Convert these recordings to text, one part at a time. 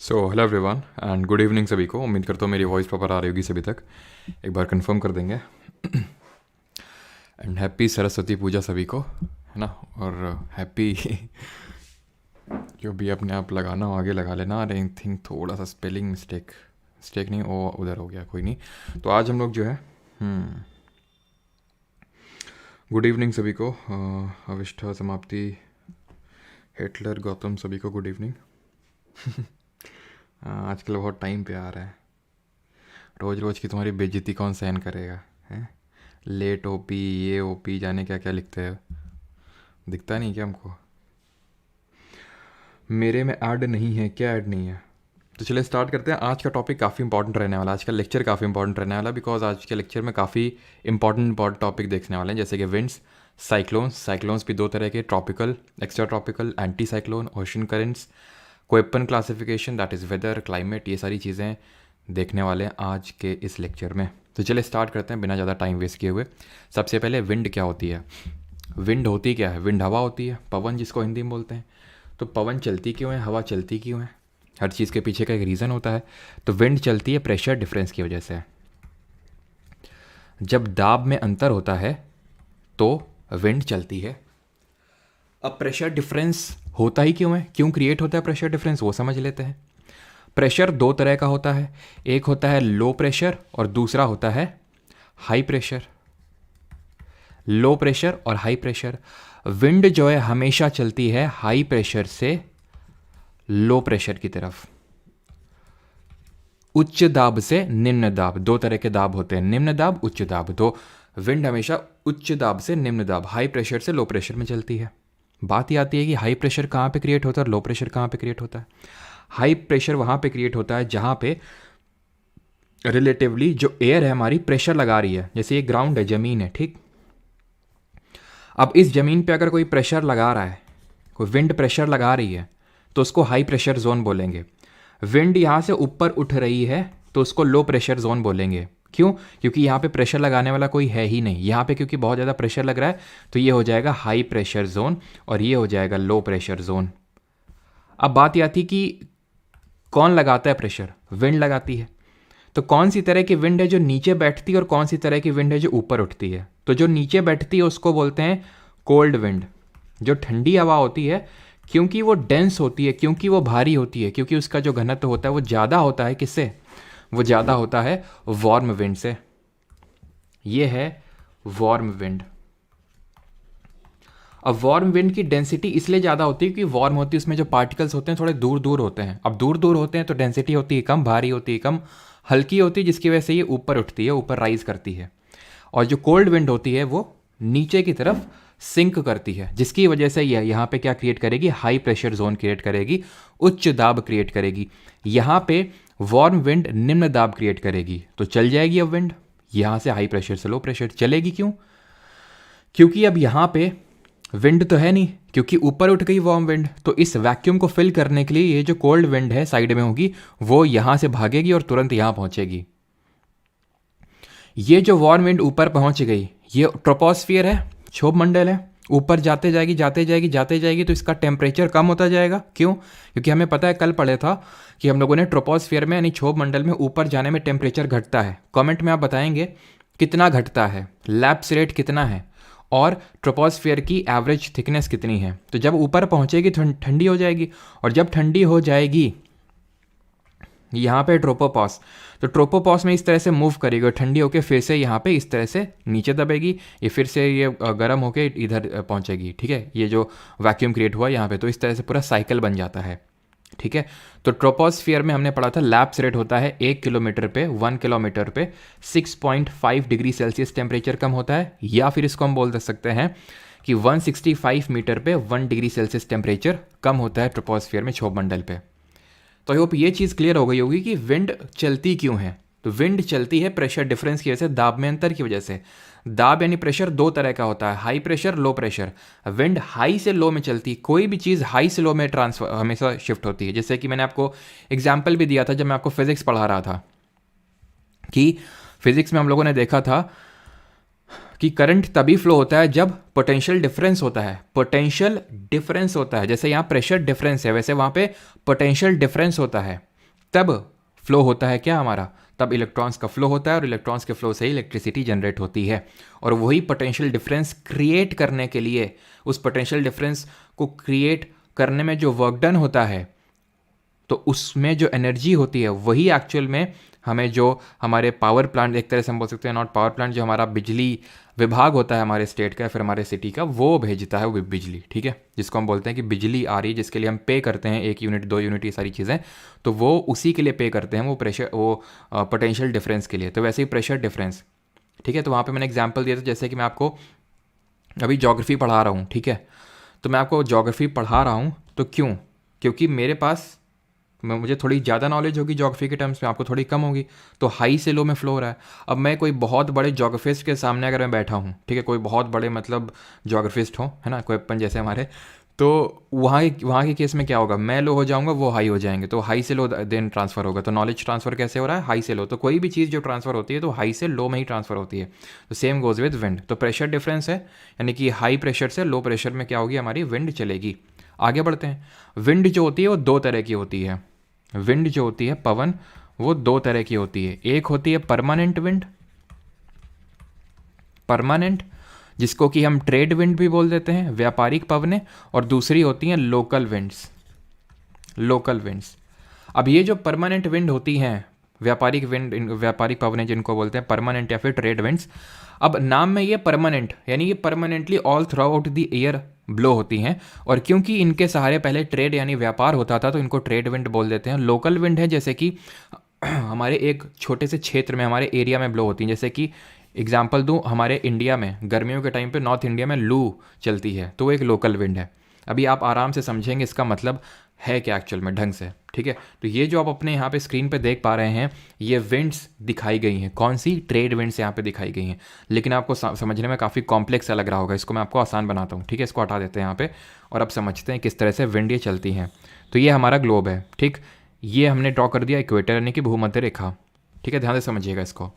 So hello everyone and good evening सभी को। उम्मीद करता हूँ मेरी वॉइस प्रॉपर आ रही होगी सभी तक। एक बार कंफर्म कर देंगे। एंड हैप्पी सरस्वती पूजा सभी को, है ना। और हैप्पी जो भी अपने आप लगाना हो आगे लगा लेना। आई थिंक थोड़ा सा स्पेलिंग मिस्टेक नहीं, वो उधर हो गया, कोई नहीं। तो आज हम लोग जो है गुड इवनिंग सभी को। अविष्ठा समाप्ति हिटलर गौतम सभी को गुड इवनिंग। आजकल बहुत टाइम पे आ रहा है। रोज़ रोज़ की तुम्हारी बेइज्जती कौन सहन करेगा, हैं। लेट ओपी, ये ओपी, जाने क्या क्या लिखते हैं, दिखता नहीं क्या हमको। मेरे में ऐड नहीं है, क्या ऐड नहीं है। तो चलिए स्टार्ट करते हैं। आज का टॉपिक काफ़ी इंपॉर्टेंट रहने वाला, आज का लेक्चर काफ़ी इंपॉर्टेंट रहने वाला, बिकॉज आज के लेक्चर में काफ़ी इंपॉर्टेंट टॉपिक देखने वाले हैं, जैसे कि विंड्स, साइक्लोन्स भी दो तरह के, tropical, extra tropical, anti cyclone, ocean currents, Koeppen classification that is weather, climate, ये सारी चीज़ें देखने वाले हैं आज के इस लेक्चर में। तो चलिए स्टार्ट करते हैं बिना ज़्यादा टाइम वेस्ट किए हुए। सबसे पहले विंड क्या होती है। विंड होती क्या है? विंड हवा होती है, पवन जिसको हिंदी में बोलते हैं। तो पवन चलती क्यों है, हवा चलती क्यों है? हर चीज़ के पीछे का एक रीज़न होता है। तो विंड चलती है प्रेशर डिफरेंस की वजह से। जब दाब में अंतर होता है तो विंड चलती है। अब प्रेशर डिफरेंस होता ही क्यों है, क्यों क्रिएट होता है प्रेशर डिफरेंस, वो समझ लेते हैं। प्रेशर दो तरह का होता है, एक होता है लो प्रेशर और दूसरा होता है हाई प्रेशर। लो प्रेशर और हाई प्रेशर। विंड जो है हमेशा चलती है हाई प्रेशर से लो प्रेशर की तरफ। उच्च दाब से निम्न दाब, दो तरह के दाब होते हैं, निम्न दाब, उच्च दाब। तो विंड हमेशा उच्च दाब से निम्न दाब, हाई प्रेशर से लो प्रेशर में चलती है। बात ये आती है कि हाई प्रेशर कहाँ पे क्रिएट होता है और लो प्रेशर कहाँ पे क्रिएट होता है। हाई प्रेशर वहाँ पे क्रिएट होता है जहाँ पे रिलेटिवली जो एयर है हमारी प्रेशर लगा रही है। जैसे ये ग्राउंड है, ज़मीन है, ठीक। अब इस ज़मीन पे अगर कोई प्रेशर लगा रहा है, कोई विंड प्रेशर लगा रही है, तो उसको हाई प्रेशर जोन बोलेंगे। विंड यहाँ से ऊपर उठ रही है तो उसको लो प्रेशर जोन बोलेंगे। क्यों? क्योंकि यहाँ पे प्रेशर लगाने वाला कोई है ही नहीं यहाँ पे, क्योंकि बहुत ज़्यादा प्रेशर लग रहा है। तो ये हो जाएगा हाई प्रेशर जोन और ये हो जाएगा लो प्रेशर जोन। अब बात ये आती कि कौन लगाता है प्रेशर? विंड लगाती है। तो कौन सी तरह की विंड है जो नीचे बैठती है और कौन सी तरह की विंड है जो ऊपर उठती है? तो जो नीचे बैठती है उसको बोलते हैं कोल्ड विंड। जो ठंडी हवा होती है, क्योंकि वो डेंस होती है, क्योंकि वो भारी होती है, क्योंकि उसका जो घनत्व होता है वो ज़्यादा होता है। किससे? वो ज़्यादा होता है वार्म विंड से। ये है वार्म विंड। अब वार्म विंड की डेंसिटी इसलिए ज़्यादा होती है क्योंकि वार्म होती है, उसमें जो पार्टिकल्स होते हैं थोड़े दूर दूर होते हैं। अब दूर दूर होते हैं तो डेंसिटी होती है कम, भारी होती है कम, हल्की होती है, जिसकी वजह से ये ऊपर उठती है, ऊपर राइज करती है। और जो कोल्ड विंड होती है वो नीचे की तरफ सिंक करती है, जिसकी वजह से यह यहाँ पे क्या क्रिएट करेगी? हाई प्रेशर जोन क्रिएट करेगी, उच्च दाब क्रिएट करेगी। यहाँ पे वार्म विंड निम्न दाब क्रिएट करेगी। तो चल जाएगी अब विंड यहाँ से हाई प्रेशर से लो प्रेशर। चलेगी क्यों? क्योंकि अब यहाँ पे विंड तो है नहीं, क्योंकि ऊपर उठ गई वार्म विंड। तो इस वैक्यूम को फिल करने के लिए ये जो कोल्ड विंड है साइड में होगी, वो यहाँ से भागेगी और तुरंत यहाँ पहुँचेगी। ये जो वार्म विंड ऊपर पहुँच गई, ये ट्रोपोस्फियर है, क्षोभ मंडल है। ऊपर जाते जाएगी जाते जाएगी जाते जाएगी तो इसका टेम्परेचर कम होता जाएगा। क्यों? क्योंकि हमें पता है, कल पढ़े था कि हम लोगों ने ट्रोपोस्फियर में यानी क्षोभ मंडल में ऊपर जाने में टेम्परेचर घटता है। कमेंट में आप बताएंगे कितना घटता है, लैप्स रेट कितना है और ट्रोपोस्फियर की एवरेज थिकनेस कितनी है। तो जब ऊपर पहुंचेगी ठंडी हो जाएगी, और जब ठंडी हो जाएगी यहाँ पे ट्रोपोपॉस, तो ट्रोपोपॉस में इस तरह से मूव करेगी और ठंडी होकर फिर से यहाँ पे इस तरह से नीचे दबेगी, ये फिर से ये गर्म होकर इधर पहुँचेगी। ठीक है, ये जो वैक्यूम क्रिएट हुआ यहाँ पे, तो इस तरह से पूरा साइकिल बन जाता है। ठीक है, तो ट्रोपोस्फियर में हमने पढ़ा था लैप्स रेट होता है 1 किलोमीटर पे 1 किलोमीटर पे 6.5 डिग्री सेल्सियस टेम्परेचर कम होता है, या फिर इसको हम बोल सकते हैं कि 165 मीटर पे 1 डिग्री सेल्सियस टेम्परेचर कम होता है ट्रोपोस्फियर में, क्षोभ मंडल पे। तो आई होप ये चीज़ क्लियर हो गई होगी कि विंड चलती क्यों है। तो विंड चलती है प्रेशर डिफरेंस की वजह से, दाब में अंतर की वजह से। दाब यानी प्रेशर दो तरह का होता है, high pressure, low pressure. Wind high से लो में चलती है, कोई भी चीज़ हाई से लो में ट्रांसफर हमेशा शिफ्ट होती है। जैसे कि मैंने आपको एग्जाम्पल भी दिया था जब मैं आपको फिजिक्स पढ़ा रहा था, कि फिजिक्स में हम लोगों ने देखा था कि करंट तभी फ्लो होता है जब पोटेंशियल डिफरेंस होता है। पोटेंशियल डिफरेंस होता है, जैसे यहाँ प्रेशर डिफरेंस है, वैसे वहाँ पे पोटेंशियल डिफरेंस होता है। तब फ्लो होता है क्या हमारा, तब इलेक्ट्रॉन्स का फ्लो होता है और इलेक्ट्रॉन्स के फ्लो से ही इलेक्ट्रिसिटी जनरेट होती है। और वही पोटेंशियल डिफरेंस क्रिएट करने के लिए, उस पोटेंशियल डिफरेंस को क्रिएट करने में जो वर्क डन होता है, तो उसमें जो एनर्जी होती है वही एक्चुअल में हमें जो हमारे पावर प्लांट, एक तरह से हम बोल सकते हैं नॉट पावर प्लांट, जो हमारा बिजली विभाग होता है हमारे स्टेट का, फिर हमारे सिटी का, वो भेजता है वो बिजली, ठीक है, जिसको हम बोलते हैं कि बिजली आ रही है, जिसके लिए हम पे करते हैं 1 यूनिट 2 यूनिट ये सारी चीज़ें, तो वो उसी के लिए पे करते हैं, वो प्रेशर, वो पोटेंशियल डिफरेंस के लिए। तो वैसे ही प्रेशर डिफरेंस, ठीक है। तो वहाँ पर मैंने एग्जाम्पल दिया था, जैसे कि मैं आपको अभी ज्योग्राफी पढ़ा रहा हूँ, ठीक है, तो मैं आपको ज्योग्राफी पढ़ा रहा हूँ तो क्यों, क्योंकि मेरे पास मुझे थोड़ी ज़्यादा नॉलेज होगी ज्योग्राफी के टर्म्स में, आपको थोड़ी कम होगी, तो हाई से लो में फ्लो हो रहा है। अब मैं कोई बहुत बड़े ज्योग्राफिस्ट के सामने अगर मैं बैठा हूँ, ठीक है, कोई बहुत बड़े मतलब ज्योग्राफिस्ट हो, है ना, कोई अपन जैसे हमारे, तो वहाँ के केस में क्या होगा, मैं लो हो जाऊँगा, वो हाई हो जाएंगे, तो हाई से लो देन ट्रांसफ़र होगा। तो नॉलेज ट्रांसफ़र कैसे हो रहा है, हाई से लो। तो कोई भी चीज़ जो ट्रांसफ़र होती है तो हाई से लो में ही ट्रांसफ़र होती है। तो सेम गोज़ विद विंड। तो प्रेशर डिफरेंस है, यानी कि हाई प्रेशर से लो प्रेशर में क्या होगी, हमारी विंड चलेगी। आगे बढ़ते हैं। विंड जो होती है वो 2 तरह की होती है। विंड जो होती है, पवन, वो 2 तरह की होती है। एक होती है परमानेंट विंड, परमानेंट, जिसको कि हम ट्रेड विंड भी बोल देते हैं, व्यापारिक पवनें, और दूसरी होती हैं लोकल विंड्स, लोकल विंड्स। अब ये जो परमानेंट विंड होती हैं, व्यापारिक विंड, व्यापारिक पवनें जिनको बोलते हैं परमानेंट या फिर ट्रेड विंड्स, अब नाम में ये परमानेंट, यानी ये permanently all through out the year blow होती हैं। और क्योंकि इनके सहारे पहले ट्रेड यानी व्यापार होता था, तो इनको ट्रेड विंड बोल देते हैं। लोकल विंड है जैसे कि हमारे एक छोटे से क्षेत्र में, हमारे एरिया में ब्लो होती हैं। जैसे कि एग्जांपल दूं, हमारे इंडिया में गर्मियों के टाइम पे नॉर्थ इंडिया में लू चलती है, तो वो एक लोकल विंड है। अभी आप आराम से समझेंगे इसका मतलब है क्या एक्चुअल में ढंग से, ठीक है। तो ये जो आप अपने यहाँ पे स्क्रीन पे देख पा रहे हैं, ये विंड्स दिखाई गई हैं। कौन सी, ट्रेड विंड्स यहाँ पे दिखाई गई हैं। लेकिन आपको समझने में काफ़ी कॉम्प्लेक्स सा लग रहा होगा, इसको मैं आपको आसान बनाता हूँ, ठीक है। इसको हटा देते हैं यहाँ पे और अब समझते हैं किस तरह से विंड ये चलती हैं। तो ये हमारा ग्लोब है, ठीक। ये हमने ड्रॉ कर दिया इक्वेटर यानी कि भूमध्य रेखा, ठीक है, ध्यान से समझिएगा इसको।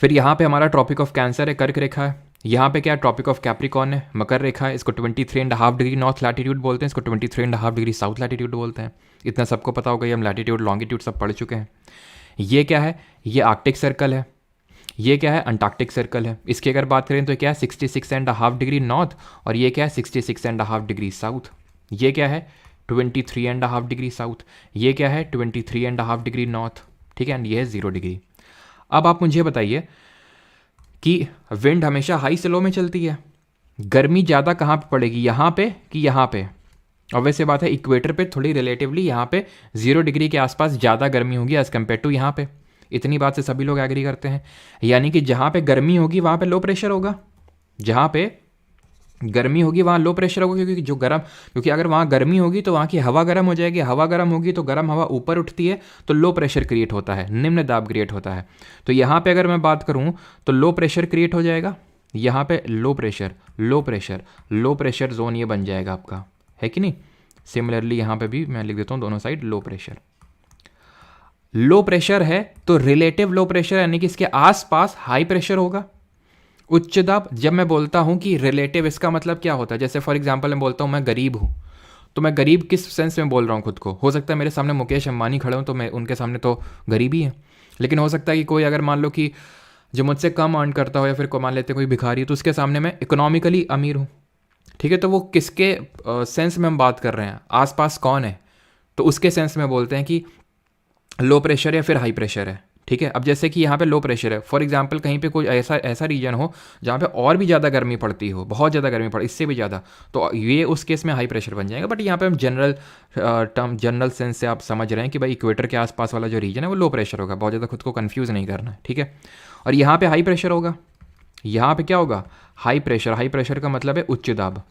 फिर यहाँ पे हमारा ट्रॉपिक ऑफ कैंसर है, कर्क रेखा है। यहाँ पे क्या, ट्रॉपिक ऑफ कैप्रिकॉर्न है, मकर रेखा है। इसको 23.5 डिग्री नॉर्थ लैटिट्यूड बोलते हैं, इसको 23.5 डिग्री साउथ लैटिट्यूड बोलते हैं। इतना सबको पता होगा, ये हम लैटिट्यूड लॉन्गिट्यूड सब पढ़ चुके हैं। ये क्या है, ये आर्कटिक सर्कल है। ये क्या है, अंटार्कटिक सर्कल है। इसकी अगर बात करें तो क्या है, 66.5 डिग्री नॉर्थ, और ये क्या है, 66.5 डिग्री साउथ। ये क्या है, 23.5 डिग्री साउथ। ये क्या है, 23.5 डिग्री नॉर्थ, ठीक है, एंड ये है 0 डिग्री। अब आप मुझे बताइए कि विंड हमेशा हाई से लो में चलती है, गर्मी ज़्यादा कहाँ पे पड़ेगी, यहाँ पे कि यहाँ पे। और वैसे बात है, इक्वेटर पे थोड़ी रिलेटिवली यहाँ पे 0 डिग्री के आसपास ज़्यादा गर्मी होगी एज़ कम्पेयर टू यहाँ पे। इतनी बात से सभी लोग एग्री करते हैं। यानी कि जहाँ पे गर्मी होगी वहाँ पे लो प्रेशर होगा, जहाँ पे गर्मी होगी वहाँ लो प्रेशर होगा, क्योंकि अगर वहाँ गर्मी होगी तो वहाँ की हवा गर्म हो जाएगी, हवा गर्म होगी तो गर्म हवा ऊपर उठती है, तो लो प्रेशर क्रिएट होता है, निम्न दाब क्रिएट होता है। तो यहाँ पे अगर मैं बात करूँ तो लो प्रेशर क्रिएट हो जाएगा, यहाँ पे low pressure, low pressure, low pressure zone ये बन जाएगा आपका, है कि नहीं। सिमिलरली यहाँ पे भी मैं लिख देता हूँ दोनों side low pressure. Low pressure है तो रिलेटिव लो प्रेशर यानी कि इसके आसपास हाई प्रेशर होगा। उच्च दाब, जब मैं बोलता हूं कि रिलेटिव, इसका मतलब क्या होता है, जैसे फॉर एग्जांपल मैं बोलता हूं मैं गरीब हूं, तो मैं गरीब किस सेंस में बोल रहा हूं खुद को। हो सकता है मेरे सामने मुकेश अंबानी खड़े हों तो मैं उनके सामने तो गरीब ही है, लेकिन हो सकता है कि कोई अगर मान लो कि जो मुझसे कम अर्न करता हो या फिर को मान लेते कोई भिखारी है, तो उसके सामने मैं इकोनॉमिकली अमीर हूँ, ठीक है। तो वो किसके सेंस में हम बात कर रहे हैं, आसपास कौन है, तो उसके सेंस में बोलते हैं कि लो प्रेशर या फिर हाई प्रेशर है, ठीक है। अब जैसे कि यहाँ पे लो प्रेशर है, फॉर एग्जांपल कहीं पे कोई ऐसा रीजन हो जहाँ पे और भी ज़्यादा गर्मी पड़ती हो, बहुत ज़्यादा गर्मी पड़े, इससे भी ज़्यादा, तो ये उस केस में हाई प्रेशर बन जाएगा। बट यहाँ पे हम जनरल सेंस से आप समझ रहे हैं कि भाई इक्वेटर के आसपास वाला जो रीजन है वो लो प्रेशर होगा, बहुत ज़्यादा खुद को कन्फ्यूज़ नहीं करना है, ठीक है। और यहाँ पर हाई प्रेशर होगा, यहाँ पर क्या होगा, हाई प्रेशर। हाई प्रेशर का मतलब है उच्च दाब,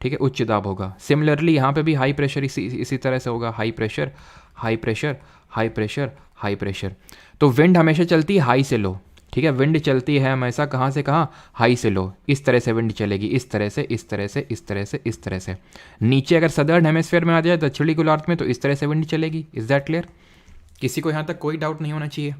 ठीक है, उच्च दाब होगा। सिमिलरली यहाँ पे भी हाई प्रेशर इसी तरह से होगा, high pressure, high pressure, high pressure, high pressure. तो विंड हमेशा चलती है हाई से लो, ठीक है। विंड चलती है हमेशा कहाँ से कहाँ, हाई से लो। इस तरह से विंड चलेगी, इस तरह से, इस तरह से, इस तरह से, इस तरह से। नीचे अगर सदर्न हेमिस्फीयर में आ जाए दक्षिणी गोलार्ध में, तो इस तरह से विंड चलेगी। Is that clear? किसी को यहाँ तक कोई डाउट नहीं होना चाहिए।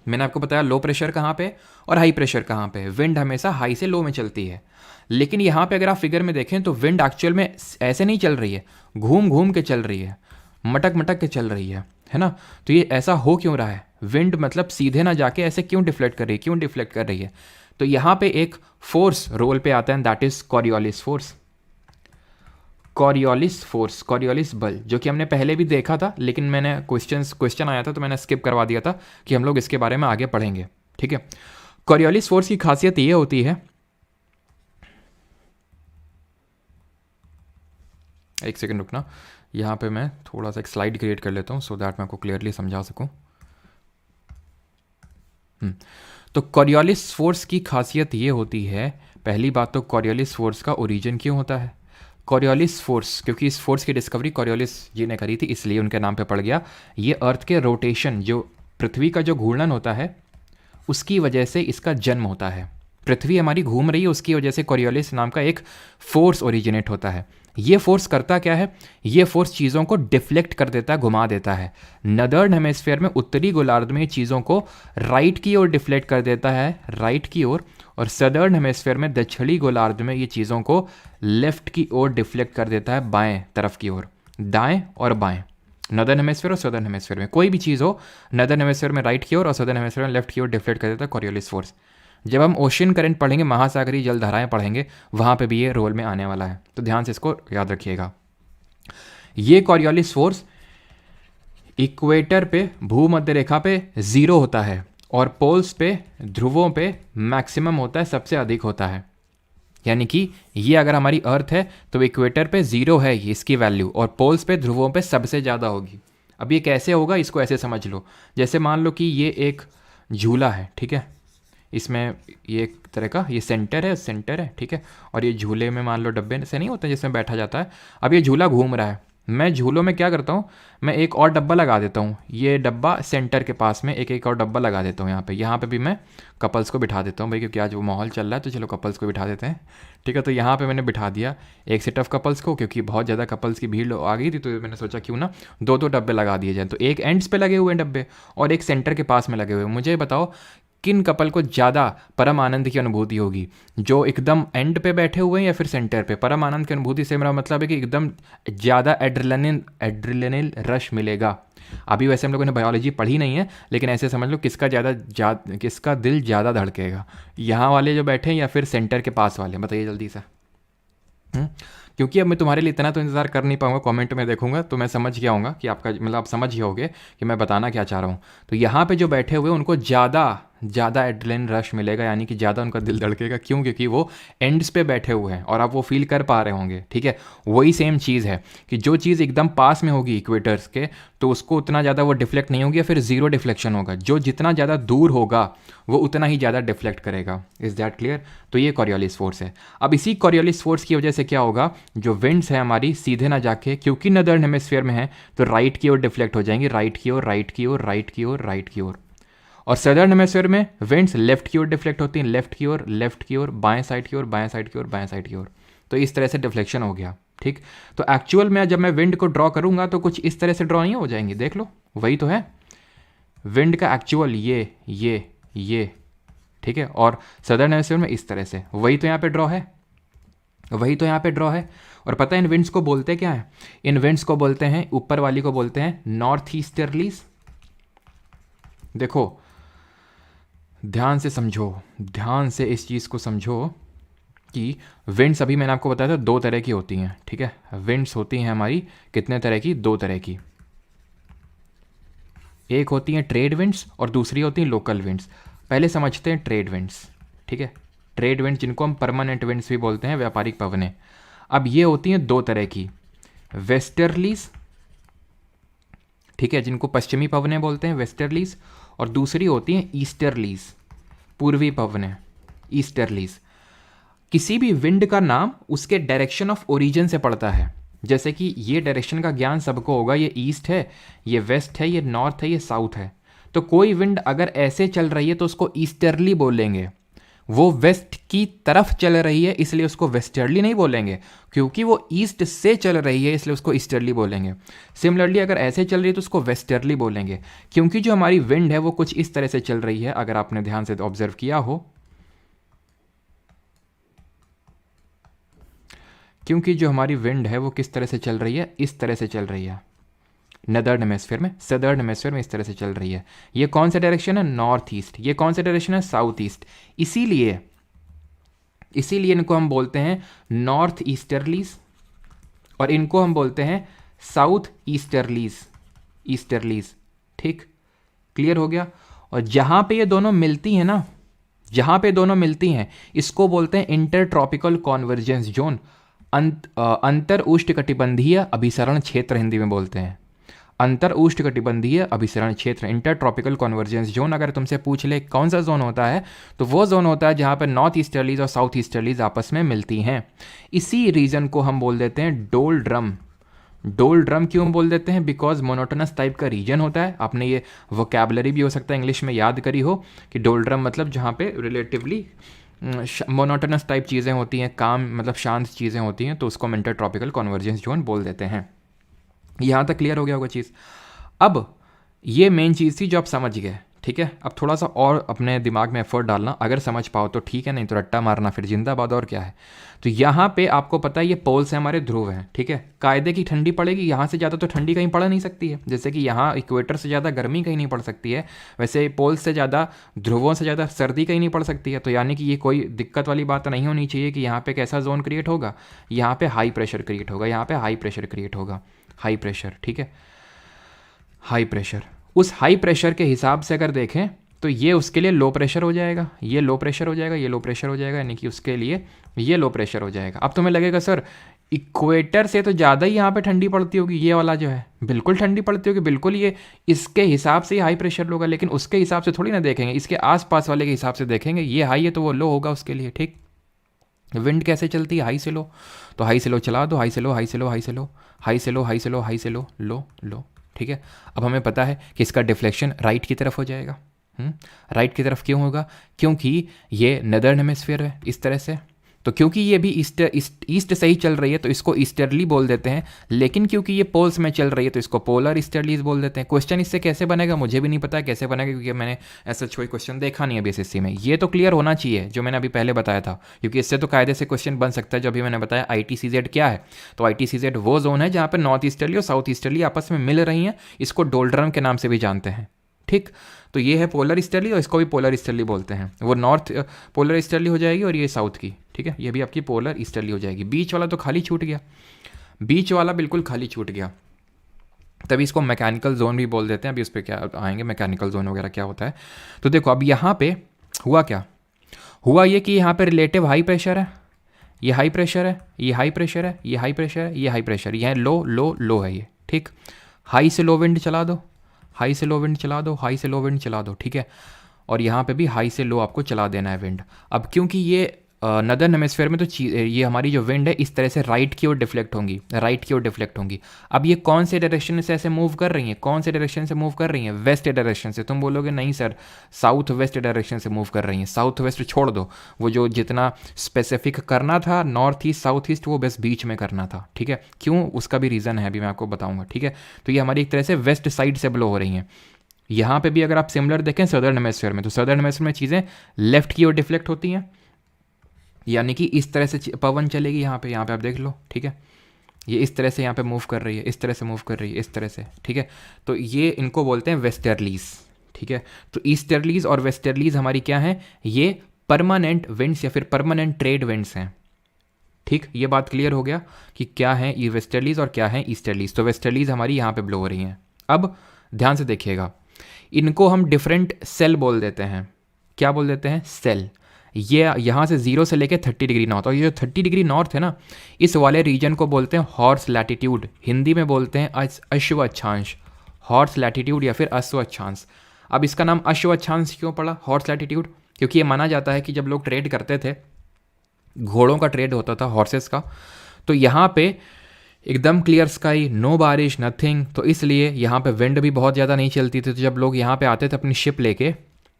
मैंने आपको बताया लो प्रेशर कहाँ पे और हाई प्रेशर कहाँ पे। विंड हमेशा हाई से लो में चलती है, लेकिन यहाँ पे अगर आप फिगर में देखें तो विंड एक्चुअल में ऐसे नहीं चल रही है, घूम घूम के चल रही है, मटक मटक के चल रही है। है ना। तो ये ऐसा हो क्यों रहा है, विंड मतलब सीधे ना जाके ऐसे क्यों डिफ्लेक्ट कर रही है, क्यों डिफ्लेक्ट कर रही है। तो यहाँ पे एक फोर्स रोल पे आता है, that is Coriolis force. Coriolis force, Coriolis बल, जो कि हमने पहले भी देखा था, लेकिन मैंने क्वेश्चन आया था तो मैंने स्किप करवा दिया था कि हम लोग इसके बारे में आगे पढ़ेंगे। ठीक है, कॉरियोलिस फोर्स की खासियत ये होती है, एक सेकंड रुकना, यहाँ पे मैं थोड़ा सा एक स्लाइड क्रिएट कर लेता हूँ सो दैट मैं आपको क्लियरली समझा सकूँ। तो कॉरियोलिस फोर्स की खासियत ये होती है, पहली बात तो कॉरियोलिस फोर्स का ओरिजिन क्यों होता है। कॉरियोलिस फोर्स, क्योंकि इस फोर्स की डिस्कवरी कॉरियोलिस जी ने करी थी, इसलिए उनके नाम पे पड़ गया। ये अर्थ के रोटेशन, जो पृथ्वी का जो घूर्णन होता है, उसकी वजह से इसका जन्म होता है। पृथ्वी हमारी घूम रही है, उसकी वजह से कॉरियोलिस नाम का एक फोर्स ओरिजिनेट होता है। ये फोर्स करता क्या है, ये फोर्स चीज़ों को डिफ्लेक्ट कर देता है, घुमा देता है। नदर्न हेमेस्फेयर में, उत्तरी गोलार्ध में, चीज़ों को राइट की ओर डिफ्लेक्ट कर देता है, राइट की ओर, और सदर्न हेमेस्फेयर में, दक्षिणी गोलार्ध में, ये चीज़ों को लेफ्ट की ओर डिफ्लेक्ट कर देता है, बाएं तरफ की ओर, दाएं और बाएं। नदर्न हेमेस्फेयर और सदर्न हेमेस्फेयर में कोई भी चीज़ हो, नदर्न हेमेस्फेयर में राइट की ओर और सदर्न हेमेस्फेयर में लेफ्ट की ओर डिफ्लेक्ट कर देता है कॉरियोलिस फोर्स। जब हम ओशियन करंट पढ़ेंगे, महासागरीय जलधाराएं पढ़ेंगे, वहाँ पे भी ये रोल में आने वाला है, तो ध्यान से इसको याद रखिएगा। ये कॉरियोलिस फोर्स इक्वेटर पे, भूमध्य रेखा पे 0 होता है, और पोल्स पे, ध्रुवों पे मैक्सिमम होता है, सबसे अधिक होता है। यानी कि ये अगर हमारी अर्थ है तो इक्वेटर पे 0 है ये इसकी वैल्यू, और पोल्स पे, ध्रुवों पे सबसे ज़्यादा होगी। अब ये कैसे होगा, इसको ऐसे समझ लो, जैसे मान लो कि ये एक झूला है, ठीक है, इसमें ये एक तरह का ये सेंटर है, ठीक है, और ये झूले में मान लो डब्बे से नहीं होते जिसमें बैठा जाता है। अब ये झूला घूम रहा है, मैं झूलों में क्या करता हूँ, मैं एक और डब्बा लगा देता हूँ, ये डब्बा सेंटर के पास में एक और डब्बा लगा देता हूँ यहाँ पे भी मैं कपल्स को बिठा देता हूँ भाई, क्योंकि आज वो माहौल चल रहा है तो चलो कपल्स को बिठा देते हैं। ठीक है, तो यहाँ पे मैंने बिठा दिया एक सेट ऑफ कपल्स को, क्योंकि बहुत ज़्यादा कपल्स की भीड़ आ गई थी, तो मैंने सोचा क्यों ना दो दो डब्बे लगा दिए जाए। तो एक एंड्स पे लगे हुए हैं डब्बे और एक सेंटर के पास में लगे हुए। मुझे बताओ किन कपल को ज़्यादा परम आनंद की अनुभूति होगी, जो एकदम एंड पे बैठे हुए हैं या फिर सेंटर पे। परम आनंद की अनुभूति से मेरा मतलब है कि एकदम ज़्यादा एड्रेनलिन रश मिलेगा। अभी वैसे हम लोगों ने बायोलॉजी पढ़ी नहीं है, लेकिन ऐसे समझ लो किसका दिल ज़्यादा धड़केगा, यहाँ वाले जो बैठे हैं या फिर सेंटर के पास वाले, बताइए जल्दी से। क्योंकि अब मैं तुम्हारे लिए इतना तो इंतज़ार कर नहीं पाऊंगा, कमेंट में देखूंगा तो मैं समझ गया हूँगा कि आपका मतलब आप समझ गए होगे कि मैं बताना क्या चाह रहा हूँ। तो यहाँ पे जो बैठे हुए उनको ज़्यादा एड्रेनलिन रश मिलेगा, यानी कि ज़्यादा उनका दिल धड़केगा। क्यों? क्योंकि वो एंड्स पे बैठे हुए हैं और आप वो फील कर पा रहे होंगे। ठीक है, वही सेम चीज़ है कि जो चीज़ एकदम पास में होगी इक्वेटर्स के, तो उसको उतना ज़्यादा वो डिफ्लेक्ट नहीं होगी या फिर ज़ीरो डिफ्लेक्शन होगा। जो जितना ज़्यादा दूर होगा वो उतना ही ज़्यादा डिफ्लेक्ट करेगा। Is that clear? तो ये कॉरियोलिस फोर्स है। अब इसी कॉरियोलिस फोर्स की वजह से क्या होगा, जो विंड्स है हमारी सीधे ना जाके, क्योंकि नदर्न हेमिस्फीयर में है, तो राइट की ओर डिफ्लेक्ट हो जाएंगी, राइट की ओर, राइट की ओर, राइट की ओर, राइट की ओर। और सदर्न हेमिस्फीयर में विंड्स लेफ्ट की ओर डिफ्लेक्ट होती हैं, लेफ्ट की ओर, लेफ्ट की ओर, बाएं साइड की ओर, बाएं साइड की ओर, बाएं साइड की ओर। तो इस तरह से डिफ्लेक्शन हो गया। ठीक, तो एक्चुअल में जब मैं विंड को ड्रॉ करूंगा तो कुछ इस तरह से ड्रॉ नहीं हो जाएंगी। देख लो, वही तो है विंड का एक्चुअल, ये ठीक है, और सदर्न हेमिस्फीयर में इस तरह से, वही तो यहाँ पे ड्रॉ है, वही तो यहाँ पे ड्रॉ है। और पता है इन विंड्स को बोलते क्या है? इन विंड्स को बोलते हैं, ऊपर वाली को बोलते हैं नॉर्थ ईस्टर्लीज। देखो ध्यान से समझो, ध्यान से इस चीज़ को समझो कि विंड्स, अभी मैंने आपको बताया था दो तरह की होती हैं। ठीक है, विंड्स होती हैं हमारी कितने तरह की? दो तरह की। एक होती हैं ट्रेड विंड्स और दूसरी होती हैं लोकल विंड्स। पहले समझते हैं ट्रेड विंड्स। ठीक है, ट्रेड विंड्स जिनको हम परमानेंट विंड्स भी बोलते हैं, व्यापारिक पवनें। अब ये होती हैं दो तरह की, वेस्टर्लीज, ठीक है, जिनको पश्चिमी पवनें बोलते हैं, वेस्टर्लीज, और दूसरी होती हैं ईस्टर्लीज, पूर्वी पवनें, ईस्टर्लीज। किसी भी विंड का नाम उसके डायरेक्शन ऑफ ओरिजिन से पड़ता है। जैसे कि ये डायरेक्शन का ज्ञान सबको होगा, ये ईस्ट है, ये वेस्ट है, ये नॉर्थ है, ये साउथ है। तो कोई विंड अगर ऐसे चल रही है तो उसको ईस्टर्ली बोलेंगे। वो वेस्ट की तरफ चल रही है इसलिए उसको वेस्टर्ली नहीं बोलेंगे, क्योंकि वो ईस्ट से चल रही है इसलिए उसको ईस्टर्ली बोलेंगे। सिमिलरली अगर ऐसे चल रही है तो उसको वेस्टर्ली बोलेंगे, क्योंकि जो हमारी विंड है वो कुछ इस तरह से चल रही है। अगर आपने ध्यान से ऑब्जर्व किया हो, क्योंकि जो हमारी विंड है वो किस तरह से चल रही है, इस तरह से चल रही है। नदर्न हेमिस्फीयर में, सदर्न हेमिस्फीयर में इस तरह से चल रही है। ये कौन सा डायरेक्शन है? North east. ये कौन सा डायरेक्शन है? South east. इसीलिए इनको हम बोलते हैं नॉर्थ ईस्टर्लीज और इनको हम बोलते हैं साउथ ईस्टर्लीज। ठीक, क्लियर हो गया। और जहां पे ये दोनों मिलती हैं ना, जहां पे दोनों मिलती हैं, इसको बोलते हैं इंटर ट्रॉपिकल कॉन्वर्जेंस जोन, अंतर उष्णकटिबंधीय अभिसरण क्षेत्र हिंदी में बोलते हैं। अंतर उष्णकटिबंधीय अभिसरण क्षेत्र, इंटर ट्रॉपिकल कॉन्वर्जेंस जोन। अगर तुमसे पूछ ले कौन सा जोन होता है, तो वो जोन होता है जहां पर नॉर्थ ईस्टर्लीज और साउथ ईस्टर्लीज आपस में मिलती हैं। इसी रीजन को हम बोल देते हैं डोलड्रम। डोलड्रम क्यों बोल देते हैं? बिकॉज मोनोटोनस टाइप का रीजन होता है। आपने ये वोकैबुलरी भी हो सकता है इंग्लिश में याद करी हो कि डोलड्रम मतलब जहाँ पे रिलेटिवली मोनोटोनस टाइप चीज़ें होती हैं, काम मतलब शांत चीज़ें होती हैं, तो उसको हम इंटर ट्रॉपिकल कॉन्वर्जेंस जोन बोल देते हैं। यहाँ तक क्लियर हो गया होगा चीज़। अब ये मेन चीज़ थी जो आप समझ गए, ठीक है। अब थोड़ा सा और अपने दिमाग में एफर्ट डालना, अगर समझ पाओ तो ठीक है, नहीं तो रट्टा मारना फिर जिंदाबाद। और क्या है, तो यहाँ पे आपको पता है ये पोल्स हैं, हमारे ध्रुव हैं, ठीक है। कायदे की ठंडी पड़ेगी, यहाँ से ज़्यादा तो ठंडी कहीं पड़ नहीं सकती है। जैसे कि यहाँ इक्वेटर से ज़्यादा गर्मी कहीं नहीं पड़ सकती है, वैसे पोल्स से ज़्यादा, ध्रुवों से ज़्यादा सर्दी कहीं नहीं पड़ सकती है। तो यानी कि ये कोई दिक्कत वाली बात नहीं होनी चाहिए कि यहाँ पे कैसा जोन क्रिएट होगा, यहाँ पे हाई प्रेशर क्रिएट होगा, यहाँ पे हाई प्रेशर क्रिएट होगा, हाई प्रेशर, ठीक है, हाई प्रेशर। उस हाई प्रेशर के हिसाब से अगर देखें तो ये उसके लिए लो प्रेशर हो जाएगा, ये लो प्रेशर हो जाएगा, ये लो प्रेशर हो जाएगा, यानी कि उसके लिए ये लो प्रेशर हो जाएगा। अब तुम्हें लगेगा सर इक्वेटर से तो ज़्यादा ही यहाँ पे ठंडी पड़ती होगी, ये वाला जो है बिल्कुल ठंडी पड़ती होगी, बिल्कुल ये इसके हिसाब से ही हाई प्रेशर होगा। लेकिन उसके हिसाब से थोड़ी ना देखेंगे, इसके आसपास वाले के हिसाब से देखेंगे। ये हाई है तो वो लो होगा उसके लिए, ठीक। विंड कैसे चलती है? हाई से लो, तो हाई से लो चला दो, हाई से लो, हाई से लो, हाई से लो, हाई से लो, हाई से लो, हाई से लो, लो लो, ठीक है। अब हमें पता है कि इसका डिफ्लेक्शन राइट की तरफ हो जाएगा। राइट की तरफ क्यों होगा? क्योंकि ये नदर्न हेमिस्फीयर है इस तरह से, तो क्योंकि ये भी ईस्ट से ही चल रही है तो इसको ईस्टर्ली बोल देते हैं। लेकिन क्योंकि ये पोल्स में चल रही है तो इसको पोलर ईस्टर्लीज बोल देते हैं। क्वेश्चन इससे कैसे बनेगा मुझे भी नहीं पता कैसे बनेगा, क्योंकि मैंने ऐसा कोई क्वेश्चन देखा नहीं है बीएसएससी में। ये तो क्लियर होना चाहिए जो मैंने अभी पहले बताया था, क्योंकि इससे तो कायदे से क्वेश्चन बन सकता है। जो अभी मैंने बताया ITCZ क्या है, तो ITCZ वो जोन है जहाँ पर नॉर्थ ईस्टर्ली और साउथ ईस्टर्ली आपस में मिल रही हैं। इसको डोलड्रम के नाम से भी जानते हैं, ठीक। तो ये है पोलर ईस्टर्ली और इसको भी पोलर ईस्टर्ली बोलते हैं। वो नॉर्थ पोलर ईस्टर्ली हो जाएगी और ये साउथ की, ठीक है, ये भी आपकी पोलर ईस्टर्ली हो जाएगी। बीच वाला तो खाली छूट गया, बीच वाला बिल्कुल खाली छूट गया, तभी इसको मैकेनिकल जोन भी बोल देते हैं। अभी उस पर क्या आएंगे, मैकेनिकल जोन वगैरह क्या होता है। तो देखो अब यहाँ पे हुआ क्या, हुआ ये कि यहाँ पे रिलेटिव हाई प्रेशर है, ये हाई प्रेशर है, ये हाई प्रेशर है, ये हाई प्रेशर है, ये हाई प्रेशर, ये लो लो लो है ये, ठीक। हाई से लो विंड चला दो, हाई से लो विंड चला दो, हाई से लो विंड चला दो, ठीक है। और यहाँ पे भी हाई से लो आपको चला देना है विंड। अब क्योंकि ये नदर्न हेमिस्फीयर में तो ये हमारी जो विंड है इस तरह से राइट की ओर डिफ्लेक्ट होंगी, राइट की ओर डिफ्लेक्ट होंगी। अब ये कौन से डायरेक्शन से ऐसे मूव कर रही हैं, कौन से डायरेक्शन से मूव कर रही हैं? वेस्ट डायरेक्शन से। तुम बोलोगे नहीं सर साउथ वेस्ट डायरेक्शन से मूव कर रही हैं। साउथ वेस्ट छोड़ दो, वो जो जितना स्पेसिफिक करना था नॉर्थ ईस्ट साउथ ईस्ट वो बस बीच में करना था, ठीक है। क्यों, उसका भी रीज़न है, अभी मैं आपको बताऊँगा, ठीक है। तो ये हमारी एक तरह से वेस्ट साइड से ब्लो हो रही हैं। यहाँ पे भी अगर आप सिमिलर देखें सदर्न हेमिस्फीयर में, तो सदर्न हेमिस्फीयर में चीज़ें लेफ्ट की ओर डिफ्लेक्ट होती हैं, यानी कि इस तरह से पवन चलेगी यहाँ पे आप देख लो, ठीक है। ये इस तरह से यहाँ पे मूव कर रही है, इस तरह से मूव कर रही है, इस तरह से, ठीक है। तो ये इनको बोलते हैं वेस्टर्लीज, ठीक है। तो ईस्टर्लीज और वेस्टर्लीज हमारी क्या हैं? ये परमानेंट विंड्स या फिर परमानेंट ट्रेड विंड्स हैं, ठीक। ये बात क्लियर हो गया कि क्या है ये वेस्टर्लीज और क्या है ईस्टर्लीज। तो वेस्टर्लीज हमारी यहाँ पे ब्लो हो रही हैं। अब ध्यान से देखिएगा, इनको हम डिफरेंट सेल बोल देते हैं। क्या बोल देते हैं? सेल। ये यहाँ से 0 से लेके 30 डिग्री नॉर्थ, और ये जो 30 डिग्री नॉर्थ है ना, इस वाले रीजन को बोलते हैं हॉर्स लैटिट्यूड, हिंदी में बोलते हैं अश्व अक्षांश, हॉर्स लैटिट्यूड या फिर अश्व अक्षांश। अब इसका नाम अश्व अक्षांश क्यों पड़ा, हॉर्स लैटिट्यूड? क्योंकि ये माना जाता है कि जब लोग ट्रेड करते थे, घोड़ों का ट्रेड होता था, हॉर्सेस का, तो यहाँ पे एकदम क्लियर स्काई, नो बारिश, नथिंग, तो इसलिए यहाँ पे विंड भी बहुत ज़्यादा नहीं चलती थी। तो जब लोग यहाँ पे आते थे अपनी शिप लेके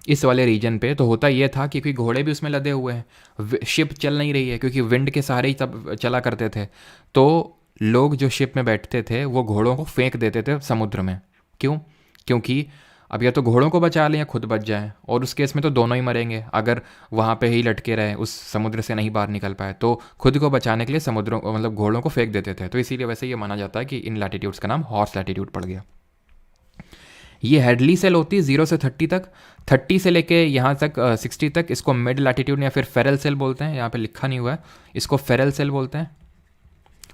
इस वाले रीजन पे, तो होता ये था कि क्योंकि घोड़े भी उसमें लदे हुए हैं, शिप चल नहीं रही है क्योंकि विंड के सहारे ही तब चला करते थे, तो लोग जो शिप में बैठते थे वो घोड़ों को फेंक देते थे समुद्र में। क्यों? क्योंकि अब या तो घोड़ों को बचा लें या खुद बच जाएं, और उस केस में तो दोनों ही मरेंगे अगर वहाँ पे ही लटके रहे, उस समुद्र से नहीं बाहर निकल पाए। तो खुद को बचाने के लिए समुद्रों मतलब घोड़ों को फेंक देते थे। तो इसीलिए वैसे ये माना जाता है कि इन लैटिट्यूड्स का नाम हॉर्स लैटिट्यूड पड़ गया। ये हेडली सेल होती है 0 से 30 तक, 30 से लेके यहाँ तक 60 तक, इसको मिड लैटिट्यूड या फिर फेरल सेल बोलते हैं। यहाँ पे लिखा नहीं हुआ है, इसको फेरल सेल बोलते हैं।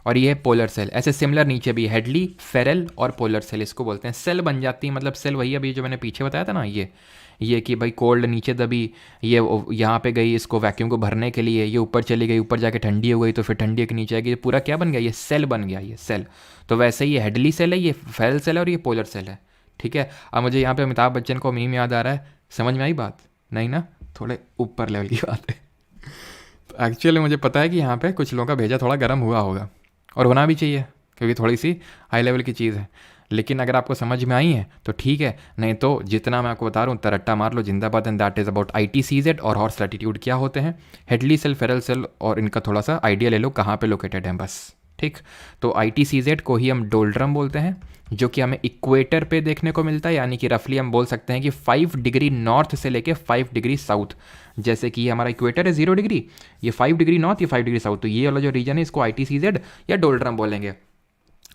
और ये है पोलर सेल। ऐसे सिमिलर नीचे भी हेडली, फेरल और पोलर सेल इसको बोलते हैं। सेल बन जाती है, मतलब सेल वही अभी जो मैंने पीछे बताया था ना, ये कि भाई कोल्ड नीचे दबी, ये यहाँ पे गई इसको वैक्यूम को भरने के लिए, ये ऊपर चली गई, ऊपर जाके ठंडी हो गई, तो फिर ठंडी के नीचे आएगी, ये पूरा क्या बन गया, ये सेल बन गया, ये सेल। तो वैसे ही ये हेडली सेल है, ये फेरल सेल है और ये पोलर सेल है। ठीक है। अब मुझे यहाँ पे अमिताभ बच्चन को मीम याद आ रहा है, समझ में आई बात? नहीं ना, थोड़े ऊपर लेवल की बात है। तो एक्चुअली मुझे पता है कि यहाँ पे कुछ लोगों का भेजा थोड़ा गर्म हुआ होगा, और होना भी चाहिए क्योंकि थोड़ी सी हाई लेवल की चीज़ है। लेकिन अगर आपको समझ में आई है तो ठीक है, नहीं तो जितना मैं आपको बता रहा हूँ तरट्टा मार लो, जिंदाबाद। And that is about ITCZ और हॉर्स लैटिट्यूड क्या होते हैं, हेडली सेल, फेरल सेल, और इनका थोड़ा सा आइडिया ले लो कहाँ पे लोकेटेड है बस। ठीक। तो ITCZ को ही हम डोल्ड्रम बोलते हैं, जो कि हमें इक्वेटर पे देखने को मिलता है, यानी कि रफली हम बोल सकते हैं कि 5 डिग्री नॉर्थ से लेके 5 डिग्री साउथ। जैसे कि ये हमारा इक्वेटर है 0 डिग्री, ये 5 डिग्री नॉर्थ, ये 5 डिग्री साउथ, तो ये वाला जो रीजन है इसको ITCZ या डोल्ड्रम बोलेंगे।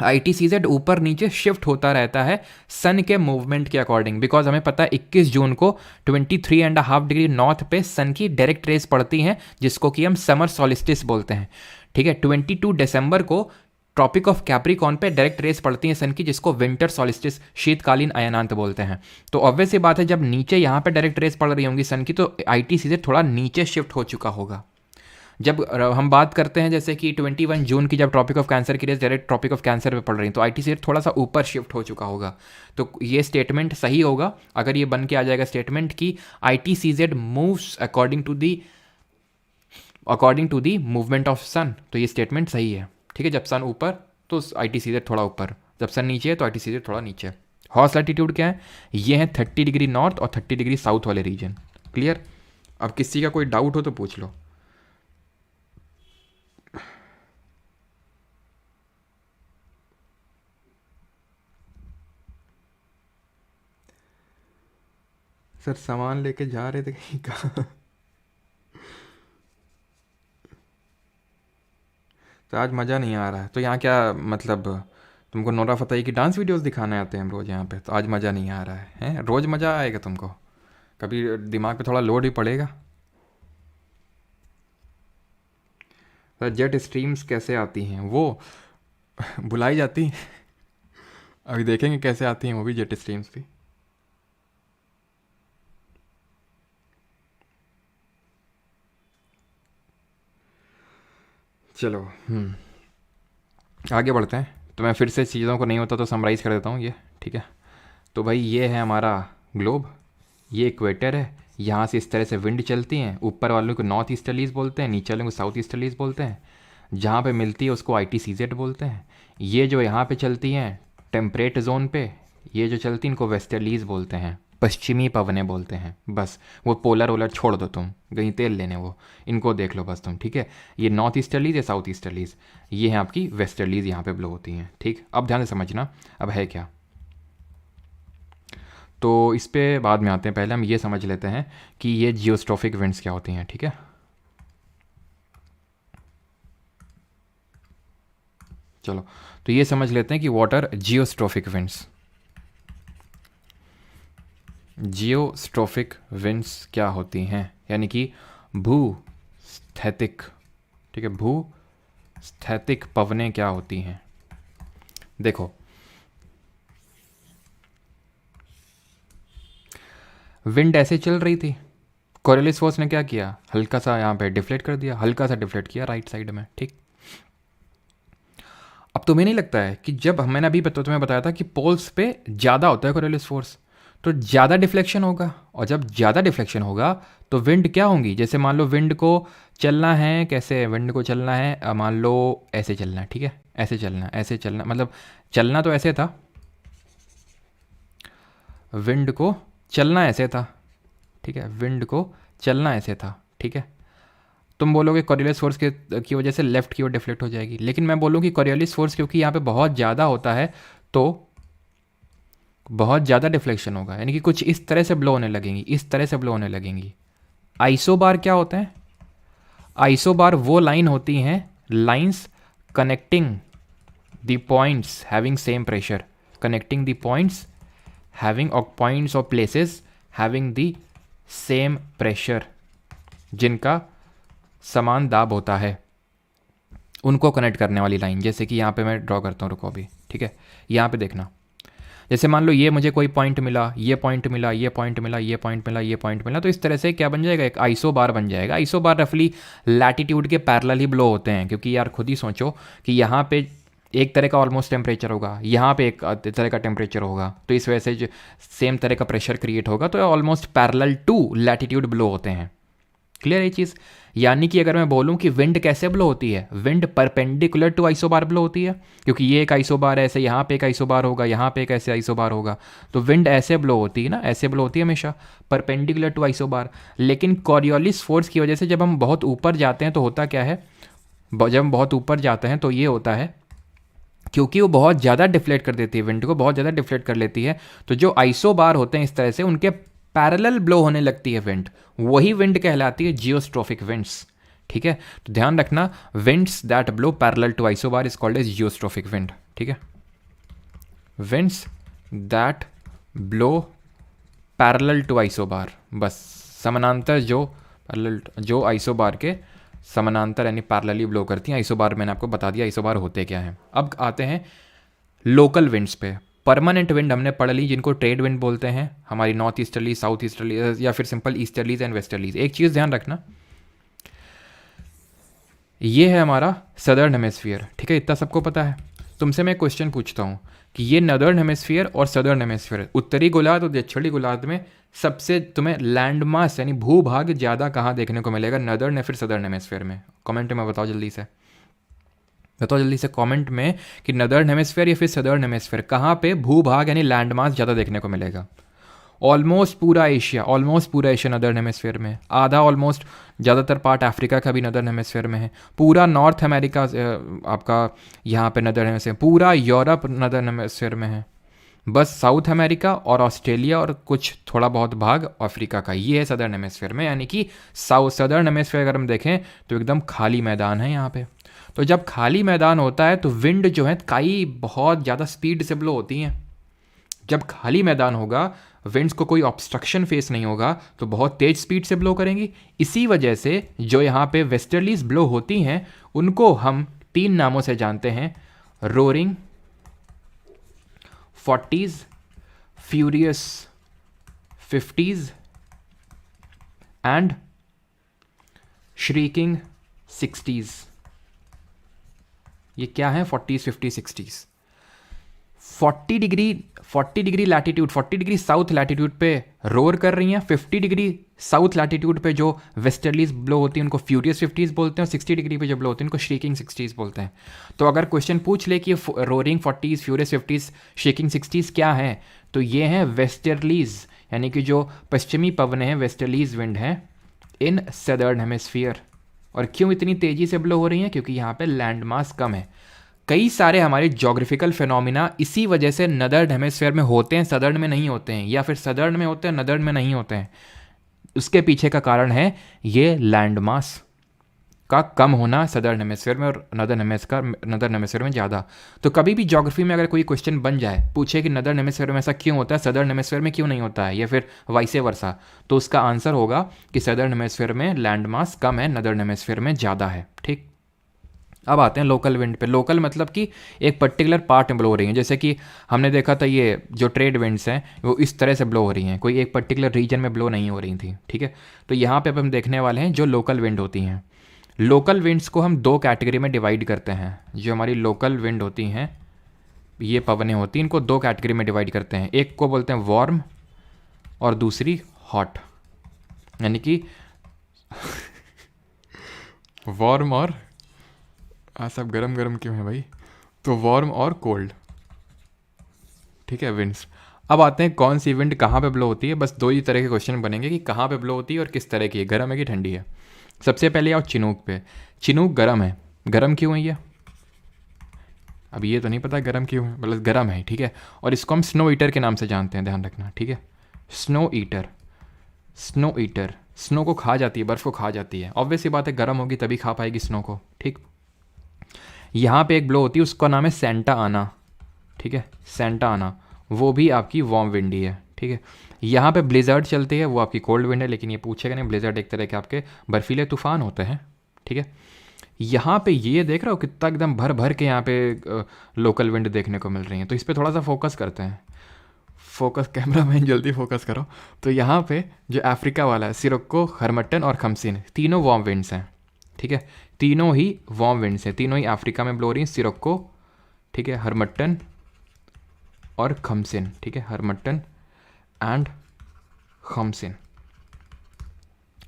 ITCZ ऊपर नीचे शिफ्ट होता रहता है सन के मूवमेंट के अकॉर्डिंग, बिकॉज हमें पता है 21 जून को 23.5 डिग्री नॉर्थ पे सन की डायरेक्ट रेस पड़ती हैं, जिसको कि हम समर सॉलिस्टिस बोलते हैं। ठीक है। 22 दिसंबर को ट्रॉपिक ऑफ कैप्रिकॉर्न पे डायरेक्ट रेस पड़ती है सन की, जिसको विंटर सॉलिस्टिस, शीतकालीन अयनांत बोलते हैं। तो ऑब्वियस सी बात है, जब नीचे यहाँ पे डायरेक्ट रेस पड़ रही होंगी सन की, तो ITCZ थोड़ा नीचे शिफ्ट हो चुका होगा। जब हम बात करते हैं जैसे कि 21 जून की जब ट्रॉपिक ऑफ कैंसर की rays direct Tropic of Cancer पे पड़ रही है, तो ITCZ थोड़ा सा ऊपर शिफ्ट हो चुका होगा। तो ये स्टेटमेंट सही होगा अगर ये बन के आ जाएगा स्टेटमेंट कि ITCZ moves according to the movement of sun, तो ये स्टेटमेंट सही है। ठीक है। जब सन ऊपर तो ITCZ थोड़ा ऊपर, जब सन नीचे है तो ITCZ थोड़ा नीचे। हॉर्स लैटिट्यूड क्या है, ये है 30 डिग्री नॉर्थ और 30 डिग्री साउथ वाले रीजन। क्लियर? अब किसी का कोई डाउट हो तो पूछ लो। सर सामान लेके जा रहे थे कहीं का? तो आज मज़ा नहीं आ रहा है, तो यहाँ क्या मतलब तुमको नोरा फतेही की डांस वीडियोस दिखाने आते हैं हम रोज़ यहाँ पे, तो आज मज़ा नहीं आ रहा है, हैं? रोज़ मज़ा आएगा तुमको, कभी दिमाग पे थोड़ा लोड ही पड़ेगा। सर जेट स्ट्रीम्स कैसे आती हैं वो? बुलाई जाती हैं। अभी देखेंगे कैसे आती हैं वो भी जेट स्ट्रीम्स भी। चलो आगे बढ़ते हैं। तो मैं फिर से चीज़ों को नहीं होता तो समराइज़ कर देता हूँ ये। ठीक है। तो भाई ये है हमारा ग्लोब, ये इक्वेटर है, यहाँ से इस तरह से विंड चलती हैं, ऊपर वालों को नॉर्थ ईस्टर्लीज बोलते हैं, नीचे वालों को साउथ ईस्टर्लीज बोलते हैं। जहाँ पे मिलती है उसको ITCZ बोलते हैं। ये जो यहाँ पे चलती हैं टेम्परेट जोन पे, ये जो चलती हैं इनको वेस्टर्लीज बोलते हैं, पश्चिमी पवनें बोलते हैं। बस वो पोलर वोलर छोड़ दो, तुम गई तेल लेने वो, इनको देख लो बस तुम। ठीक है। ये नॉर्थ ईस्टर्लीज या साउथ ईस्टर्लीज, ये हैं आपकी वेस्टर्लीज, यहाँ पे ब्लो होती हैं। ठीक। अब ध्यान से समझना अब है क्या, तो इस पे बाद में आते हैं। पहले हम ये समझ लेते हैं कि ये जियोस्ट्रोफिक विंड्स क्या होती हैं। ठीक है। चलो तो ये समझ लेते हैं कि व्हाट आर जियोस्ट्रोफिक विंड्स। जियोस्ट्रोफिक विंड्स क्या होती हैं, यानी कि भूस्थैतिक, ठीक है, भूस्थैतिक पवनें क्या होती हैं। देखो विंड ऐसे चल रही थी, कोरियोलिस फोर्स ने क्या किया, हल्का सा यहाँ पे डिफ्लेक्ट कर दिया, हल्का सा डिफ्लेक्ट किया राइट साइड में। ठीक। अब तुम्हें नहीं लगता है कि जब मैंने अभी तुम्हें बताया था कि पोल्स पे ज़्यादा होता है कोरियोलिस फोर्स, तो ज़्यादा डिफ्लेक्शन होगा, और जब ज़्यादा डिफ्लेक्शन होगा तो विंड क्या होंगी, जैसे मान लो विंड को चलना है, कैसे विंड को चलना है, मान लो ऐसे चलना है। ठीक है। ऐसे चलना, ऐसे चलना, मतलब चलना तो ऐसे था, विंड को चलना ऐसे था। ठीक है। विंड को चलना ऐसे था। ठीक है। तुम बोलोगे कोरियोलिस फोर्स की वजह से लेफ्ट की ओर डिफ्लेक्ट हो जाएगी, लेकिन मैं बोलूँ कि कोरियोलिस फोर्स क्योंकि यहाँ पे बहुत ज़्यादा होता है, तो बहुत ज़्यादा डिफ्लेक्शन होगा, यानी कि कुछ इस तरह से ब्लो होने लगेंगी, इस तरह से ब्लो होने लगेंगी। आइसोबार क्या होते हैं? आइसोबार वो लाइन होती हैं, lines connecting the points having same pressure, connecting the points having और पॉइंट्स और places having the same pressure, जिनका समान दाब होता है, उनको कनेक्ट करने वाली लाइन। जैसे कि यहाँ पे मैं ड्रॉ करता हूँ, रुको अभी, ठीक है। यहाँ पे देखना, जैसे मान लो ये मुझे कोई पॉइंट मिला, ये पॉइंट मिला, ये पॉइंट मिला, ये पॉइंट मिला, ये पॉइंट मिला, तो इस तरह से क्या बन जाएगा? एक आइसोबार बन जाएगा। आइसोबार रफली लैटिट्यूड के पैरेलल ही ब्लो होते हैं, क्योंकि यार खुद ही सोचो कि यहाँ पे एक तरह का ऑलमोस्ट टेम्परेचर होगा, यहाँ पे एक तरह का टेम्परेचर होगा, तो इस वजह से जो सेम तरह का प्रेशर क्रिएट होगा, तो almost parallel to latitude blow होते हैं। क्लियर ये चीज़? यानी कि अगर मैं बोलूं कि विंड कैसे ब्लो होती है, wind perpendicular to isobar blow होती है, क्योंकि ये एक आइसोबार है, ऐसे यहाँ पे एक आइसोबार होगा, यहाँ पे एक ऐसे आइसोबार होगा, तो विंड ऐसे ब्लो होती है ना, ऐसे ब्लो होती है हमेशा परपेंडिकुलर टू आइसोबार। लेकिन कॉरियोलिस फोर्स की वजह से जब हम बहुत ऊपर जाते हैं तो होता क्या है, जब हम बहुत ऊपर जाते हैं तो ये होता है, क्योंकि वो बहुत ज़्यादा डिफ्लेक्ट कर देती है, विंड को बहुत ज़्यादा डिफ्लेक्ट कर लेती है, तो जो आइसोबार होते हैं इस तरह से उनके पैरेलल ब्लो होने लगती है विंड, वही विंड कहलाती है जियोस्ट्रोफिक विंड्स। ठीक है, तो ध्यान रखना, winds that blow parallel to isobar is called as geostrophic wind. ठीक है, winds that blow parallel to isobar, बस समानांतर जो आइसोबार के समानांतर यानी पैरेलली ब्लो करती हैं। आइसोबार मैंने आपको बता दिया आइसोबार होते क्या हैं। अब आते हैं लोकल विंड्स पे। परमानेंट विंड हमने पढ़ ली, जिनको ट्रेड विंड बोलते हैं, हमारी नॉर्थ ईस्टर्ली, साउथ ईस्टर्ली या फिर सिंपल ईस्टर्लीज एंड वेस्टर्लीज। एक चीज़ ध्यान रखना, ये है हमारा सदर्न हेमिस्फीयर। ठीक है, इतना सबको पता है। तुमसे मैं क्वेश्चन पूछता हूँ कि ये नदर्न हेमिस्फीयर और सदर्न हेमिस्फीयर, उत्तरी गोलार्ध और दक्षिणी गोलार्ध में सबसे तुम्हें लैंड मास यानी भूभाग ज़्यादा कहाँ देखने को मिलेगा, नदर्न या फिर सदर्न हेमिस्फीयर में? कमेंट में बताओ जल्दी से, बताओ जल्दी से कमेंट में कि नदर्न हेमिस्फीयर या फिर सदर्न हेमिस्फीयर कहाँ पे भूभाग यानी लैंड मास ज़्यादा देखने को मिलेगा। ऑलमोस्ट पूरा एशिया नदर्न हेमिस्फीयर में, आधा ऑलमोस्ट ज़्यादातर पार्ट अफ्रीका का भी नदर्न हेमिस्फीयर में है, पूरा नॉर्थ अमेरिका आपका यहाँ पे नदर्न हेमिस्फीयर, पूरा यूरोप नदर्न हेमिस्फीयर में है, बस साउथ अमेरिका और ऑस्ट्रेलिया और कुछ थोड़ा बहुत भाग अफ्रीका का, ये है सदर्न हेमिस्फीयर में। यानी कि सदर्न हेमिस्फीयर अगर हम देखें तो एकदम खाली मैदान है यहाँ पे। तो जब खाली मैदान होता है तो विंड जो है कई बहुत ज़्यादा स्पीड से ब्लो होती हैं। जब खाली मैदान होगा, विंड्स को कोई ऑब्स्ट्रक्शन फेस नहीं होगा, तो बहुत तेज स्पीड से ब्लो करेंगी। इसी वजह से जो यहाँ पे वेस्टर्लीज ब्लो होती हैं उनको हम 3 नामों से जानते हैं, roaring 40s, furious 50s and shrieking 60s। ये क्या है 40s, 50s, 60s? 40 degree latitude, 40 degree south latitude पे रोर कर रही हैं, 50 डिग्री साउथ लैटिट्यूड पे जो वेस्टर्लीज ब्लो होती हैं उनको फ्यूरियस 50s बोलते हैं, और 60 डिग्री पे जो ब्लो होती हैं उनको श्रीकिंग 60s बोलते हैं। तो अगर क्वेश्चन पूछ ले कि roaring 40s, furious 50s, shrieking 60s क्या है, तो ये हैं वेस्टर्लीज, यानी कि जो पश्चिमी पवन है, वेस्टर्लीज विंड है इन सदर्न हेमिस्फीयर। और क्यों इतनी तेज़ी से ब्लो हो रही हैं? क्योंकि यहाँ पे लैंड मास कम है। कई सारे हमारे जोग्राफिकल फिनोमिना इसी वजह से नदर्न हेमिस्फीयर में होते हैं, सदर्न में नहीं होते हैं, या फिर सदर्न में होते हैं नदर्न में नहीं होते हैं। उसके पीछे का कारण है ये लैंड मास का कम होना सदर्न हेमिस्फीयर में और नदर्न हेमिस्फीयर में ज़्यादा। तो कभी भी ज्योग्राफी में अगर कोई क्वेश्चन बन जाए, पूछे कि नदर्न हेमिस्फीयर में ऐसा क्यों होता है, सदर्न हेमिस्फीयर में क्यों नहीं होता है, या फिर वाइसे वर्सा, तो उसका आंसर होगा कि सदर्न हेमिस्फीयर में लैंड मास कम है, नदर्न हेमिस्फीयर में ज़्यादा है। ठीक, अब आते हैं लोकल विंड पे। लोकल मतलब कि एक पर्टिकुलर पार्ट में ब्लो हो रही हैं, जैसे कि हमने देखा था ये जो ट्रेड विंड्स हैं वो इस तरह से ब्लो हो रही हैं, कोई एक पर्टिकुलर रीजन में ब्लो नहीं हो रही थी। ठीक है, तो यहाँ पे अब हम देखने वाले हैं जो लोकल विंड होती हैं। लोकल विंड्स को हम 2 कैटेगरी में डिवाइड करते हैं। जो हमारी लोकल विंड होती हैं, ये पवनें होती हैं, इनको 2 कैटेगरी में डिवाइड करते हैं। एक को बोलते हैं वार्म और दूसरी हॉट, यानी कि वार्म और सब गरम गरम क्यों है भाई, तो वार्म और कोल्ड। ठीक है, विंड्स। अब आते हैं कौन सी विंड कहाँ पे ब्लो होती है। बस 2 ही तरह के क्वेश्चन बनेंगे कि कहाँ पे ब्लो होती है और किस तरह की है, गर्म है कि ठंडी है। सबसे पहले आओ चिनूक पे। चिनूक गर्म है, गर्म क्यों है ये? अब ये तो नहीं पता गर्म क्यों है, मतलब गर्म है, ठीक है। और इसको हम स्नो ईटर के नाम से जानते हैं, ध्यान रखना, ठीक है। Snow eater, snow eater, snow को खा जाती है, बर्फ़ को खा जाती है। ऑब्वियस सी बात है, गर्म होगी तभी खा पाएगी स्नो को, ठीक। यहाँ पे एक ब्लो होती है, उसका नाम है सेंटा आना, ठीक है, सेंटा आना, वो भी आपकी वार्म विंड ही है, ठीक है। यहाँ पे ब्लिजर्ड चलती है, वो आपकी कोल्ड विंड है, लेकिन ये पूछेगा नहीं, ब्लिजर्ड एक तरह के आपके बर्फीले तूफान होते हैं, ठीक है। यहाँ पे ये देख रहे हो कितना एकदम भर भर के यहाँ पे लोकल विंड देखने को मिल रही है, तो इस पर थोड़ा सा फोकस करते हैं। फोकस, कैमरा मैन जल्दी फोकस करो। तो यहाँ पे जो अफ्रीका वाला है, सिरोक्को, हरमट्टन और खमसिन, तीनों वार्म विंड्स हैं, ठीक है। तीनों ही वार्म विंड्स हैं, तीनों ही अफ्रीका में ब्लो रही हैं, सिरोक्को, ठीक है, हरमट्टन और खमसिन, ठीक है, हरमट्टन एंड खमसिन,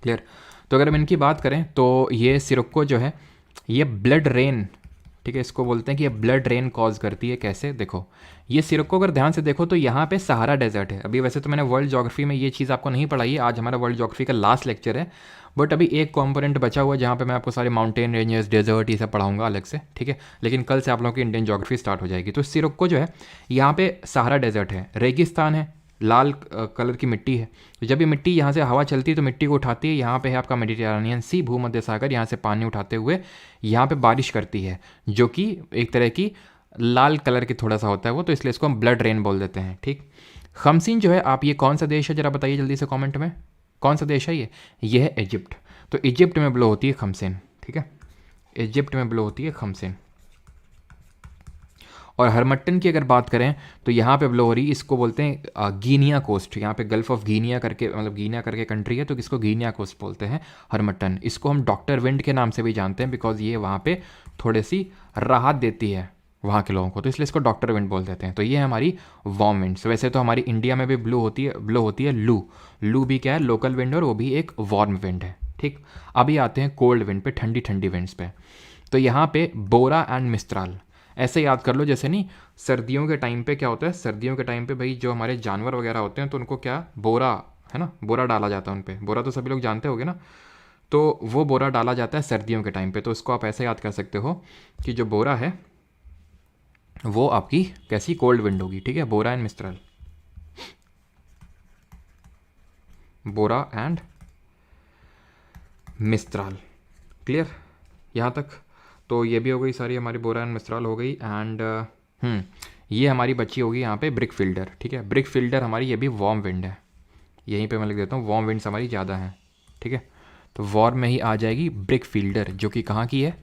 क्लियर। तो अगर हम इनकी बात करें तो ये सिरोक्को जो है ये ब्लड रेन, ठीक है, इसको बोलते हैं कि ये ब्लड रेन कॉज करती है। कैसे, देखो ये सिरोक्को अगर ध्यान से देखो तो यहाँ पे सहारा डेजर्ट है। अभी वैसे तो मैंने वर्ल्ड ज्योग्राफी में ये चीज़ आपको नहीं पढ़ाई है, आज हमारा वर्ल्ड ज्योग्राफी का लास्ट लेक्चर है, बट अभी एक कॉम्पोनेंट बचा हुआ है जहाँ पे मैं आपको सारे माउंटेन रेंजेस, डेजर्ट, ये सब पढ़ाऊंगा अलग से, ठीक है। लेकिन कल से आप लोगों की इंडियन ज्योग्राफी स्टार्ट हो जाएगी। तो सिरोक्को जो है यहाँ पे सहारा डेजर्ट है, रेगिस्तान है, लाल कलर की मिट्टी है। तो जब ये मिट्टी यहाँ से हवा चलती है तो मिट्टी को उठाती है, यहाँ पे है आपका मेडिटेरेनियन सी, भूमध्य सागर, यहाँ से पानी उठाते हुए यहाँ पे बारिश करती है, जो कि एक तरह की लाल कलर की थोड़ा सा होता है वो, तो इसलिए इसको हम ब्लड रेन बोल देते हैं, ठीक। खमसिन जो है, आप ये कौन सा देश है जरा बताइए जल्दी से कॉमेंट में, कौन सा देश है ये है इजिप्ट। तो इजिप्ट में ब्लो होती है खमसिन, ठीक है, इजिप्ट में ब्लो होती है खमसिन। और हरमट्टन की अगर बात करें तो यहाँ पे ब्लो हो रही, इसको बोलते हैं गिनिया कोस्ट, यहाँ पे गल्फ ऑफ गिनिया करके, मतलब गिनिया करके कंट्री है, तो किसको गिनिया कोस्ट बोलते हैं, हरमट्टन। इसको हम डॉक्टर विंड के नाम से भी जानते हैं, बिकॉज ये वहाँ पे थोड़ी सी राहत देती है वहाँ के लोगों को, तो इसलिए इसको डॉक्टर विंड बोल देते हैं। तो ये है हमारी वार्म विंड्स। वैसे तो हमारी इंडिया में भी ब्लो होती है लू। लू भी क्या है, लोकल विंड, और वो भी एक वार्म विंड है, ठीक। अभी आते हैं कोल्ड विंड पे, ठंडी ठंडी विंड्स पे। तो यहाँ पे बोरा एंड मिस्त्राल, ऐसे याद कर लो जैसे नहीं, सर्दियों के टाइम पे क्या होता है, सर्दियों के टाइम पे भाई जो हमारे जानवर वगैरह होते हैं तो उनको क्या, बोरा है ना, बोरा डाला जाता है उन पे, बोरा तो सभी लोग जानते होगे ना, तो वो बोरा डाला जाता है सर्दियों के टाइम पे। तो उसको आप ऐसे याद कर सकते हो कि जो बोरा है वो आपकी कैसी कोल्ड विंड होगी, ठीक है। Bora and mistral, bora and mistral, clear यहाँ तक। तो ये भी हो गई सारी हमारी, बोरा एंड मिस्त्राल हो गई। एंड ये हमारी बच्ची होगी यहाँ पे ब्रिक फील्डर, ठीक है। ब्रिक फील्डर हमारी ये भी वार्म विंड है, यहीं पे मैं लिख देता हूँ, वार्म विंड्स हमारी ज़्यादा हैं, ठीक है। तो वार्म में ही आ जाएगी ब्रिक फील्डर, जो कि कहाँ की है,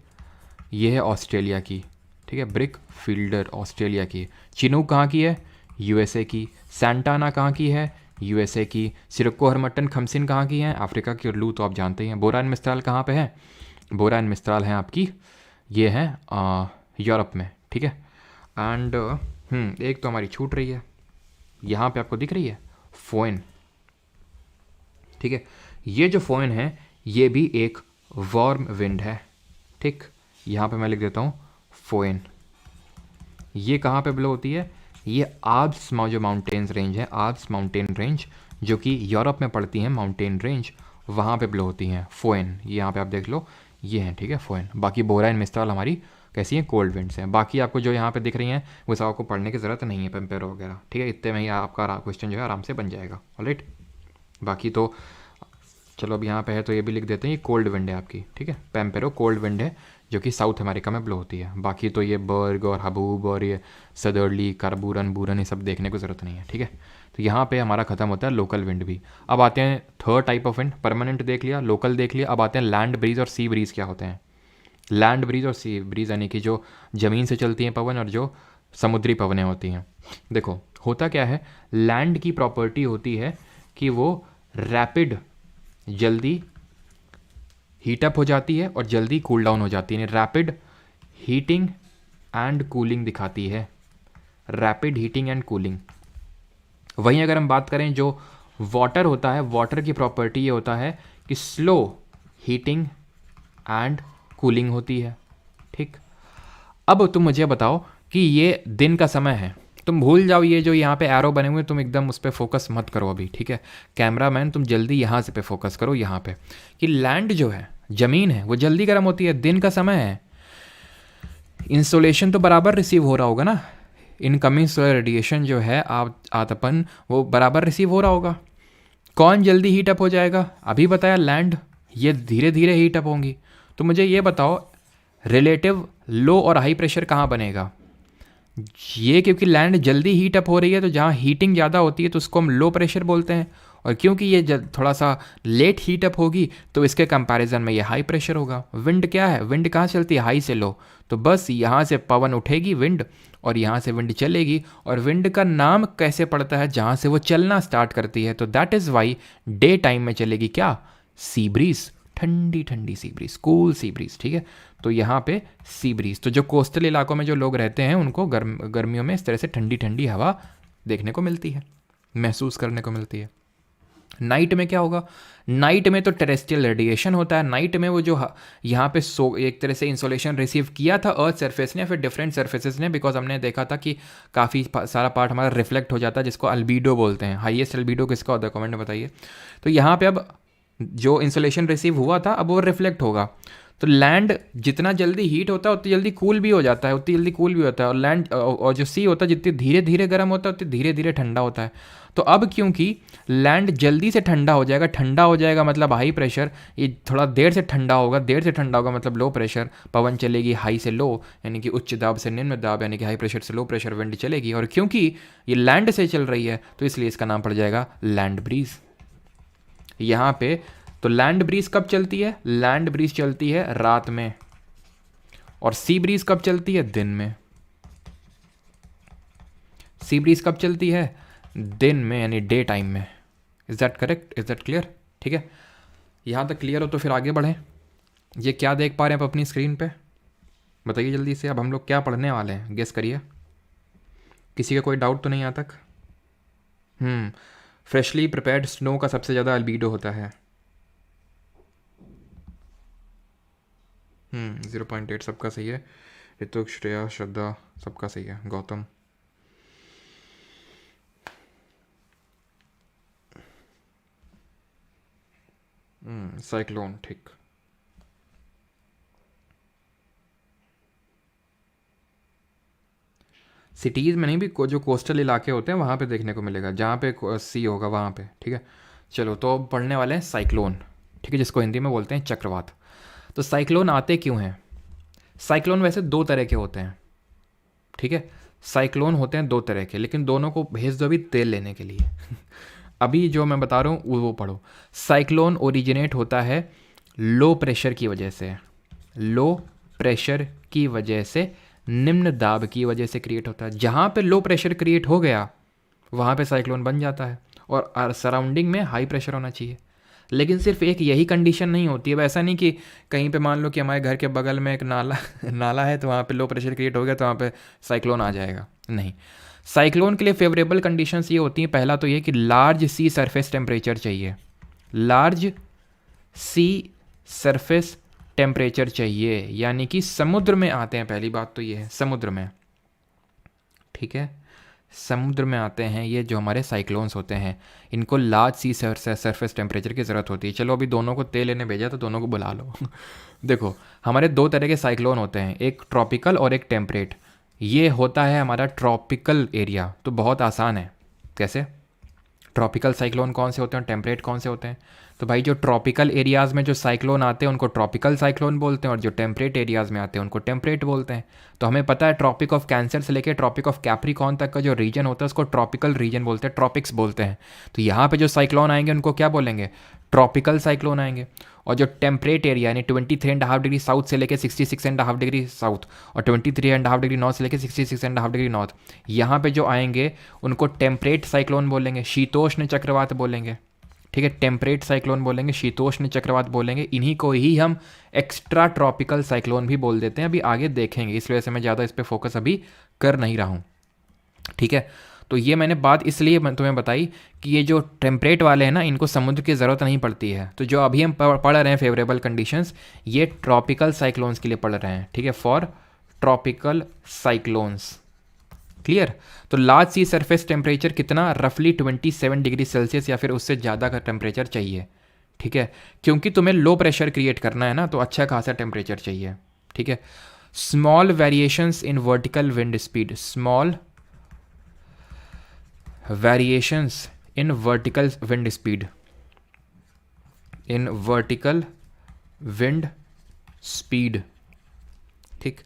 ये है ऑस्ट्रेलिया की, ठीक है, ब्रिक फील्डर ऑस्ट्रेलिया की। चिनूक कहाँ की है, यूएसए की। सैंटाना कहाँ की है, यूएसए की। सिरोक्को, हरमट्टन, खमसिन कहाँ की हैं, अफ्रीका की। और लू तो आप जानते ही हैं। बोरा एंड मिस्त्राल कहाँ पे है, बोरा एंड मिस्त्राल हैं आपकी, ये है यूरोप में, ठीक है। एंड एक तो हमारी छूट रही है, यहाँ पे आपको दिख रही है फोन, ठीक है। ये जो फोन है ये भी एक वार्म विंड है, ठीक। यहाँ पे मैं लिख देता हूँ फोन। ये कहाँ पे ब्लो होती है, ये आल्प्स जो माउंटेन्स रेंज है, आल्प्स माउंटेन रेंज जो कि यूरोप में पड़ती हैं, माउंटेन रेंज, वहाँ पे ब्लो होती हैं फोन। यहाँ पे आप देख लो ये हैं, ठीक है, फोन। बाकी बोरा एंड मिस्त्राल हमारी कैसी हैं, कोल्ड विंड्स हैं। बाकी आपको जो यहाँ पे दिख रही हैं वो सब आपको पढ़ने की ज़रूरत नहीं है, पेम्पेरो वगैरह, ठीक है। इतने में ही आपका क्वेश्चन जो है आराम से बन जाएगा, ऑलराइट। बाकी तो चलो अब यहाँ पे है तो ये भी लिख देते हैं, ये कोल्ड विंड है आपकी, ठीक है। पेम्पेरो कोल्ड विंड है जो कि साउथ अमेरिका में ब्लो होती है। बाकी तो ये बर्ग और हबूब और ये सदर्ली, कारबूरन, बूरन, ये सब देखने को ज़रूरत नहीं है, ठीक है। तो यहाँ पे हमारा खत्म होता है लोकल विंड भी। अब आते हैं third type of wind, permanent देख लिया, लोकल देख लिया। अब आते हैं लैंड ब्रीज और सी ब्रीज क्या होते हैं। लैंड ब्रीज और सी ब्रीज यानी कि जो ज़मीन से चलती हैं पवन और जो समुद्री पवनें होती हैं। देखो होता क्या है, लैंड की प्रॉपर्टी होती है कि वो रैपिड, जल्दी हीटअप हो जाती है और जल्दी कूल डाउन हो जाती है। रैपिड हीटिंग एंड कूलिंग दिखाती है, रैपिड हीटिंग एंड कूलिंग। वहीं अगर हम बात करें जो वाटर होता है, वाटर की प्रॉपर्टी ये होता है कि स्लो हीटिंग एंड कूलिंग होती है, ठीक। अब तुम मुझे बताओ कि ये दिन का समय है, तुम भूल जाओ ये जो यहाँ पे एरो बने हुए, तुम एकदम उस पर फोकस मत करो अभी, ठीक है। कैमरा मैन तुम जल्दी यहाँ से पे फोकस करो, यहाँ पे, कि लैंड जो है, ज़मीन है, वो जल्दी गर्म होती है, दिन का समय है। इंसोलेशन तो बराबर रिसीव हो रहा होगा ना, इनकमिंग सोलर रेडिएशन जो है आतपन वो बराबर रिसीव हो रहा होगा। कौन जल्दी हीट अप हो जाएगा? अभी बताया लैंड, ये धीरे धीरे हीट अप होंगी। तो मुझे ये बताओ रिलेटिव लो और हाई प्रेशर कहाँ बनेगा? ये क्योंकि लैंड जल्दी हीट अप हो रही है तो जहाँ हीटिंग ज़्यादा होती है तो उसको हम लो प्रेशर बोलते हैं, और क्योंकि ये थोड़ा सा लेट हीट अप होगी तो इसके कंपैरिजन में ये हाई प्रेशर होगा। विंड क्या है? विंड कहाँ चलती है? हाई से लो। तो बस यहाँ से पवन उठेगी विंड, और यहाँ से विंड चलेगी। और विंड का नाम कैसे पड़ता है? जहाँ से वो चलना स्टार्ट करती है। तो that is why day time में चलेगी क्या? सी ब्रीज, ठंडी ठंडी sea breeze, cool sea breeze. ठीक है, तो यहाँ पे सी ब्रीज। तो जो कोस्टल इलाकों में जो लोग रहते हैं उनको गर्मियों में इस तरह से ठंडी ठंडी हवा देखने को मिलती है, महसूस करने को मिलती है। नाइट में क्या होगा? नाइट में तो टेरेस्ट्रियल रेडिएशन होता है। नाइट में वो जो यहाँ पे एक तरह से इंसोलेशन रिसीव किया था अर्थ सरफेस ने, फिर डिफरेंट सरफेसेस ने, बिकॉज हमने देखा था कि काफ़ी सारा पार्ट हमारा रिफ्लेक्ट हो जाता है, जिसको अल्बीडो बोलते हैं। हाईएस्ट अल्बीडो किसका होता है? कमेंट में बताइए। तो यहाँ पे अब जो इंसोलेशन रिसीव हुआ था अब वो रिफ्लेक्ट होगा। तो लैंड जितना जल्दी हीट होता है उतनी जल्दी कूल भी हो जाता है, उतनी जल्दी कूल भी होता है। और लैंड और जो सी होता है जितनी धीरे धीरे गर्म होता है उतनी धीरे धीरे ठंडा होता है। तो अब क्योंकि लैंड जल्दी से ठंडा हो जाएगा मतलब हाई प्रेशर, ये थोड़ा देर से ठंडा होगा, देर से ठंडा होगा मतलब लो प्रेशर। पवन चलेगी हाई से लो, यानी कि उच्च दाब से निम्न दाब, यानी कि हाई प्रेशर से लो प्रेशर विंड चलेगी। और क्योंकि ये लैंड से चल रही है तो इसलिए इसका नाम पड़ जाएगा लैंड ब्रीज। यहाँ पे तो लैंड ब्रीज कब चलती है? लैंड ब्रीज चलती है रात में, और सी ब्रीज कब चलती है? दिन में। सी ब्रीज कब चलती है? दिन में, यानी डे टाइम में। Is that correct? Is that clear? ठीक है, यहाँ तक क्लियर हो तो फिर आगे बढ़ें। ये क्या देख पा रहे हैं आप अपनी स्क्रीन पे? बताइए जल्दी से। अब हम लोग क्या पढ़ने वाले हैं, गेस करिए। किसी का कोई डाउट तो नहीं यहाँ तक? फ्रेशली प्रिपेयर्ड स्नो का सबसे ज़्यादा अल्बीडो होता है। 0.8 सबका सही है। ऋतुक, श्रेया, श्रद्धा सबका सही है। गौतम, साइक्लोन, ठीक। सिटीज़ में नहीं, भी जो कोस्टल इलाके होते हैं वहाँ पे देखने को मिलेगा, जहाँ पे सी होगा वहाँ पे। ठीक है, चलो तो अब पढ़ने वाले हैं साइक्लोन। ठीक है, जिसको हिंदी में बोलते हैं चक्रवात। तो साइक्लोन आते क्यों हैं? साइक्लोन वैसे दो तरह के होते हैं। ठीक है, साइक्लोन होते हैं दो तरह के, लेकिन दोनों को भेज दो अभी तेल लेने के लिए। अभी जो मैं बता रहा हूँ वो पढ़ो। साइक्लोन ओरिजिनेट होता है लो प्रेशर की वजह से, लो प्रेशर की वजह से, निम्न दाब की वजह से क्रिएट होता है। जहाँ पे लो प्रेशर क्रिएट हो गया वहाँ पे साइक्लोन बन जाता है, और सराउंडिंग में हाई प्रेशर होना चाहिए। लेकिन सिर्फ एक यही कंडीशन नहीं होती है। ऐसा नहीं कि कहीं पे मान लो कि हमारे घर के बगल में एक नाला है तो वहाँ पे लो प्रेशर क्रिएट हो गया तो वहाँ पे साइक्लोन आ जाएगा, नहीं। साइक्लोन के लिए फेवरेबल कंडीशंस ये होती हैं, पहला तो ये कि लार्ज सी सरफेस टेम्परेचर चाहिए, लार्ज सी सरफेस टेम्परेचर चाहिए, यानी कि समुद्र में आते हैं। पहली बात तो ये है, समुद्र में। ठीक है, समुद्र में आते हैं ये जो हमारे साइक्लोन्स होते हैं, इनको लार्ज सी सरफेस टेम्परेचर की ज़रूरत होती है। चलो अभी दोनों को तेल लेने भेजा तो दोनों को बुला लो। देखो, हमारे दो तरह के साइक्लोन होते हैं, एक ट्रॉपिकल और एक टेम्परेट। ये होता है हमारा ट्रॉपिकल एरिया, तो बहुत आसान है। कैसे? ट्रॉपिकल साइक्लोन कौन से होते हैं, टेम्परेट कौन से होते हैं? तो भाई जो ट्रॉपिकल एरियाज़ में जो साइक्लोन आते हैं उनको ट्रॉपिकल साइक्लोन बोलते हैं, और जो टेम्परेट एरियाज़ में आते हैं उनको टेम्परेट बोलते हैं। तो हमें पता है ट्रॉपिक ऑफ कैंसर से लेकर ट्रॉपिक ऑफ कैप्रिकॉर्न तक का जो रीजन होता है उसको ट्रॉपिकल रीजन बोलते हैं, ट्रॉपिक्स बोलते हैं। तो यहाँ पे जो साइक्लोन आएंगे उनको क्या बोलेंगे? ट्रॉपिकल साइक्लोन आएंगे। और जो टेम्परेट एरिया यानी 23.5 डिग्री साउथ से लेकर 66.5 डिग्री साउथ, और 23.5 डिग्री नॉर्थ से लेकर 66.5 डिग्री नॉर्थ, यहाँ पे जो आएंगे उनको टेम्परेट साइक्लोन बोलेंगे, शीतोष्ण चक्रवात बोलेंगे। ठीक है, टेम्परेट साइक्लोन बोलेंगे, शीतोष्ण चक्रवात बोलेंगे। इन्हीं को ही हम एक्स्ट्रा ट्रॉपिकल साइक्लोन भी बोल देते हैं, अभी आगे देखेंगे, इस वजह से मैं ज़्यादा इस पर फोकस अभी कर नहीं रहा हूँ। ठीक है, तो ये मैंने बात इसलिए तुम्हें बताई कि ये जो टेम्परेट वाले हैं ना, इनको समुद्र की ज़रूरत नहीं पड़ती है। तो जो अभी हम पढ़ रहे हैं फेवरेबल कंडीशंस, ये ट्रॉपिकल साइक्लोन्स के लिए पढ़ रहे हैं। ठीक है, फॉर ट्रॉपिकल साइक्लोन्स। क्लियर? तो लार्ज सी सरफेस टेम्परेचर कितना? रफली 27 डिग्री सेल्सियस या फिर उससे ज़्यादा का टेम्परेचर चाहिए। ठीक है, क्योंकि तुम्हें लो प्रेशर क्रिएट करना है ना, तो अच्छा खासा टेम्परेचर चाहिए। ठीक है, small variations in vertical wind speed, small variations in vertical wind speed, in vertical wind speed. ठीक,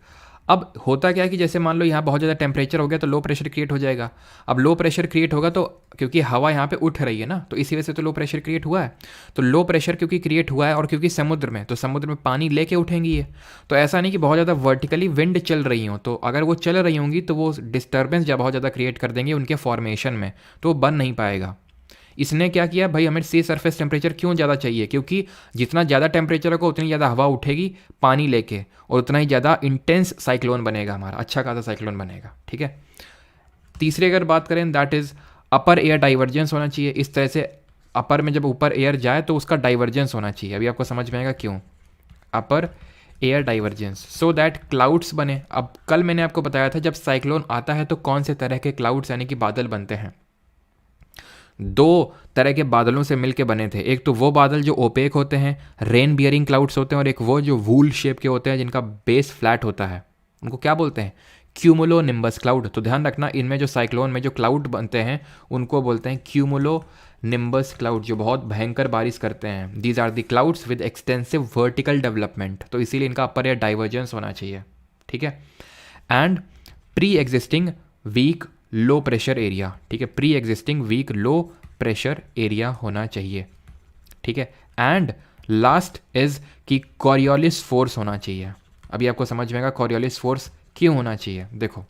अब होता क्या है कि जैसे मान लो यहाँ बहुत ज़्यादा टेम्परेचर हो गया तो लो प्रेशर क्रिएट हो जाएगा। अब लो प्रेशर क्रिएट होगा तो क्योंकि हवा यहाँ पे उठ रही है ना, तो इसी वजह से तो लो प्रेशर क्रिएट हुआ है। तो लो प्रेशर क्योंकि क्रिएट हुआ है और क्योंकि समुद्र में, तो समुद्र में पानी लेके उठेंगी ये। तो ऐसा नहीं कि बहुत ज़्यादा वर्टिकली विंड चल रही हो, तो अगर वो चल रही होंगी तो वो डिस्टर्बेंस जब बहुत ज़्यादा क्रिएट कर देंगे उनके फॉर्मेशन में, तो वो बन नहीं पाएगा। इसने क्या किया भाई, हमें सी सरफेस टेम्परेचर क्यों ज़्यादा चाहिए, क्योंकि जितना ज़्यादा टेम्परेचर होगा उतनी ज़्यादा हवा उठेगी पानी लेके, और उतना ही ज़्यादा इंटेंस साइक्लोन बनेगा हमारा, अच्छा खासा साइक्लोन बनेगा। ठीक है, तीसरी अगर बात करें that is upper air divergence होना चाहिए। इस तरह से अपर में जब ऊपर एयर जाए तो उसका डाइवर्जेंस होना चाहिए। अभी आपको समझ में आएगा क्यों, अपर air divergence, so that clouds बने। अब कल मैंने आपको बताया था जब साइक्लोन आता है तो कौन से तरह के क्लाउड्स यानी कि बादल बनते हैं। दो तरह के बादलों से मिलके बने थे, एक तो वो बादल जो ओपेक होते हैं, रेन बियरिंग क्लाउड्स होते हैं, और एक वो जो वूल शेप के होते हैं जिनका बेस फ्लैट होता है, उनको क्या बोलते हैं, क्यूमुलो निम्बस क्लाउड। तो ध्यान रखना, इनमें जो साइक्लोन में जो क्लाउड बनते हैं उनको बोलते हैं क्यूमुलो निम्बस क्लाउड, जो बहुत भयंकर बारिश करते हैं। These are the clouds with extensive vertical development, तो इसीलिए इनका अपर एयर डाइवर्जेंस होना चाहिए। ठीक है, and pre existing weak low pressure area. ठीक है, pre existing weak low pressure area होना चाहिए। ठीक है, एंड लास्ट इज कि कॉरियोलिस फोर्स होना चाहिए। अभी आपको समझ में आएगा कॉरियोलिस फोर्स क्यों होना चाहिए। देखो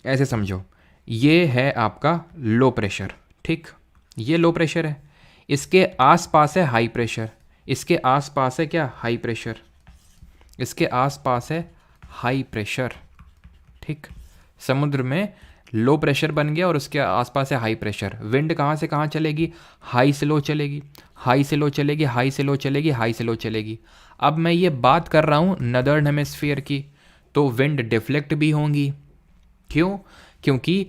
ऐसे समझो, ये है आपका लो प्रेशर, ठीक, ये लो प्रेशर है, इसके आसपास है हाई प्रेशर, इसके आसपास है क्या, हाई प्रेशर, इसके आसपास है हाई प्रेशर। ठीक, समुद्र में लो प्रेशर बन गया और उसके आसपास है हाई प्रेशर। विंड कहाँ से कहाँ चलेगी, हाई से लो चलेगी, हाई से लो चलेगी, हाई से लो चलेगी, हाई से लो चलेगी। अब मैं ये बात कर रहा हूँ नदर्न हेमिस्फीयर की, तो विंड डिफ्लेक्ट भी होंगी। क्यों, क्योंकि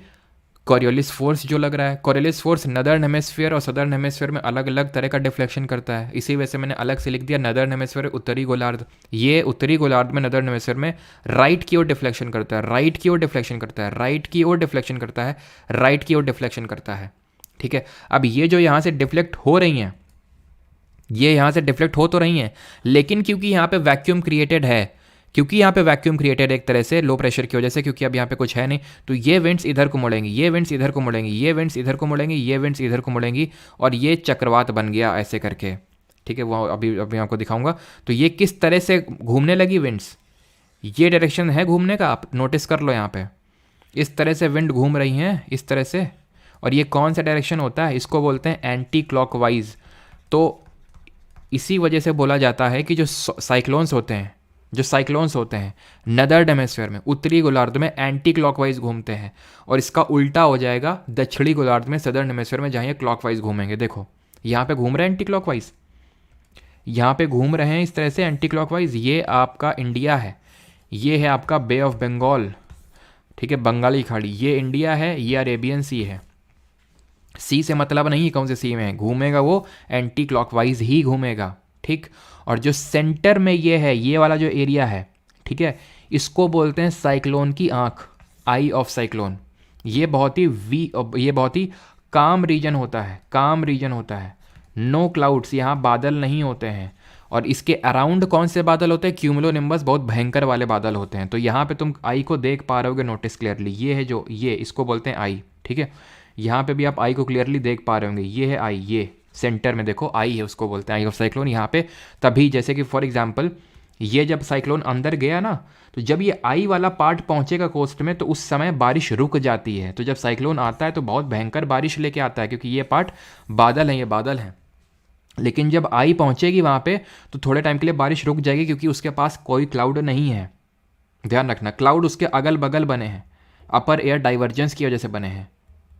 कॉरियोलिस फोर्स जो लग रहा है, कॉरियोलिस फोर्स नदर्न हेमिस्फीयर और सदर्न हेमिस्फीयर में अलग अलग तरह का डिफ्लेक्शन करता है। इसी वजह से मैंने अलग से लिख दिया नदर्न हेमिस्फीयर उत्तरी गोलार्ध। ये उत्तरी गोलार्ध में नदर्न हेमिस्फीयर में राइट की ओर डिफ्लेक्शन करता है, राइट की ओर डिफ्लेक्शन करता है, राइट की ओर डिफ्लेक्शन करता है, राइट की ओर डिफ्लेक्शन करता है। ठीक है, अब ये जो यहाँ से डिफ्लेक्ट हो रही हैं, ये यहाँ से डिफ्लेक्ट हो तो रही हैं, लेकिन क्योंकि यहाँ पे वैक्यूम क्रिएटेड है, क्योंकि यहाँ पे वैक्यूम क्रिएटेड एक तरह से लो प्रेशर की वजह से, क्योंकि अब यहाँ पे कुछ है नहीं, तो ये विंड्स इधर को मुड़ेंगी, ये विंड्स इधर को मुड़ेंगी, ये विंड्स इधर को मुड़ेंगी, ये विंड्स इधर को मुड़ेंगी, और ये चक्रवात बन गया ऐसे करके। ठीक है, वो अभी आपको दिखाऊंगा। तो ये किस तरह से घूमने लगी विंड्स, ये डायरेक्शन है घूमने का, आप नोटिस कर लो यहाँ पे, इस तरह से विंड घूम रही हैं इस तरह से, और ये कौन सा डायरेक्शन होता है, इसको बोलते हैं एंटी क्लॉकवाइज। तो इसी वजह से बोला जाता है कि जो साइक्लोन्स होते हैं, जो साइक्लोन्स होते हैं नदर्न हेमिस्फीयर में, उत्तरी गोलार्ध में एंटी क्लॉकवाइज घूमते हैं, और इसका उल्टा हो जाएगा दक्षिणी गोलार्ध में, सदर्न हेमिस्फीयर में, जहाँ ये क्लॉकवाइज घूमेंगे। देखो यहाँ पे घूम रहे हैं एंटी क्लॉकवाइज, यहाँ पे घूम रहे हैं इस तरह से एंटी क्लॉकवाइज। ये आपका इंडिया है, ये है आपका बे ऑफ बंगाल, ठीक है, बंगाली खाड़ी, ये इंडिया है, ये अरेबियन सी है। सी से मतलब नहीं कौन से सी में है, घूमेगा वो एंटी क्लॉकवाइज ही घूमेगा। ठीक, और जो सेंटर में ये है, ये वाला जो एरिया है, ठीक है, इसको बोलते हैं साइक्लोन की आंख, आई ऑफ साइक्लोन। ये बहुत ही काम रीजन होता है, काम रीजन होता है, नो क्लाउड्स, यहाँ बादल नहीं होते हैं, और इसके अराउंड कौन से बादल होते हैं, क्यूमुलोनिम्बस, बहुत भयंकर वाले बादल होते हैं। तो यहाँ पे तुम आई को देख पा रहे होगे, नोटिस क्लियरली, ये है जो, ये इसको बोलते हैं आई। ठीक है, यहाँ पे भी आप आई को क्लियरली देख पा रहे होंगे, ये है आई, ये सेंटर में देखो आई है, उसको बोलते हैं आई ऑफ साइक्लोन। यहाँ पे तभी, जैसे कि फॉर एग्जांपल ये जब साइक्लोन अंदर गया ना, तो जब ये आई वाला पार्ट पहुँचेगा कोस्ट में, तो उस समय बारिश रुक जाती है। तो जब साइक्लोन आता है तो बहुत भयंकर बारिश लेके आता है, क्योंकि ये पार्ट बादल हैं, ये बादल हैं। लेकिन जब आई पहुँचेगी वहाँ पे, तो थोड़े टाइम के लिए बारिश रुक जाएगी, क्योंकि उसके पास कोई क्लाउड नहीं है। ध्यान रखना, क्लाउड उसके अगल बगल बने हैं, अपर एयर डाइवर्जेंस की वजह से बने हैं।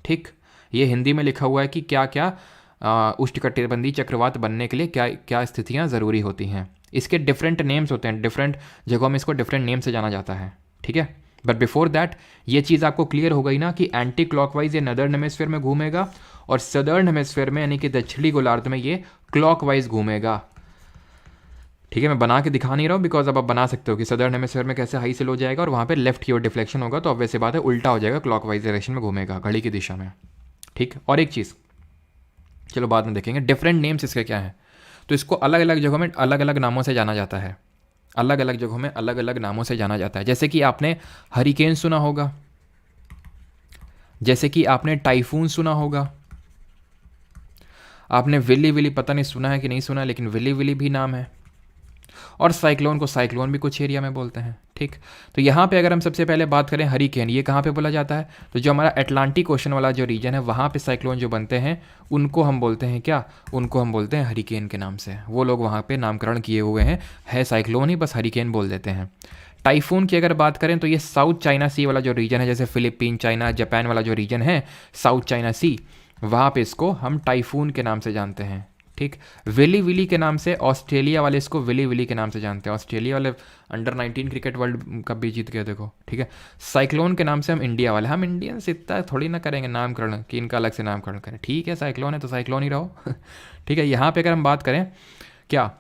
ठीक, ये हिंदी में लिखा हुआ है कि क्या क्या उष्णकटिबंधीय चक्रवात बनने के लिए क्या क्या स्थितियाँ ज़रूरी होती हैं। इसके डिफरेंट नेम्स होते हैं, डिफरेंट जगहों में इसको डिफरेंट नेम से जाना जाता है। ठीक है, बट बिफोर दैट ये चीज़ आपको क्लियर हो गई ना कि एंटी क्लॉकवाइज ये नदर्न हेमिस्फीयर में घूमेगा, और सदर्न हेमिस्फीयर में यानी कि दक्षिणी गोलार्ध में ये क्लॉकवाइज घूमेगा। ठीक है, मैं बना के दिखा नहीं रहा हूँ बिकॉज अब आप बना सकते हो कि सदर्न हेमिस्फीयर में कैसे हाई से लो जाएगा और वहाँ पे लेफ्ट की ओर डिफ्लेक्शन होगा, तो ऑब्वियस सी बात है उल्टा हो जाएगा, क्लॉकवाइज डायरेक्शन में घूमेगा घड़ी की दिशा में। ठीक, और एक चीज़ चलो बाद में देखेंगे, डिफरेंट नेम्स इसके क्या हैं। तो इसको अलग अलग जगहों में अलग अलग नामों से जाना जाता है, अलग अलग जगहों में अलग अलग नामों से जाना जाता है। जैसे कि आपने हरिकेन सुना होगा, जैसे कि आपने टाइफून सुना होगा, आपने विली विली पता नहीं सुना है कि नहीं सुना, लेकिन विली विली भी नाम है। और साइक्लोन को साइक्लोन भी कुछ एरिया में बोलते हैं। ठीक, तो यहाँ पे अगर हम सबसे पहले बात करें हरिकेन, ये कहाँ पे बोला जाता है, तो जो हमारा अटलांटिक ओशन वाला जो रीजन है वहाँ पे साइक्लोन जो बनते हैं उनको हम बोलते हैं क्या, उनको हम बोलते हैं हरिकेन के नाम से। वो लोग वहाँ पे नामकरण किए हुए हैं, है साइक्लोन ही, बस हरिकेन बोल देते हैं। टाइफून की अगर बात करें तो ये साउथ चाइना सी वाला जो रीजन है, जैसे फिलीपीन, चाइना, जापान वाला जो रीजन है साउथ चाइना सी, वहाँ पे इसको हम टाइफून के नाम से जानते हैं। ठीक, विली विली के नाम से ऑस्ट्रेलिया वाले इसको विली विली के नाम से जानते हैं। ऑस्ट्रेलिया वाले अंडर-19 क्रिकेट वर्ल्ड कप भी जीत गए देखो। ठीक है, साइक्लोन के नाम से हम इंडिया वाले, हम इंडियंस इतना थोड़ी ना करेंगे नामकरण कि इनका अलग से नामकरण करें। ठीक है, साइक्लोन है तो साइक्लोन ही रहो। ठीक है, यहाँ पे अगर हम बात करें क्या,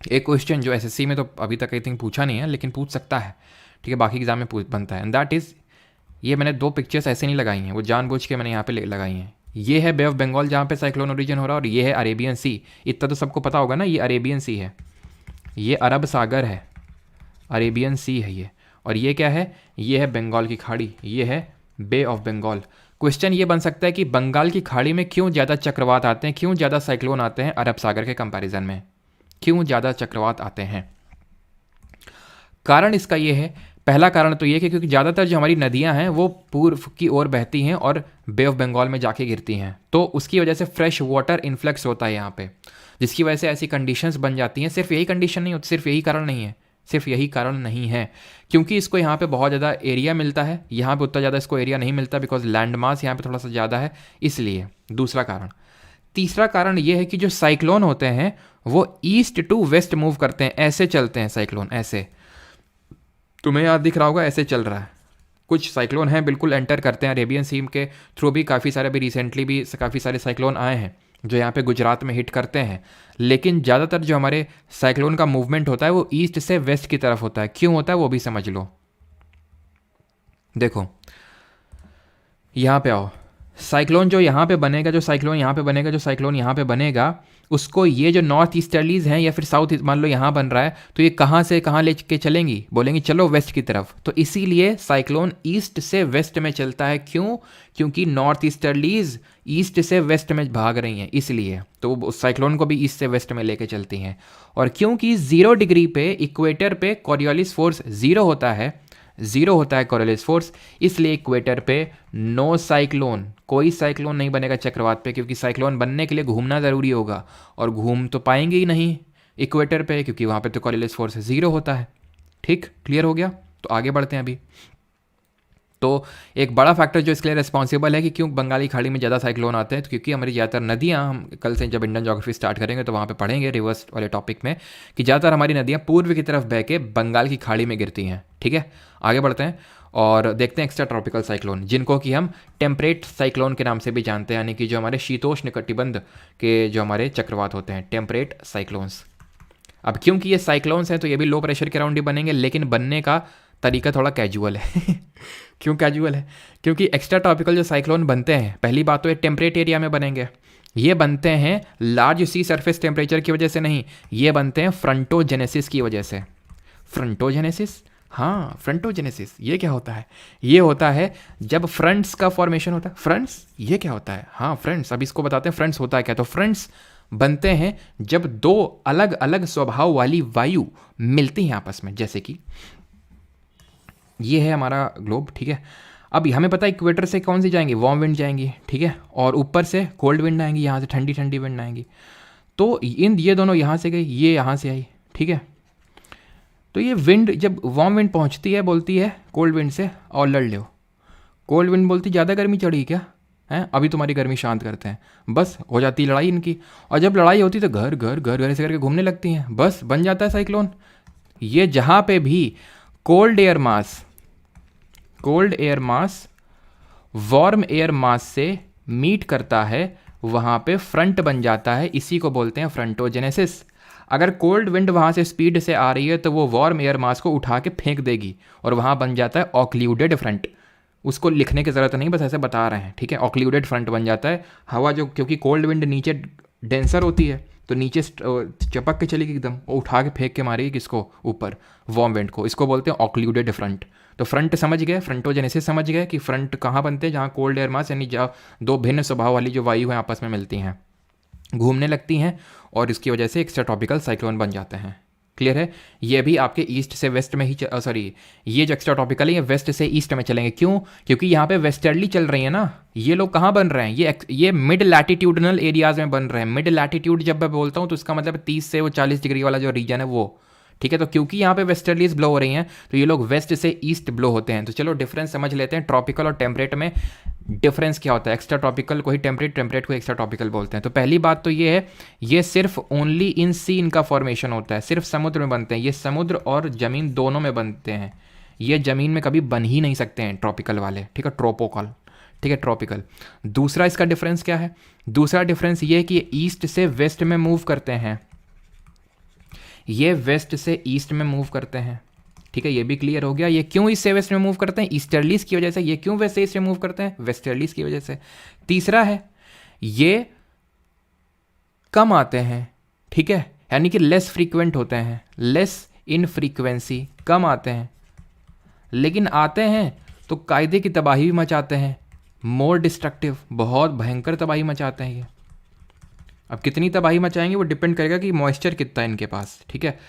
एक क्वेश्चन जो एसएससी में तो अभी तक आई थिंक पूछा नहीं है लेकिन पूछ सकता है, ठीक है, बाकी एग्जाम में बनता है, एंड दैट इज़, ये मैंने दो पिक्चर्स ऐसे नहीं लगाई हैं, वो जानबूझ के मैंने यहाँ पे लगाई हैं। ये है बे ऑफ बंगाल जहाँ पे साइक्लोन ओरिजिन हो रहा है, और ये है अरेबियन सी। इतना तो सबको पता होगा ना, ये अरेबियन सी है, ये अरब सागर है, अरेबियन सी है ये। और ये क्या है, ये है बंगाल की खाड़ी, ये है बे ऑफ बंगाल। क्वेश्चन ये बन सकता है कि बंगाल की खाड़ी में क्यों ज़्यादा चक्रवात आते हैं, क्यों ज़्यादा साइक्लोन आते हैं अरब सागर के कंपैरिजन में, क्यों ज़्यादा चक्रवात आते हैं। कारण इसका ये है, पहला कारण तो ये कि क्योंकि ज़्यादातर जो हमारी नदियां हैं वो पूर्व की ओर बहती हैं और बे ऑफ बंगाल में जाके गिरती हैं, तो उसकी वजह से फ्रेश वाटर इन्फ्लक्स होता है यहाँ पे, जिसकी वजह से ऐसी कंडीशंस बन जाती हैं। सिर्फ यही कंडीशन नहीं होती, सिर्फ यही कारण नहीं है, सिर्फ यही कारण नहीं है, क्योंकि इसको यहाँ पे बहुत ज़्यादा एरिया मिलता है, यहाँ पे उतना ज़्यादा इसको एरिया नहीं मिलता बिकॉज लैंड मास यहाँ पे थोड़ा सा ज़्यादा है, इसलिए दूसरा कारण। तीसरा कारण ये है कि जो साइक्लोन होते हैं वो ईस्ट टू वेस्ट मूव करते हैं, ऐसे चलते हैं साइक्लोन, ऐसे तुम्हें याद दिख रहा होगा, ऐसे चल रहा है। कुछ साइक्लोन हैं बिल्कुल एंटर करते हैं अरेबियन सी के थ्रू, भी काफ़ी सारे, भी रिसेंटली भी काफ़ी सारे साइक्लोन आए हैं जो यहाँ पे गुजरात में हिट करते हैं, लेकिन ज़्यादातर जो हमारे साइक्लोन का मूवमेंट होता है वो ईस्ट से वेस्ट की तरफ होता है। क्यों होता है वो भी समझ लो। देखो यहाँ पे आओ, साइक्लोन जो यहाँ पे बनेगा, जो साइक्लोन यहाँ पे बनेगा, जो साइक्लोन यहाँ पे बनेगा, उसको ये जो नॉर्थ ईस्टर्लीज हैं या फिर साउथ, मान लो यहाँ बन रहा है, तो ये कहाँ से कहाँ ले के चलेंगी, बोलेंगी चलो वेस्ट की तरफ, तो इसीलिए साइक्लोन ईस्ट से वेस्ट में चलता है। क्यों, क्योंकि नॉर्थ ईस्टर्लीज ईस्ट से वेस्ट में भाग रही हैं, इसलिए तो उस साइक्लोन को भी ईस्ट से वेस्ट में लेके चलती हैं। और क्योंकि 0 डिग्री पे इक्वेटर पे कॉरियोलिस फोर्स 0 होता है, 0 होता है कॉरियोलिस फोर्स, इसलिए इक्वेटर पे नो साइक्लोन, कोई साइक्लोन नहीं बनेगा चक्रवात पे, क्योंकि साइक्लोन बनने के लिए घूमना ज़रूरी होगा, और घूम तो पाएंगे ही नहीं इक्वेटर पे, क्योंकि वहाँ पे तो कॉरियोलिस फोर्स 0 होता है। ठीक, क्लियर हो गया। तो आगे बढ़ते हैं अभी। तो एक बड़ा फैक्टर जो इसके लिए रिस्पॉन्सिबल है कि क्यों बंगाली खाड़ी में ज़्यादा साइक्लोन आते हैं, तो क्योंकि हमारी ज़्यादातर नदियाँ, हम कल से जब इंडियन ज्योग्राफी स्टार्ट करेंगे तो वहाँ पे पढ़ेंगे रिवर्स वाले टॉपिक में, कि ज़्यादातर हमारी नदियाँ पूर्व की तरफ बह के बंगाल की खाड़ी में गिरती हैं। ठीक है, आगे बढ़ते हैं और देखते हैं एक्स्ट्रा ट्रॉपिकल साइक्लोन, जिनको कि हम टेम्परेट साइक्लोन के नाम से भी जानते हैं, यानी कि जो हमारे शीतोष्ण कटिबंध के जो हमारे चक्रवात होते हैं, टेम्परेट साइक्लोन्स। अब क्योंकि ये साइक्लोन्स हैं तो ये भी लो प्रेशर के अराउंड ही बनेंगे, लेकिन बनने का तरीका थोड़ा कैजुअल है। क्यों कैजुअल है, क्योंकि एक्स्ट्रा ट्रॉपिकल जो साइक्लोन बनते हैं, पहली बात तो ये टेम्परेट एरिया में बनेंगे, ये बनते हैं लार्ज सी सरफेस टेम्परेचर की वजह से नहीं, ये बनते हैं फ्रंटोजेनेसिस की वजह से। फ्रंटोजेनेसिस, हाँ फ्रंटोजेनेसिस, ये क्या होता है, ये होता है जब फ्रंट्स का फॉर्मेशन होता है। फ्रंट्स, ये क्या होता है, हाँ फ्रंट्स, अब इसको बताते हैं फ्रंट्स होता है क्या। तो फ्रंट्स बनते हैं जब दो अलग अलग स्वभाव वाली वायु मिलती हैं आपस में, जैसे कि ये है हमारा ग्लोब। ठीक है, अब हमें पता है इक्वेटर से कौन सी जाएंगी, वार्म विंड जाएंगी, ठीक है, और ऊपर से कोल्ड विंड आएंगी, यहाँ से ठंडी ठंडी विंड आएंगी। तो ये दोनों यहाँ से गई, ये यहाँ से आई, ठीक है। तो ये विंड जब वार्म विंड पहुँचती है, बोलती है कोल्ड विंड से और लड़ लो। कोल्ड विंड बोलती ज़्यादा गर्मी चढ़ी क्या है, अभी तुम्हारी गर्मी शांत करते हैं, बस हो जाती लड़ाई इनकी। और जब लड़ाई होती तो घर घर घर घर ऐसे करके घूमने लगती हैं, बस बन जाता है साइक्लोन। ये जहाँ पे भी cold air mass warm air mass से मीट करता है, वहाँ पे फ्रंट बन जाता है, इसी को बोलते हैं फ्रंटोजेनेसिस। अगर कोल्ड विंड वहाँ से स्पीड से आ रही है तो वो वार्म एयर मास को उठा के फेंक देगी और वहाँ बन जाता है ऑक्ल्यूडेड फ्रंट। उसको लिखने की ज़रूरत नहीं, बस ऐसे बता रहे हैं, ठीक है। ऑक्ल्यूडेड फ्रंट बन जाता है। हवा जो, क्योंकि कोल्ड विंड नीचे डेंसर होती है तो नीचे चपक के चलेगी एकदम, वो उठा के फेंक के मारेगी किसको, ऊपर, वार्म विंड को। इसको बोलते हैं ऑक्ल्यूडेड फ्रंट। तो फ्रंट समझ गए, फ्रंटोजेनेसिस समझ गए कि फ्रंट कहाँ बनते हैं, जहाँ कोल्ड एयर मास यानी जहाँ दो भिन्न स्वभाव वाली जो वायु हैं आपस में मिलती हैं, घूमने लगती हैं और इसकी वजह से एक्स्ट्रा ट्रॉपिकल साइक्लोन बन जाते हैं। क्लियर है। ये भी आपके ईस्ट से वेस्ट में ही सॉरी, ये जो एक्स्ट्रा ट्रॉपिकल है ये वेस्ट से ईस्ट में चलेंगे। क्यों? क्योंकि यहाँ पे वेस्टर्ली चल रही है ना। ये लोग कहाँ बन रहे हैं, ये मिड लैटिट्यूडनल एरियाज में बन रहे हैं। मिड लैटिट्यूड जब मैं बोलता हूँ तो इसका मतलब 30 से वो 40 डिग्री वाला जो रीजन है वो, ठीक है। तो क्योंकि यहाँ पे वेस्टर्लीज ब्लो हो रही हैं तो ये लोग वेस्ट से ईस्ट ब्लो होते हैं। तो चलो डिफरेंस समझ लेते हैं, ट्रॉपिकल और टेम्परेट में डिफरेंस क्या होता है। एक्स्ट्रा ट्रॉपिकल को ही टेम्परेट, टेम्परेट को एक्स्ट्रा ट्रॉपिकल बोलते हैं। तो पहली बात तो ये है, ये सिर्फ ओनली इन सी इनका फॉर्मेशन होता है, सिर्फ समुद्र में बनते हैं। ये समुद्र और ज़मीन दोनों में बनते हैं, ये ज़मीन में कभी बन ही नहीं सकते हैं ट्रॉपिकल वाले, ठीक है, ट्रोपोकल, ठीक है, ट्रॉपिकल। दूसरा इसका डिफरेंस क्या है, दूसरा डिफरेंस ये है कि ये ईस्ट से वेस्ट में मूव करते हैं, ये वेस्ट से ईस्ट में मूव करते हैं, ठीक है। ये भी क्लियर हो गया। ये क्यों ईस्ट से वेस्ट में मूव करते हैं, ईस्टर्लीज की वजह से। ये क्यों वेस्ट से ईस्ट में मूव करते हैं, वेस्टर्लीज की वजह से। तीसरा है, ये कम आते हैं, ठीक है, यानी कि लेस फ्रीक्वेंट होते हैं, लेस इन फ्रीक्वेंसी, कम आते हैं, लेकिन आते हैं तो कायदे की तबाही भी मचाते हैं, मोर डिस्ट्रक्टिव, बहुत भयंकर तबाही मचाते हैं ये। अब कितनी तबाही मचाएंगे वो डिपेंड करेगा कि मॉइस्चर कितना है इनके पास, ठीक है।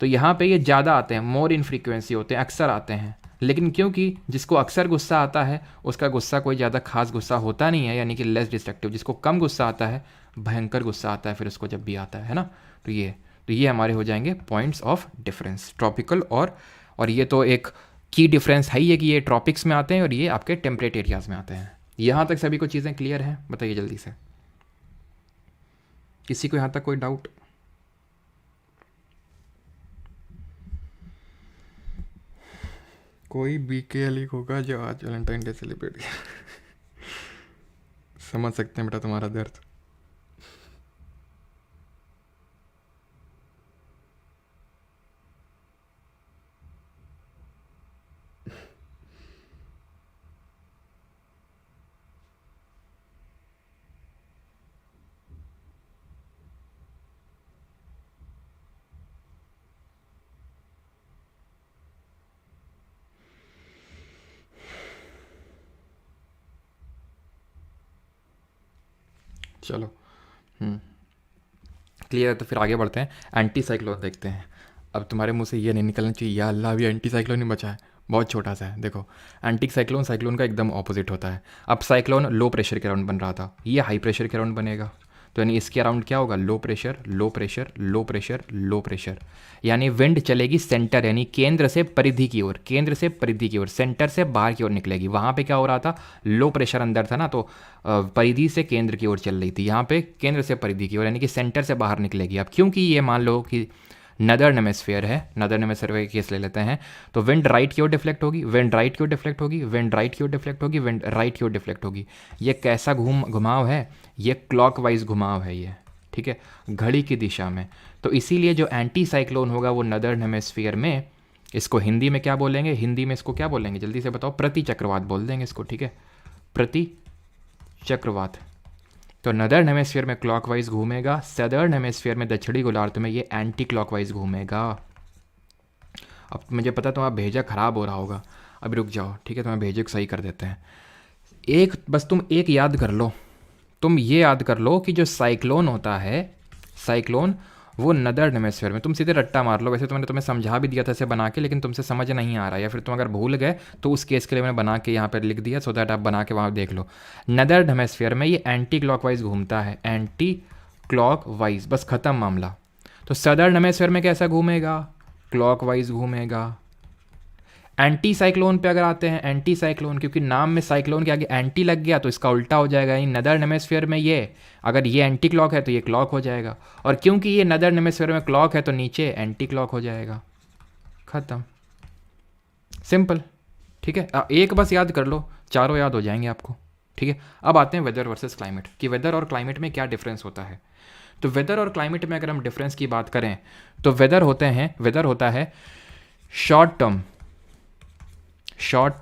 तो यहाँ पे ये ज़्यादा आते हैं, मोर इन फ्रीक्वेंसी होते हैं, अक्सर आते हैं। लेकिन क्योंकि जिसको अक्सर गुस्सा आता है उसका गुस्सा कोई ज़्यादा खास गुस्सा होता नहीं है, यानी कि लेस डिस्ट्रक्टिव। जिसको कम गुस्सा आता है, भयंकर गुस्सा आता है फिर उसको जब भी आता है ना। तो ये हमारे हो जाएंगे पॉइंट्स ऑफ डिफरेंस, ट्रॉपिकल और ये तो एक की डिफरेंस है ही है कि ये ट्रॉपिक्स में आते हैं और ये आपके टेम्परेट एरियाज़ में आते हैं। यहाँ तक सभी को चीज़ें क्लियर हैं, बताइए जल्दी से, किसी को यहाँ तक कोई डाउट? कोई बीके अली होगा जो आज वैलेंटाइन डे सेलिब्रेट किया। समझ सकते हैं बेटा तुम्हारा दर्द। चलो क्लियर है, तो फिर आगे बढ़ते हैं, एंटी साइक्लोन देखते हैं। अब तुम्हारे मुंह से ये नहीं निकलना चाहिए या अल्लाह अभी एंटी साइक्लोन ही बचा है, बहुत छोटा सा है। देखो, एंटी साइक्लोन साइक्लोन का एकदम ऑपोजिट होता है। अब साइक्लोन लो प्रेशर के अराउंड बन रहा था, ये हाई प्रेशर के अराउंड बनेगा। तो यानी इसके अराउंड क्या होगा, low pressure, low pressure, low pressure, low pressure. यानी विंड चलेगी सेंटर, यानी केंद्र से परिधि की ओर, केंद्र से परिधि की ओर, सेंटर से बाहर की ओर निकलेगी। वहाँ पे क्या हो रहा था, लो प्रेशर अंदर था ना, तो परिधि से केंद्र की ओर चल रही थी। यहाँ पे केंद्र से परिधि की ओर, यानी कि सेंटर से बाहर निकलेगी। अब क्योंकि ये मान लो कि नदर्न हेमिस्फीयर है, नदर्न हेमिस्फीयर का केस ले लेते हैं, तो विंड राइट की ओर डिफ्लेक्ट होगी, विंड राइट की ओर डिफ्लेक्ट होगी, विंड राइट की ओर डिफ्लेक्ट होगी, विंड राइट की ओर डिफ्लेक्ट होगी। ये कैसा घुमाव है, ये क्लॉकवाइज घुमाव है ये, ठीक है, घड़ी की दिशा में। तो इसीलिए जो एंटी साइक्लोन होगा वो नदर्न हेमिस्फीयर में, इसको हिंदी में क्या बोलेंगे, हिंदी में इसको क्या बोलेंगे जल्दी से बताओ, प्रति चक्रवात बोल देंगे इसको, ठीक है, प्रति चक्रवात। तो नदर्न हेमिस्फीयर में क्लॉकवाइज घूमेगा, सदर्न हेमिस्फीयर में, दक्षिणी गोलार्ध में ये एंटी क्लॉकवाइज घूमेगा। अब मुझे पता तुम्हारा भेजा ख़राब हो रहा होगा, अभी रुक जाओ, ठीक है, तुम्हें भेजे को सही कर देते हैं। एक बस तुम एक याद कर लो, तुम ये याद कर लो कि जो साइक्लोन होता है, साइक्लोन वो नदर्न हेमिस्फीयर में, तुम सीधे रट्टा मार लो। वैसे तो मैंने तुम्हें समझा भी दिया था इसे बना के, लेकिन तुमसे समझ नहीं आ रहा, या फिर तुम अगर भूल गए तो उस केस के लिए मैंने बना के यहाँ पर लिख दिया, सो दैट आप बना के वहाँ देख लो। नदर्न हेमिस्फीयर में ये एंटी क्लॉकवाइज घूमता है, एंटी क्लॉकवाइज, बस ख़त्म मामला। तो सदर्न हेमिस्फीयर में कैसा घूमेगा, क्लॉकवाइज घूमेगा। एंटी साइक्लोन पे अगर आते हैं, एंटी साइक्लोन, क्योंकि नाम में साइक्लोन के आगे एंटी लग गया तो इसका उल्टा हो जाएगा। यानी नदर्न हेमिस्फीयर में ये, अगर ये एंटी क्लॉक है तो ये क्लॉक हो जाएगा, और क्योंकि ये नदर्न हेमिस्फीयर में क्लॉक है तो नीचे एंटी क्लॉक हो जाएगा, ख़त्म, सिंपल, ठीक है। एक बस याद कर लो, चारों याद हो जाएंगे आपको, ठीक है, अब आते हैं वेदर वर्सेस क्लाइमेट कि वेदर और क्लाइमेट में क्या डिफरेंस होता है। तो वेदर और क्लाइमेट में अगर हम डिफरेंस की बात करें तो वेदर होता है short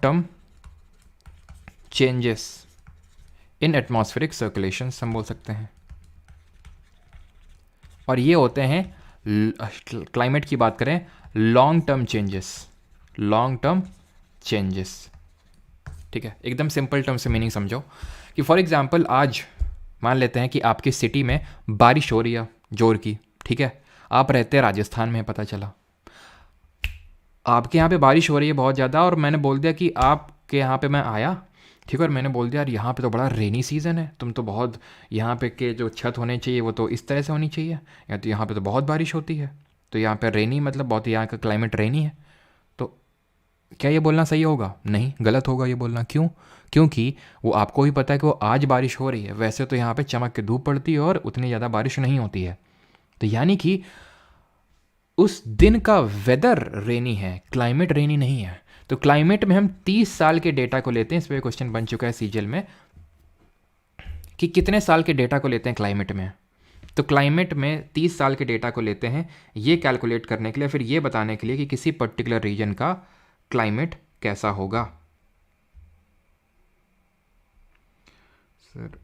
term changes in atmospheric circulation हम बोल सकते हैं, और ये होते हैं क्लाइमेट की बात करें लॉन्ग टर्म चेंजेस। ठीक है, एकदम सिंपल टर्म से मीनिंग समझो कि फॉर एग्जांपल आज मान लेते हैं कि आपकी सिटी में बारिश हो रही है जोर की, ठीक है, आप रहते हैं राजस्थान में, पता चला आपके यहाँ पे बारिश हो रही है बहुत ज़्यादा, और मैंने बोल दिया कि आपके यहाँ पे मैं आया, ठीक है, और मैंने बोल दिया यार यहाँ पे तो बड़ा रेनी सीज़न है, तुम तो बहुत यहाँ पे के जो छत होने चाहिए वो तो इस तरह से होनी चाहिए, या तो यहाँ पे तो बहुत बारिश होती है, तो यहाँ पे रेनी मतलब बहुत, यहाँ का क्लाइमेट रेनी है। तो क्या ये बोलना सही होगा? नहीं, गलत होगा ये बोलना। क्यों? क्योंकि वो आपको भी पता है कि वो आज बारिश हो रही है, वैसे तो यहाँ पे चमक के धूप पड़ती है और उतनी ज़्यादा बारिश नहीं होती है। तो यानी कि उस दिन का वेदर रेनी है, क्लाइमेट रेनी नहीं है। तो क्लाइमेट में हम 30 साल के डेटा को लेते हैं, इस पर क्वेश्चन बन चुका है सीजीएल में कि कितने साल के डेटा को लेते हैं क्लाइमेट में। तो क्लाइमेट में 30 साल के डेटा को लेते हैं ये कैलकुलेट करने के लिए, फिर ये बताने के लिए कि किसी पर्टिकुलर रीजन का क्लाइमेट कैसा होगा। सर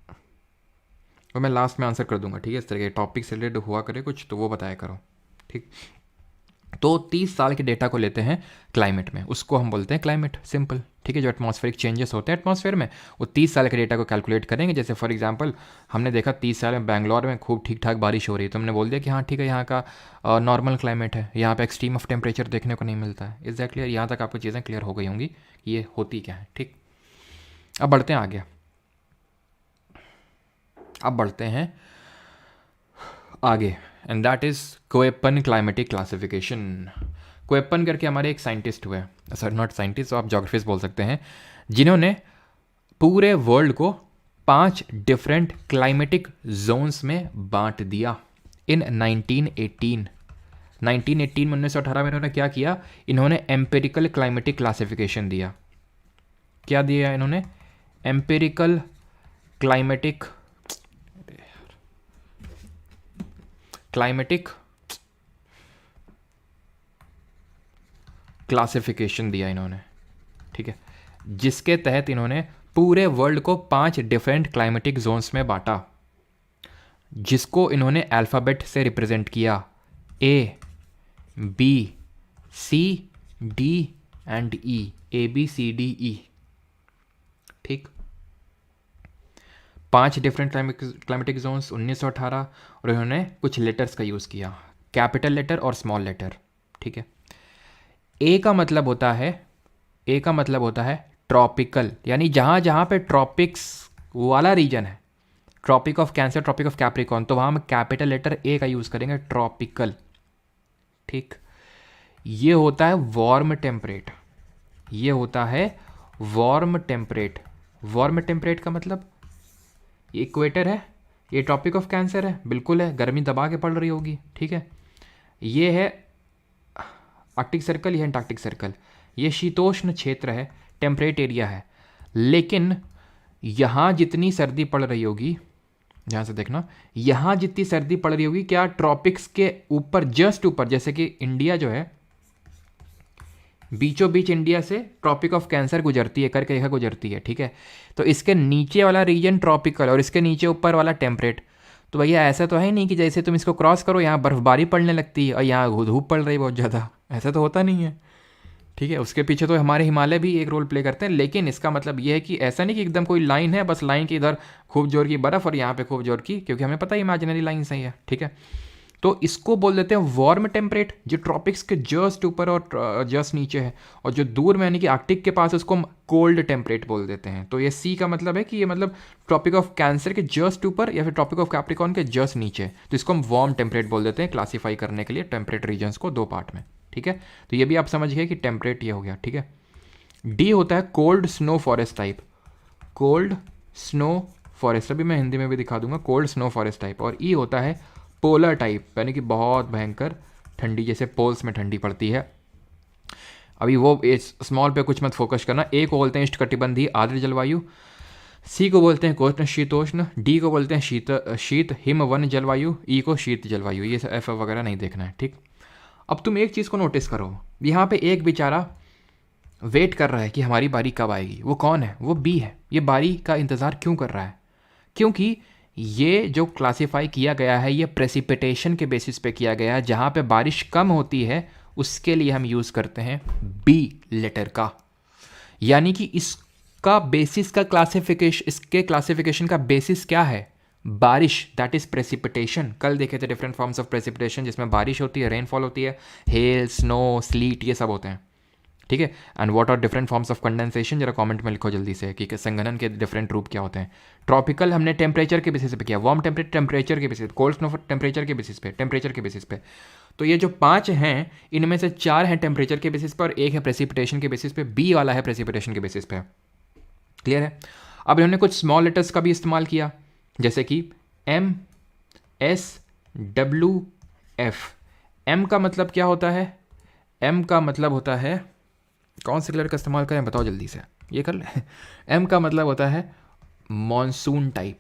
वो मैं लास्ट में आंसर कर दूंगा, ठीक है, इस तरह के टॉपिक से रिलेटेड हुआ करे कुछ तो वो बताया करो, ठीक। तो 30 साल के डेटा को लेते हैं क्लाइमेट में, उसको हम बोलते हैं क्लाइमेट, सिंपल, ठीक है। जो एटमॉस्फेरिक चेंजेस होते हैं एटमॉस्फेयर में, वो 30 साल के डेटा को कैलकुलेट करेंगे। जैसे फॉर एग्जांपल हमने देखा 30 साल में बैंगलोर में खूब ठीक ठाक बारिश हो रही है, तो हमने बोल दिया कि हाँ ठीक है, यहाँ का नॉर्मल क्लाइमेट है, यहाँ पे एक्सट्रीम ऑफ टेम्परेचर देखने को नहीं मिलता है। एग्जैक्टली, यहाँ तक आपको चीज़ें क्लियर हो गई होंगी कि ये होती क्या है, ठीक। अब बढ़ते हैं आगे, and that is Koeppen climatic classification. Koeppen करके हमारे एक साइंटिस्ट हुए, सर नॉट साइंटिस्ट, आप जोग्राफिस्ट बोल सकते हैं, जिन्होंने पूरे वर्ल्ड को 5 डिफरेंट क्लाइमेटिक जोन्स में बांट दिया इन 1918 में 1918 में इन्होंने क्या किया, इन्होंने एम्पेरिकल क्लाइमेटिक क्लासिफिकेशन दिया। क्या दिया इन्होंने? एम्पेरिकल क्लाइमेटिक क्लासिफिकेशन दिया इन्होंने, ठीक है, जिसके तहत इन्होंने पूरे वर्ल्ड को 5 डिफरेंट क्लाइमेटिक जोन्स में बांटा, जिसको इन्होंने अल्फ़ाबेट से रिप्रेजेंट किया, A B C D and E, ABCDE, ठीक। 5 डिफरेंट क्लाइमेटिक जोन्स 1918, और इन्होंने कुछ लेटर्स का यूज़ किया, कैपिटल लेटर और स्मॉल लेटर, ठीक है। ए का मतलब होता है ट्रॉपिकल, यानी जहाँ जहाँ पे ट्रॉपिक्स वाला रीजन है, Tropic of Cancer, Tropic of Capricorn, तो वहाँ हम कैपिटल लेटर ए का यूज़ करेंगे, ट्रॉपिकल, ठीक। ये होता है वार्म टेम्परेट, वार्म टेम्परेट का मतलब ये इक्वेटर है, ये ट्रॉपिक ऑफ कैंसर है, बिल्कुल है, गर्मी दबा के पड़ रही होगी, ठीक है। ये है आर्कटिक सर्कल, यह एंटार्क्टिक सर्कल, ये शीतोष्ण क्षेत्र है, टेम्परेट एरिया है। लेकिन यहाँ जितनी सर्दी पड़ रही होगी, ध्यान से देखना, यहाँ जितनी सर्दी पड़ रही होगी, क्या ट्रॉपिक्स के ऊपर, जस्ट ऊपर, जैसे कि इंडिया जो है, बीचों बीच इंडिया से ट्रॉपिक ऑफ कैंसर गुजरती है, करके रेखा गुजरती है, ठीक है। तो इसके नीचे वाला रीजन ट्रॉपिकल और इसके नीचे ऊपर वाला टेम्परेट। तो भैया ऐसा तो है नहीं कि जैसे तुम इसको क्रॉस करो यहाँ बर्फबारी पड़ने लगती है और यहाँ धूप पड़ रही है बहुत ज़्यादा, ऐसा तो होता नहीं है, ठीक है। उसके पीछे तो हमारे हिमालय भी एक रोल प्ले करते हैं, लेकिन इसका मतलब ये है कि ऐसा नहीं कि एकदम कोई लाइन है, बस लाइन के इधर खूब जोर की बर्फ़ और यहाँ पे खूब जोर की, क्योंकि हमें पता है इमेजिनरी लाइन सही है, ठीक है। तो इसको बोल देते हैं वार्म टेम्परेट, जो ट्रॉपिक्स के जस्ट ऊपर और जस्ट नीचे है, और जो दूर में यानी कि आर्कटिक के पास, उसको हम कोल्ड टेम्परेट बोल देते हैं। तो ये सी का मतलब है कि ये मतलब ट्रॉपिक ऑफ कैंसर के जस्ट ऊपर या फिर ट्रॉपिक ऑफ कैप्रिकॉर्न के जस्ट नीचे, तो इसको हम वार्म टेम्परेट बोल देते हैं, क्लासीफाई करने के लिए टेम्परेट रीजन्स को 2 पार्ट में, ठीक है। तो ये भी आप समझ गए कि टेम्परेट ये हो गया, ठीक है। डी होता है cold snow forest type, cold snow forest, अभी मैं हिंदी में भी दिखा दूंगा, कोल्ड स्नो फॉरेस्ट टाइप। और ई होता है पोलर टाइप, यानी कि बहुत भयंकर ठंडी, जैसे पोल्स में ठंडी पड़ती है। अभी वो स्मॉल पे कुछ मत फोकस करना। ए को बोलते हैं उष्णकटिबंधीय आर्द्र जलवायु, सी को बोलते हैं कोष्ण शीतोष्ण, डी को बोलते हैं शीत हिम वन जलवायु, ई को शीत जलवायु। ये एफ वगैरह नहीं देखना है, ठीक। अब तुम एक चीज़ को नोटिस करो, यहाँ पे एक बेचारा वेट कर रहा है कि हमारी बारी कब आएगी। वो कौन है? वो बी है। ये बारी का इंतज़ार क्यों कर रहा है? क्योंकि ये जो क्लासिफाई किया गया है ये प्रेसिपिटेशन के बेसिस पे किया गया है। जहाँ पे बारिश कम होती है उसके लिए हम यूज़ करते हैं बी लेटर का। यानी कि इसका बेसिस का क्लासिफिकेशन, इसके क्लासिफिकेशन का बेसिस क्या है? बारिश, दैट इज प्रेसिपिटेशन। कल देखे थे डिफरेंट फॉर्म्स ऑफ प्रेसिपिटेशन जिसमें बारिश होती है, रेनफॉल होती है, हेल, स्नो, स्लीट, ये सब होते हैं, ठीक है। And what are different forms of condensation, जरा कमेंट में लिखो जल्दी से कि संघनन के डिफरेंट रूप क्या होते हैं। ट्रॉपिकल हमने टेम्परेचर के बेसिस पे किया, वार्म टेम्परेचर के बेसिस पे, कोल्ड स्नो टेम्परेचर के बेसिस पे, टेम्परेचर के बेसिस पे। तो ये जो 5 हैं इनमें से 4 हैं टेम्परेचर के बेसिस पे और 1 है प्रेसिपिटेशन के बेसिस पे। बी वाला है प्रेसिपिटेशन के बेसिस पे। क्लियर है? अब इन्होंने कुछ स्मॉल लेटर्स का भी इस्तेमाल किया, जैसे कि M, S, W, F. M का मतलब क्या होता है? एम का मतलब होता है, कौन से कलर का इस्तेमाल करें बताओ जल्दी से, ये कर ले। एम का मतलब होता है मॉनसून टाइप,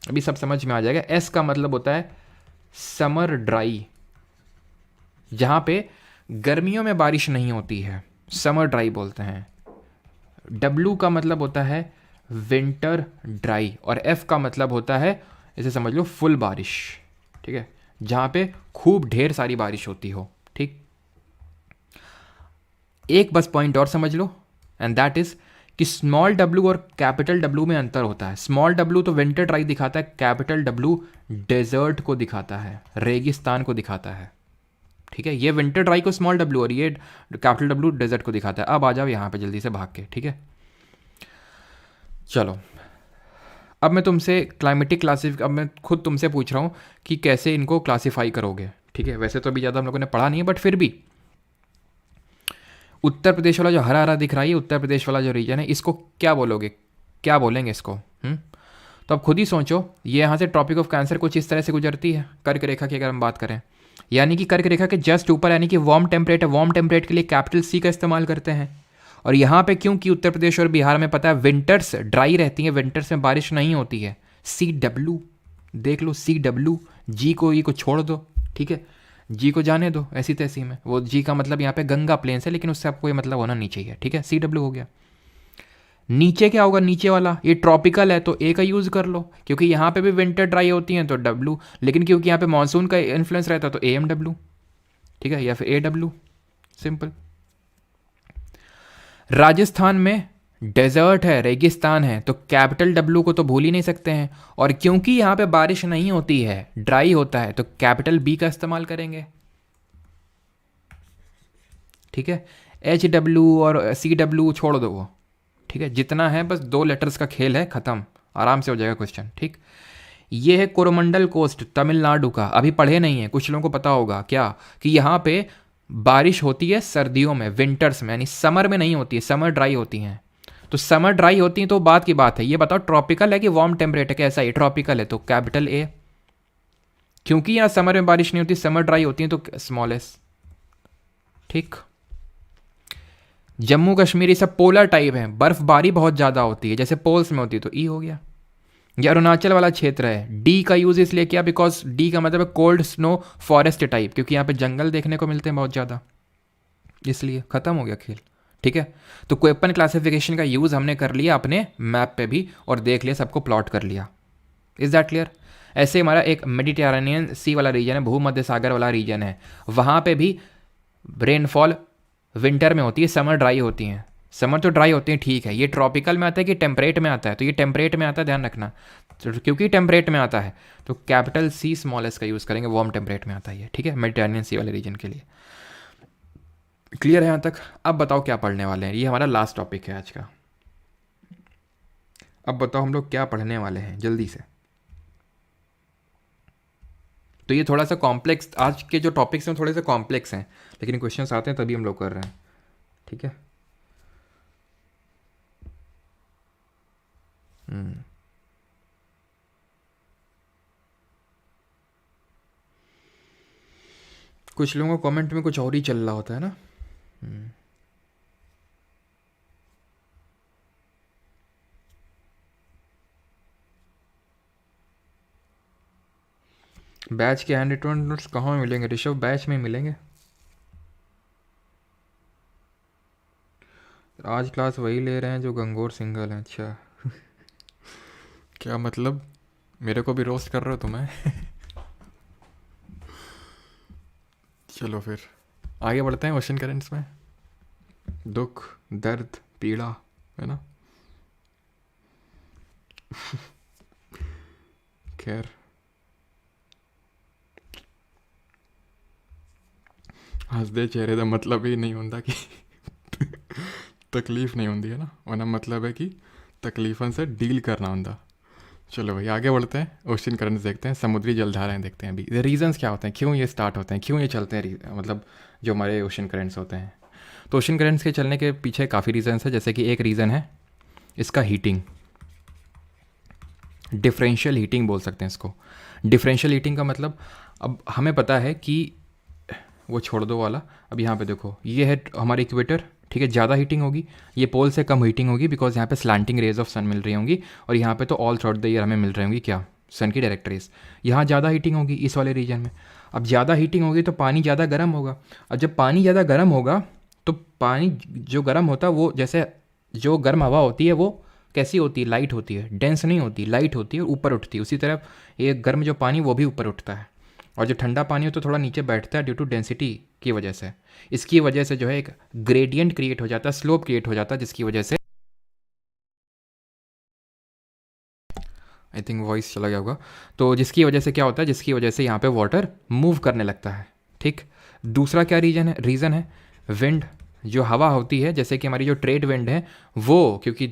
अभी सब समझ में आ जाएगा। एस का मतलब होता है समर ड्राई, जहां पे गर्मियों में बारिश नहीं होती है, समर ड्राई बोलते हैं। डब्ल्यू का मतलब होता है विंटर ड्राई, और एफ का मतलब होता है, इसे समझ लो, फुल बारिश, ठीक है, जहां पे खूब ढेर सारी बारिश होती हो, ठीक। एक बस पॉइंट और समझ लो, एंड दैट इज कि स्मॉल डब्ल्यू और कैपिटल डब्ल्यू में अंतर होता है। स्मॉल डब्ल्यू तो विंटर ड्राई दिखाता है, कैपिटल डब्ल्यू डेजर्ट को दिखाता है, रेगिस्तान को दिखाता है, ठीक है। ये विंटर ड्राई को स्मॉल डब्ल्यू और ये कैपिटल डब्ल्यू डेजर्ट को दिखाता है। अब आ जाओ यहाँ पे जल्दी से भाग के, ठीक है। चलो अब मैं तुमसे क्लाइमेटिक अब मैं खुद तुमसे पूछ रहा हूँ कि कैसे इनको क्लासीफाई करोगे, ठीक है। वैसे तो अभी ज़्यादा हम लोगों ने पढ़ा नहीं है, बट फिर भी उत्तर प्रदेश वाला जो हरा हरा दिख रहा है, उत्तर प्रदेश वाला जो रीजन है, इसको क्या बोलोगे, क्या बोलेंगे इसको? तो अब खुद ही सोचो। ये यहाँ से ट्रॉपिक ऑफ कैंसर कुछ इस तरह से गुजरती है, कर्क रेखा की अगर हम बात करें, यानी कि कर्क रेखा के जस्ट ऊपर, यानी कि वार्म टेम्परेट है। वार्म टेम्परेट के लिए कैपिटल सी का इस्तेमाल करते हैं। और यहाँ पे क्योंकि उत्तर प्रदेश और बिहार में पता है विंटर्स ड्राई रहती हैं, विंटर्स में बारिश नहीं होती है। सी डब्ल्यू देख लो, सी डब्ल्यू। जी को ई को छोड़ दो, ठीक है, जी को जाने दो ऐसी तैसी में। वो जी का मतलब यहाँ पे गंगा प्लेन्स है, लेकिन उससे आपको ये मतलब होना नहीं चाहिए, ठीक है। सी डब्ल्यू हो गया। नीचे क्या होगा? नीचे वाला ये ट्रॉपिकल है तो ए का यूज़ कर लो, क्योंकि यहाँ पे भी विंटर ड्राई होती हैं तो डब्ल्यू, लेकिन क्योंकि यहाँ पे मानसून का इन्फ्लुएंस रहता है तो ए एम डब्ल्यू, ठीक है, या फिर ए डब्ल्यू, सिंपल। राजस्थान में डेजर्ट है, रेगिस्तान है, तो कैपिटल डब्ल्यू को तो भूल ही नहीं सकते हैं। और क्योंकि यहाँ पे बारिश नहीं होती है, ड्राई होता है, तो कैपिटल बी का इस्तेमाल करेंगे, ठीक है। एच डब्ल्यू और सी डब्ल्यू छोड़ दो वो, ठीक है। जितना है बस 2 लेटर्स का खेल है, ख़त्म, आराम से हो जाएगा क्वेश्चन, ठीक। ये है कोरोमंडल कोस्ट, तमिलनाडु का। अभी पढ़े नहीं है, कुछ लोगों को पता होगा क्या कि यहाँ पे बारिश होती है सर्दियों में, विंटर्स में, यानी समर में नहीं होती है, समर ड्राई होती हैं। तो समर ड्राई होती हैं तो बात की बात है। ये बताओ ट्रॉपिकल है कि वार्म टेम्परेचर, कैसा है? ट्रॉपिकल है तो कैपिटल ए, क्योंकि यहाँ समर में बारिश नहीं होती, समर ड्राई होती है तो स्मॉल एस, ठीक। जम्मू कश्मीर ये सब पोलर टाइप है, बर्फबारी बहुत ज़्यादा होती है, जैसे पोल्स में होती है, तो ई हो गया। ये अरुणाचल वाला क्षेत्र है। डी का यूज़ इसलिए किया बिकॉज डी का मतलब है कोल्ड स्नो फॉरेस्ट टाइप, क्योंकि यहाँ पे जंगल देखने को मिलते हैं बहुत ज़्यादा, इसलिए ख़त्म हो गया खेल, ठीक है। तो क्वेपन क्लासिफिकेशन का यूज़ हमने कर लिया अपने मैप पे भी, और देख लिया, सबको प्लॉट कर लिया। Is that clear? ऐसे हमारा एक मेडिटेरेनियन सी वाला रीजन है, भूमध्य सागर वाला रीजन है, वहाँ पे भी रेनफॉल विंटर में होती है, समर ड्राई होती हैं। समर तो ड्राई होती हैं, ठीक है। ये ट्रॉपिकल में आता है कि टेम्परेट में आता है? तो ये टेम्परेट में आता है, ध्यान रखना। तो क्योंकि टेम्परेट में आता है तो कैपिटल सी स्मॉल एस का यूज़ करेंगे, वार्म टेम्परेट में आता है ये, ठीक है, मेडिटेरेनियन सी वाले रीजन के लिए। क्लियर है यहाँ तक? अब बताओ क्या पढ़ने वाले हैं, ये हमारा लास्ट टॉपिक है आज का। अब बताओ हम लोग क्या पढ़ने वाले हैं जल्दी से। तो ये थोड़ा सा कॉम्प्लेक्स, आज के जो टॉपिक्स हैं थोड़े से कॉम्प्लेक्स हैं, लेकिन क्वेश्चंस आते हैं तभी हम लोग कर रहे हैं, ठीक है। कुछ लोगों को कमेंट में कुछ और ही चल रहा होता है ना। बैच के हैंड रिटर्न नोट्स कहाँ मिलेंगे ऋषभ? बैच में मिलेंगे। आज क्लास वही ले रहे हैं जो गंगोर सिंगल हैं। अच्छा, क्या मतलब? मेरे को भी रोस्ट कर रहे हो तुम्हें? चलो फिर आगे बढ़ते हैं ओशन करेंट्स में। दुख, दर्द, पीड़ा, है ना। खैर, हंसदे चेहरे का मतलब ही नहीं होता कि तकलीफ नहीं होती है ना, वरना मतलब है कि तकलीफन से डील करना होता। चलो भाई आगे बढ़ते हैं, ओशन करंट्स देखते हैं, समुद्री जलधाराएं देखते हैं। अभी रीजंस क्या होते हैं, क्यों ये स्टार्ट होते हैं, क्यों ये चलते हैं, मतलब जो हमारे ओशन करंट्स होते हैं। तो ओशन करंट्स के चलने के पीछे काफ़ी रीजंस है। जैसे कि एक रीज़न है इसका हीटिंग, डिफरेंशियल हीटिंग बोल सकते हैं इसको। डिफरेंशियल हीटिंग का मतलब, अब हमें पता है कि वो छोड़ दो वाला, अब यहाँ पे देखो ये है हमारी इक्वेटर, ठीक है। ज़्यादा हीटिंग होगी, ये पोल से कम हीटिंग होगी बिकॉज यहाँ पे स्लैंटिंग रेज ऑफ सन मिल रही होंगी, और यहाँ पे तो ऑल थ्रू द ईयर हमें मिल रही होंगी क्या, सन की डायरेक्ट रेज। यहाँ ज़्यादा हीटिंग होगी इस वाले रीजन में। अब ज़्यादा हीटिंग होगी तो पानी ज़्यादा गर्म होगा, और जब पानी ज़्यादा गर्म होगा तो पानी जो गर्म होता है वो, जैसे जो गर्म हवा होती है वो कैसी होती है, लाइट होती है, डेंस नहीं होती, लाइट होती है और ऊपर उठती है। उसी तरह ये गर्म जो पानी वो भी ऊपर उठता है, और जो ठंडा पानी हो तो थोड़ा नीचे बैठता है ड्यू टू डेंसिटी की वजह से। इसकी वजह से जो है एक ग्रेडियंट क्रिएट हो जाता है, स्लोप क्रिएट हो जाता है, जिसकी वजह से आई थिंक वॉइस चला गया होगा। तो जिसकी वजह से क्या होता है, जिसकी वजह से यहाँ पे वाटर मूव करने लगता है, ठीक। दूसरा क्या रीज़न है विंड, जो हवा होती है, जैसे कि हमारी जो ट्रेड विंड है वो क्योंकि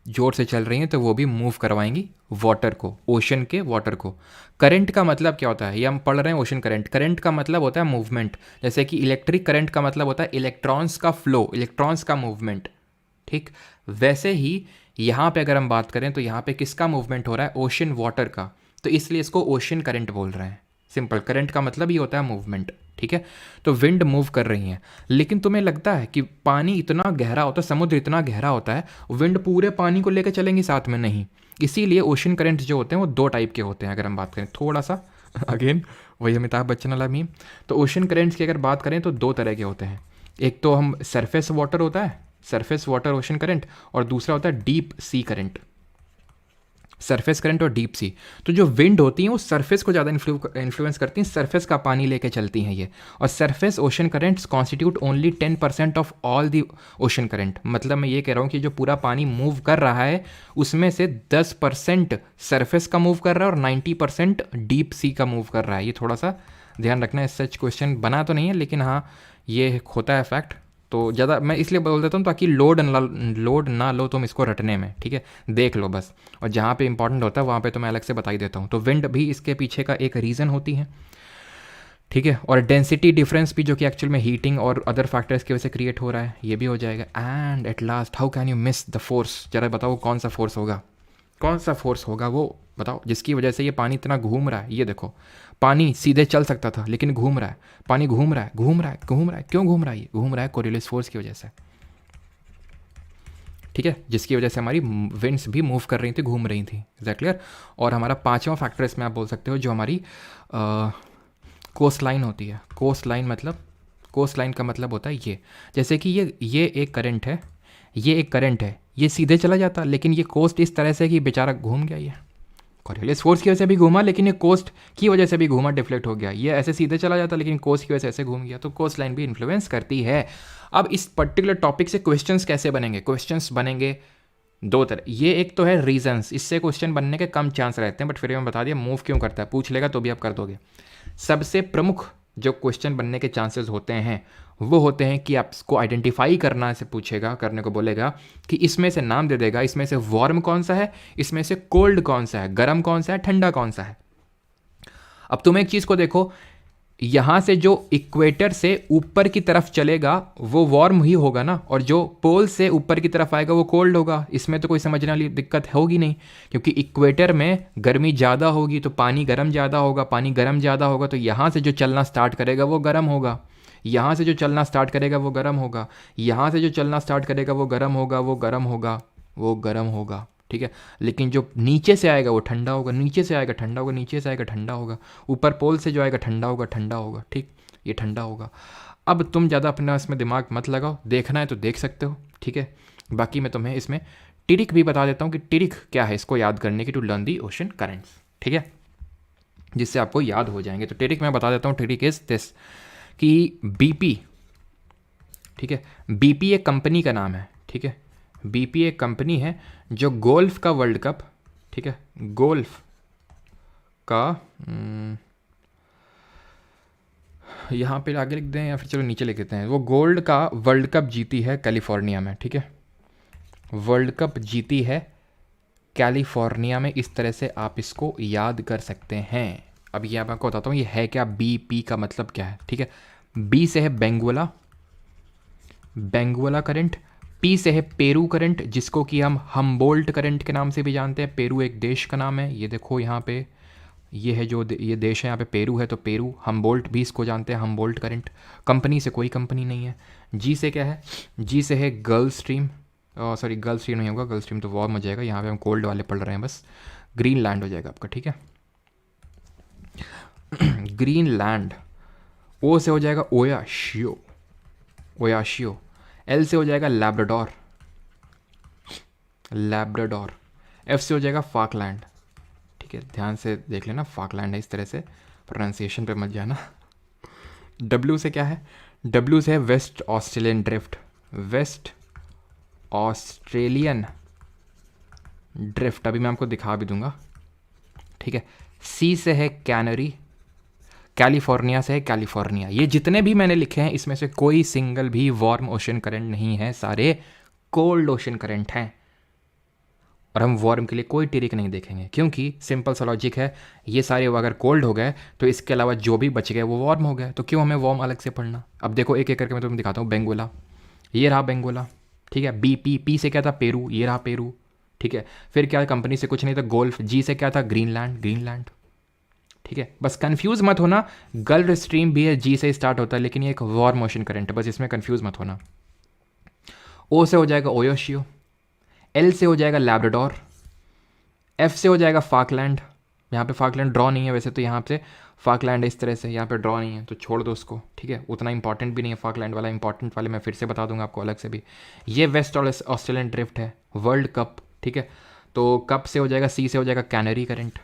ज़ोर से चल रही हैं तो वो भी मूव करवाएंगी वाटर को, ओशन के वाटर को। करंट का मतलब क्या होता है, ये हम पढ़ रहे हैं ओशन करंट। करंट का मतलब होता है मूवमेंट, जैसे कि इलेक्ट्रिक करंट का मतलब होता है इलेक्ट्रॉन्स का फ्लो, इलेक्ट्रॉन्स का मूवमेंट, ठीक। वैसे ही यहाँ पे अगर हम बात करें तो यहाँ पे किसका मूवमेंट हो रहा है, ओशन वाटर का, तो इसलिए इसको ओशन करंट बोल रहे हैं। सिंपल, करंट का मतलब ही होता है मूवमेंट, ठीक है। तो विंड मूव कर रही हैं, लेकिन तुम्हें लगता है कि पानी इतना गहरा होता है, समुद्र इतना गहरा होता है, विंड पूरे पानी को लेकर चलेंगी साथ में, नहीं। इसीलिए ओशन करंट्स जो होते हैं वो दो टाइप के होते हैं। अगर हम बात करें थोड़ा सा अगेन वही अमिताभ बच्चन वाला मीम, तो ओशन करंट्स की अगर बात करें तो दो तरह के होते हैं। एक तो हम सरफेस वाटर होता है, सरफेस वाटर ओशन करंट, और दूसरा होता है deep sea current, surface current और डीप सी। तो जो विंड होती हैं वो सरफेस को ज़्यादा इन्फ्लुएंस करती हैं, सरफेस का पानी लेके चलती हैं ये। और surface ocean currents constitute only 10% of all the ocean current. मतलब मैं ये कह रहा हूँ कि जो पूरा पानी मूव कर रहा है उसमें से 10% सरफेस का मूव कर रहा है और 90% डीप सी का मूव कर रहा है। ये थोड़ा सा ध्यान रखना है, सच क्वेश्चन बना तो नहीं है लेकिन हाँ ये होता है फैक्ट। तो ज़्यादा मैं इसलिए बोल देता हूँ ताकि लोड ना लो तुम इसको रटने में, ठीक है, देख लो बस। और जहाँ पे इंपॉर्टेंट होता है वहाँ पे तो मैं अलग से बता ही देता हूँ। तो विंड भी इसके पीछे का एक रीज़न होती है, ठीक है। और डेंसिटी डिफरेंस भी जो कि एक्चुअल में हीटिंग और अदर फैक्टर्स की वजह से क्रिएट हो रहा है, ये भी हो जाएगा। And at last how can you miss the force, जरा बताओ कौन सा फोर्स होगा, कौन सा फोर्स होगा वो बताओ, जिसकी वजह से ये पानी इतना घूम रहा है। ये देखो पानी सीधे चल सकता था लेकिन घूम रहा है, पानी घूम रहा है, घूम रहा है, घूम रहा है। क्यों घूम रहा है, ये घूम रहा है कोरियोलिस फोर्स की वजह से, ठीक है, जिसकी वजह से हमारी विंड्स भी मूव कर रही थी, घूम रही थी। Is that clear? और हमारा पांचवा फैक्टर इसमें आप बोल सकते हो जो हमारी कोस्ट लाइन होती है। कोस्ट लाइन मतलब, कोस्ट लाइन का मतलब होता है ये, जैसे कि ये एक करंट है, ये एक करंट है, ये सीधे चला जाता लेकिन ये कोस्ट इस तरह से कि बेचारा घूम गया, ये कॉरियोलिस फोर्स की वजह से भी घूमा लेकिन ये कोस्ट की वजह से भी घूमा, डिफ्लेक्ट हो गया। ये ऐसे सीधे चला जाता लेकिन कोस्ट की वजह से ऐसे घूम गया। तो कोस्ट लाइन भी इन्फ्लुएंस करती है। अब इस पर्टिकुलर टॉपिक से क्वेश्चंस कैसे बनेंगे, क्वेश्चंस बनेंगे दो तरह। ये एक तो है रीजंस, इससे क्वेश्चन बनने के कम चांस रहते हैं, बट फिर मैं बता दिया मूव क्यों करता है, पूछ लेगा तो भी आप कर दोगे। सबसे प्रमुख जो क्वेश्चन बनने के चांसेस होते हैं वो होते हैं कि आपको आइडेंटिफाई करना से पूछेगा, करने को बोलेगा कि इसमें से नाम दे देगा, इसमें से वार्म कौन सा है, इसमें से कोल्ड कौन सा है, गर्म कौन सा है, ठंडा कौन सा है। अब तुम एक चीज़ को देखो, यहाँ से जो इक्वेटर से ऊपर की तरफ चलेगा वो वार्म ही होगा ना, और जो पोल से ऊपर की तरफ आएगा वो कोल्ड होगा। इसमें तो कोई समझने वाली दिक्कत होगी नहीं, क्योंकि इक्वेटर में गर्मी ज़्यादा होगी तो पानी गर्म ज़्यादा होगा, पानी गर्म ज़्यादा होगा तो यहाँ से जो चलना स्टार्ट करेगा वो गर्म होगा, यहाँ से जो चलना स्टार्ट करेगा वो गर्म होगा, यहाँ से जो चलना स्टार्ट करेगा वो गर्म होगा, वो गर्म होगा, वो गर्म होगा। ठीक है। लेकिन जो नीचे से आएगा वो ठंडा होगा, नीचे से आएगा ठंडा होगा, नीचे से आएगा ठंडा होगा, ऊपर पोल से जो आएगा ठंडा होगा, ठंडा होगा, ठीक, ये ठंडा होगा। अब तुम ज़्यादा अपना इसमें दिमाग मत लगाओ, देखना है तो देख सकते हो, ठीक है। बाकी मैं तुम्हें इसमें टिरिक भी बता देता हूँ कि टिरिक क्या है, इसको याद करने की, to learn the ocean currents, ठीक है, जिससे आपको याद हो जाएंगे। तो टिरिक मैं बता देता हूँ, टिरिक इज दिस कि बीपी, ठीक है, बीपी एक कंपनी का नाम है, ठीक है, बीपी एक कंपनी है जो गोल्फ का वर्ल्ड कप, ठीक है, गोल्फ का यहाँ पे आगे लिख दें या फिर चलो नीचे लिख देते हैं, वो गोल्ड का वर्ल्ड कप जीती है कैलिफोर्निया में, ठीक है, वर्ल्ड कप जीती है कैलिफोर्निया में। इस तरह से आप इसको याद कर सकते हैं। अब ये मैं आपको बताता हूँ ये है क्या, बी पी का मतलब क्या है, ठीक है। बी से है बेंगुएला, बेंगुएला करंट। पी से है पेरू करंट, जिसको कि हम हम्बोल्ट करंट के नाम से भी जानते हैं। पेरू एक देश का नाम है, ये देखो यहाँ पे ये है जो ये देश है, यहाँ पे पेरू है, तो पेरू। हम्बोल्ट भी इसको जानते हैं, हम्बोल्ट करंट। कंपनी से कोई कंपनी नहीं है। जी से क्या है, जी से है gulf stream, sorry gulf stream नहीं होगा, गल्फ स्ट्रीम तो वार्म हो जाएगा, यहाँ पे हम कोल्ड वाले पढ़ रहे हैं बस। ग्रीनलैंड हो जाएगा आपका, ठीक है, ग्रीनलैंड। ओ से हो जाएगा ओयाशियो, ओयाशियो। एल से हो जाएगा लैब्राडोर, लैब्राडोर। एफ से हो जाएगा फाकलैंड, ठीक है, ध्यान से देख लेना, फाकलैंड है, इस तरह से प्रोनाउंसिएशन पे मत जाना। डब्ल्यू से क्या है, डब्ल्यू से है waste Australian drift, waste Australian drift, अभी मैं आपको दिखा भी दूंगा, ठीक है। सी से है कैनरी, कैलिफोर्निया से है कैलिफोर्निया। ये जितने भी मैंने लिखे हैं इसमें से कोई सिंगल भी वार्म ओशन करंट नहीं है, सारे कोल्ड ओशन करंट हैं। और हम वार्म के लिए कोई टिरिक नहीं देखेंगे, क्योंकि सिंपल सा लॉजिक है, ये सारे अगर कोल्ड हो गए तो इसके अलावा जो भी बच गए वो वार्म हो गए, तो क्यों हमें वार्म अलग से पढ़ना। अब देखो एक एक करके मैं तुम्हें दिखाता हूँ। बेंगुएला, ये रहा बेंगुएला, ठीक है। बी पी, पी से क्या था, पेरू, ये रहा पेरू, ठीक है। फिर क्या, कंपनी से कुछ नहीं था, गोल्फ। जी से क्या था, ग्रीनलैंड, ग्रीनलैंड, ठीक है। बस कंफ्यूज मत होना, गल्फ स्ट्रीम भी है, जी से स्टार्ट होता है, लेकिन ये एक वार्म ओशन करंट है, बस इसमें कंफ्यूज मत होना। ओ से हो जाएगा ओयोशियो, एल से हो जाएगा लैब्राडोर, एफ से हो जाएगा फाकलैंड। यहाँ पे फाकलैंड ड्रॉ नहीं है वैसे तो, यहाँ पे फाकलैंड इस तरह से, यहाँ पे ड्रॉ नहीं है तो छोड़ दो उसको, ठीक है, उतना इंपॉर्टेंट भी नहीं है फाकलैंड वाला। इंपॉर्टेंट वाले मैं फिर से बता दूंगा आपको अलग से भी। ये वेस्ट ऑस्ट्रेलियन ड्रिफ्ट है, वर्ल्ड कप, ठीक है। तो कप से हो जाएगा, सी से हो जाएगा कैनरी करंट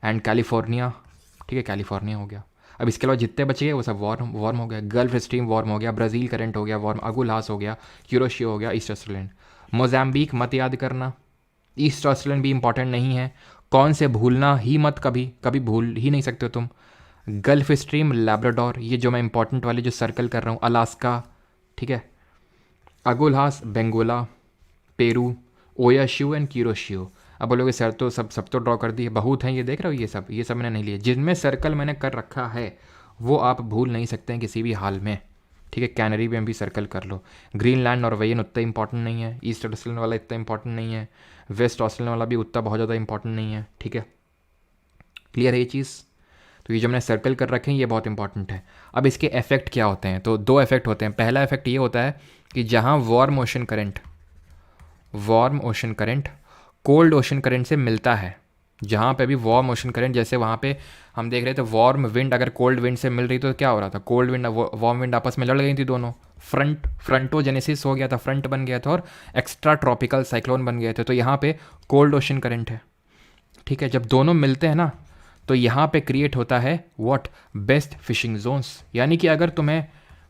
एंड कैलिफोर्निया, ठीक है, कैलिफोर्निया हो गया। अब इसके अलावा जितने बचे गए वो सब वार्म वार्म हो गया। गल्फ स्ट्रीम वार्म हो गया, ब्राज़ील करंट हो गया वार्म, अगुलास हो गया, क्यूरोशियो हो गया, ईस्ट ऑस्ट्रेलियन। मोज़ाम्बिक मत याद करना, ईस्ट ऑस्ट्रेलियन भी इंपॉर्टेंट नहीं है, कौन से भूलना ही मत, कभी कभी भूल ही नहीं सकते हो तुम। गल्फ स्ट्रीम, लैब्राडोर, ये जो मैं इंपॉर्टेंट वाले जो सर्कल कर रहा हूँ, अलास्का, ठीक है, अगुल्हास, बेंगोला, पेरू, ओयाशियो एंड क्यूरोशियो। अब बोलोगे सर तो सब तो ड्रॉ कर दिए, बहुत हैं, ये देख रहे हो, ये सब मैंने नहीं लिए। जिनमें सर्कल मैंने कर रखा है वो आप भूल नहीं सकते हैं किसी भी हाल में, ठीक है। कैनरी में भी सर्कल कर लो। ग्रीनलैंड नॉर्वेयन उतना इंपॉर्टेंट नहीं है, ईस्ट ऑस्ट्रेलियन वाला इतना इंपॉर्टेंट नहीं है, वेस्ट ऑस्ट्रेलियन वाला भी उतना बहुत ज़्यादा इंपॉर्टेंट नहीं है, ठीक है। क्लियर है ये चीज़। तो ये जो मैंने सर्कल कर रखे हैं ये बहुत इंपॉर्टेंट है। अब इसके इफेक्ट क्या होते हैं, तो दो इफेक्ट होते हैं। पहला इफेक्ट ये होता है कि जहाँ warm ocean current cold ocean current से मिलता है, जहाँ पे भी वार्म ओशन करंट, जैसे वहाँ पे हम देख रहे थे वार्म विंड अगर कोल्ड विंड से मिल रही तो क्या हो रहा था, कोल्ड विंड वार्म विंड आपस में लड़ गई थी दोनों, फ्रंटोजेनेसिस हो गया था, फ्रंट बन गया था और एक्स्ट्रा ट्रॉपिकल साइक्लोन बन गए थे। तो यहाँ पे कोल्ड ओशन करंट है, ठीक है। जब दोनों मिलते हैं ना तो यहाँ पे क्रिएट होता है व्हाट, बेस्ट फिशिंग जोन्स। यानी कि अगर तुम्हें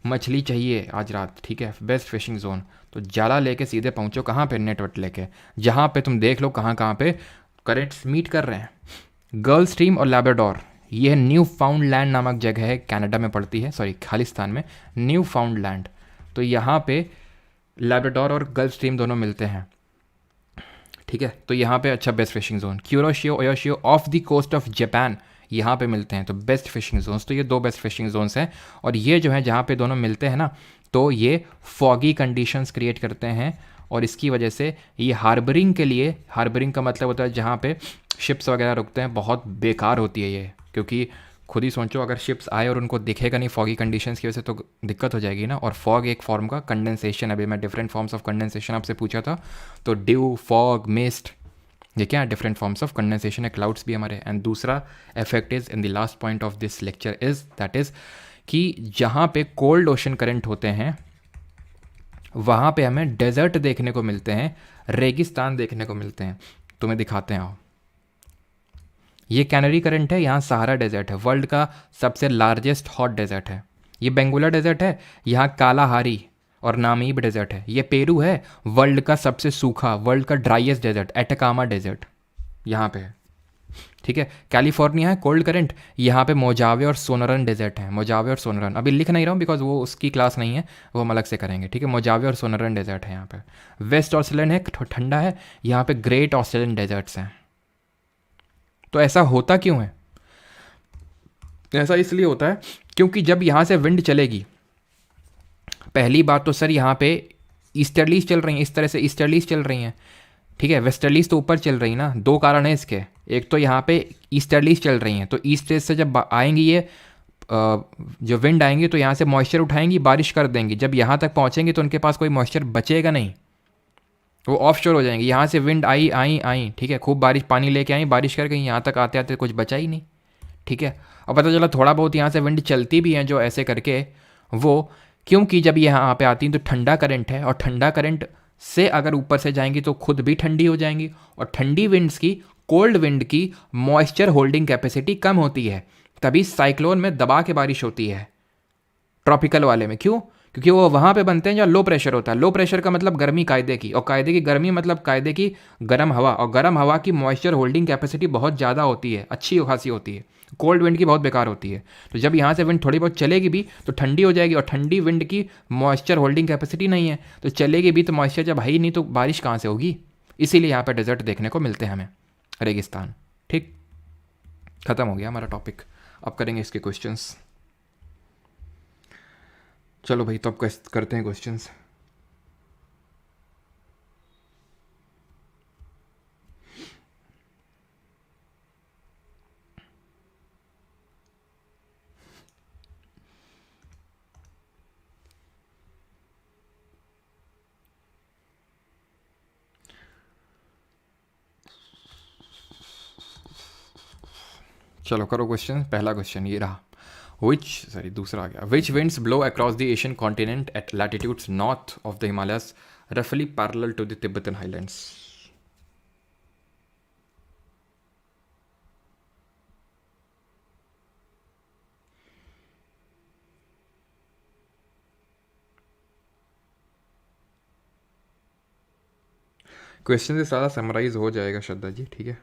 मछली चाहिए आज रात, ठीक है, बेस्ट फिशिंग जोन, तो जाला लेके सीधे पहुँचो कहाँ पे, नेटवर्क लेके, जहाँ पे तुम देख लो कहाँ पे करंट्स मीट कर रहे हैं। गल्फ स्ट्रीम और लैब्राडोर, ये न्यू फाउंडलैंड नामक जगह है, कनाडा में पड़ती है, सॉरी खालिस्तान में, न्यू फाउंडलैंड। तो यहाँ पे लैब्राडोर और गल्फ स्ट्रीम दोनों मिलते हैं, ठीक है। तो यहाँ पे अच्छा best fishing zone. Kuroshio, Oyashio off the coast of Japan, यहाँ पे मिलते हैं, तो बेस्ट फिशिंग जोन्स। तो ये दो बेस्ट फिशिंग जोन्स हैं। और ये जो है जहाँ पे दोनों मिलते हैं ना, तो ये फॉगी कंडीशंस क्रिएट करते हैं और इसकी वजह से ये हार्बरिंग के लिए, हार्बरिंग का मतलब होता है जहाँ पे शिप्स वगैरह रुकते हैं, बहुत बेकार होती है ये, क्योंकि खुद ही सोचो अगर शिप्स आए और उनको दिखेगा नहीं फॉगी कंडीशंस की वजह से तो दिक्कत हो जाएगी ना। और फॉग एक फॉर्म का कंडेंसेशन, अभी मैं डिफरेंट फॉर्म्स ऑफ कंडेंसेशन आपसे पूछा था, तो ड्यू, फॉग, मिस्ट, ये क्या है, डिफरेंट फॉर्म्स ऑफ कंडेंसेशन है, क्लाउड्स भी हमारे। एंड दूसरा effect is in the last point of this lecture is that is कि जहाँ पे कोल्ड ओशन करंट होते हैं वहाँ पे हमें डेजर्ट देखने को मिलते हैं, रेगिस्तान देखने को मिलते हैं। तुम्हें दिखाते हैं आओ। ये कैनरी करंट है, यहाँ सहारा डेजर्ट है, वर्ल्ड का सबसे लार्जेस्ट हॉट डेजर्ट है। ये बेंगुला डेजर्ट है, यहाँ कालाहारी और नामीब डेजर्ट है। ये पेरू है, वर्ल्ड का सबसे सूखा, वर्ल्ड का ड्राइएस्ट डेजर्ट, एटकामा डेजर्ट यहाँ पे है। ठीक है, कैलिफोर्निया है कोल्ड करंट, यहाँ पे मोजावे और सोनरन डेजर्ट है। मोजावे और सोनरन अभी लिख नहीं रहा हूँ बिकॉज वो उसकी क्लास नहीं है, वो हम अलग से करेंगे। ठीक है, मोजावे और सोनरन डेजर्ट है यहाँ पे। वेस्ट ऑस्ट्रेलियन है, ठंडा है, यहाँ पे ग्रेट ऑस्ट्रेलियन डेजर्ट्स हैं। तो ऐसा होता क्यों है? ऐसा इसलिए होता है क्योंकि जब यहाँ से विंड चलेगी, पहली बात तो सर यहाँ पे ईस्टर्लीज चल रही हैं, इस तरह से ईस्टर्लीज चल रही हैं। ठीक है, वेस्टर्लीज तो ऊपर चल रही ना। दो कारण है इसके, एक तो यहाँ पे ईस्टर्लीज चल रही हैं, तो ईस्ट से जब आएंगी ये जो विंड आएंगी तो यहाँ से मॉइस्चर उठाएंगी, बारिश कर देंगी। जब यहाँ तक पहुँचेंगी तो उनके पास कोई मॉइस्चर बचेगा नहीं, वो ऑफ शोर हो जाएंगे। यहाँ से विंड आई आई आई, ठीक है, खूब बारिश, पानी लेके आई, बारिश कर गई, यहाँ तक आते आते कुछ बचा ही नहीं। ठीक है, और पता चला थोड़ा बहुत यहाँ से विंड चलती भी हैं जो ऐसे करके, वो क्योंकि जब यहाँ पे आती हैं तो ठंडा करंट है, और ठंडा करंट से अगर ऊपर से जाएंगी तो खुद भी ठंडी हो जाएंगी, और ठंडी विंड्स की, कोल्ड विंड की मॉइस्चर होल्डिंग कैपेसिटी कम होती है, तभी साइक्लोन में दबा के बारिश होती है ट्रॉपिकल वाले में। क्यों? क्योंकि वो वहाँ पे बनते हैं जहाँ लो प्रेशर होता है। लो प्रेशर का मतलब गर्मी कायदे की, और कायदे की गर्मी मतलब कायदे की गर्म हवा, और गर्म हवा की मॉइस्चर होल्डिंग कैपेसिटी बहुत ज़्यादा होती है, अच्छी खासी होती है। कोल्ड विंड की बहुत बेकार होती है। तो जब यहाँ से विंड थोड़ी बहुत चलेगी भी तो ठंडी हो जाएगी, और ठंडी विंड की मॉइस्चर होल्डिंग कैपेसिटी नहीं है, तो चलेगी भी तो मॉइस्चर जब है ही नहीं तो बारिश कहाँ से होगी। इसीलिए यहाँ पर डेजर्ट देखने को मिलते हैं हमें, रेगिस्तान। ठीक, खत्म हो गया हमारा टॉपिक। अब करेंगे इसके क्वेश्चंस। चलो भाई, तो अब करते हैं क्वेश्चंस। चलो करो क्वेश्चन। पहला क्वेश्चन ये रहा, दूसरा आ गया। Which winds blow across the Asian continent at latitudes north of the Himalayas रफली parallel to the Tibetan highlands? Question से सारा समराइज हो जाएगा श्रद्धा जी, ठीक है।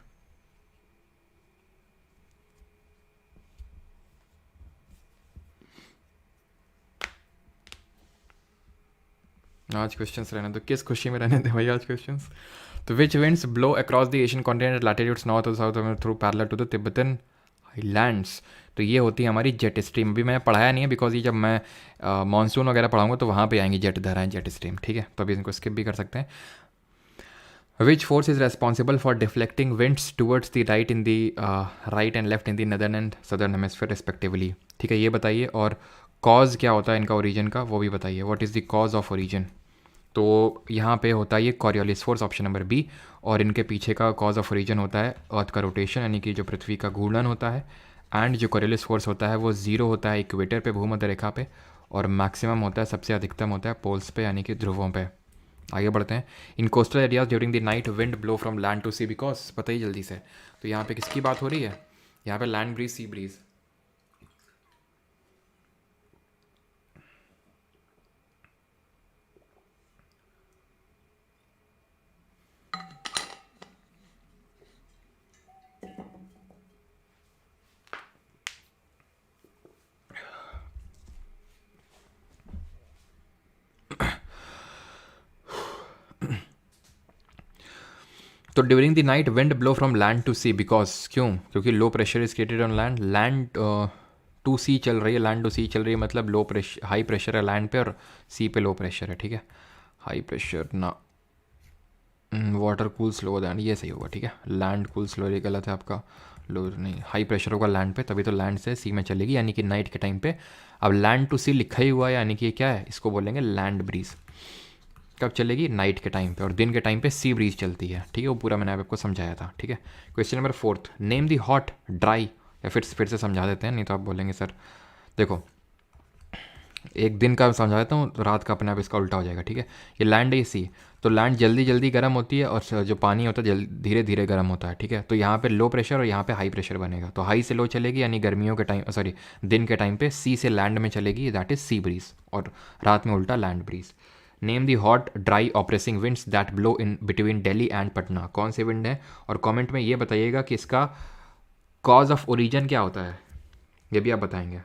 आज क्वेश्चंस रहने दो, किस खुशी में रहने दे भाई आज क्वेश्चंस। तो which winds blow across the Asian continent latitudes north और south through parallel to the Tibetan highlands? तो ये होती है हमारी जेट स्ट्रीम। अभी मैंने पढ़ाया नहीं है बिकॉज ये जब मैं मानसून वगैरह पढ़ाऊंगा तो वहाँ पे आएंगी जेट धाराएं, जेट स्ट्रीम, ठीक है। तो अभी इनको स्किप भी कर सकते हैं। Which force is responsible for deflecting winds towards the right in the right and left in the northern and southern hemisphere respectively? ठीक है, ये बताइए। और कॉज क्या होता है इनका ओरिजिन का, वो भी बताइए। What is the cause of origin? तो यहाँ पे होता है ये Coriolis force, option number B. और इनके पीछे का कॉज ऑफ ओरिजिन होता है अर्थ का रोटेशन, यानी कि जो पृथ्वी का घूर्णन होता है। एंड जो कॉरियोलिस फोर्स होता है वो ज़ीरो होता है इक्वेटर पे, भूमध्य रेखा पे, और मैक्सिमम होता है, सबसे अधिकतम होता है पोल्स पे, यानी कि ध्रुवों पे। आगे बढ़ते हैं। In coastal areas during the night wind blow from land to sea because, पता ही जल्दी से। तो यहाँ पे किसकी बात हो रही है? यहाँ पे लैंड ब्रीज, सी ब्रीज। तो during the night wind blow from land to sea because, क्यों? क्योंकि low pressure is created on land, land to sea चल रही है, लैंड टू सी चल रही है, मतलब लो प्रेशर, हाई प्रेशर है लैंड पे और सी पे लो प्रेशर है, ठीक है। हाई प्रेशर ना, वाटर कूल स्लो दैन, ये सही होगा, ठीक है। लैंड कूल स्लो, ये गलत है आपका, लो नहीं, हाई प्रेशर होगा लैंड पे, तभी तो लैंड से सी में चलेगी, यानी कि नाइट के टाइम पे। अब लैंड टू सी लिखा ही हुआ है, यानी कि क्या है, इसको बोलेंगे लैंड ब्रीज। कब चलेगी? नाइट के टाइम पे, और दिन के टाइम पे सी ब्रीज चलती है, ठीक है, वो पूरा मैंने आपको समझाया था, ठीक है। Question number 4, name the hot dry, या फिर से समझा देते हैं, नहीं तो आप बोलेंगे सर देखो एक दिन का समझा देता हूँ, रात का अपने आप इसका उल्टा हो जाएगा, ठीक है। ये लैंड है, सी, तो लैंड जल्दी जल्दी गर्म होती है और जो पानी होता है धीरे धीरे गर्म होता है, ठीक है। तो यहाँ पे लो प्रेशर और यहाँ पे हाई प्रेशर बनेगा, तो हाई से लो चलेगी, यानी गर्मियों के टाइम, सॉरी दिन के टाइम पे सी से लैंड में चलेगी, दैट इज सी ब्रीज, और रात में उल्टा land breeze. Name the hot dry operating winds that blow in between Delhi and Patna, कौन से विंड है, और कमेंट में ये बताइएगा कि इसका कॉज ऑफ ओरिजिन क्या होता है, ये भी आप बताएंगे,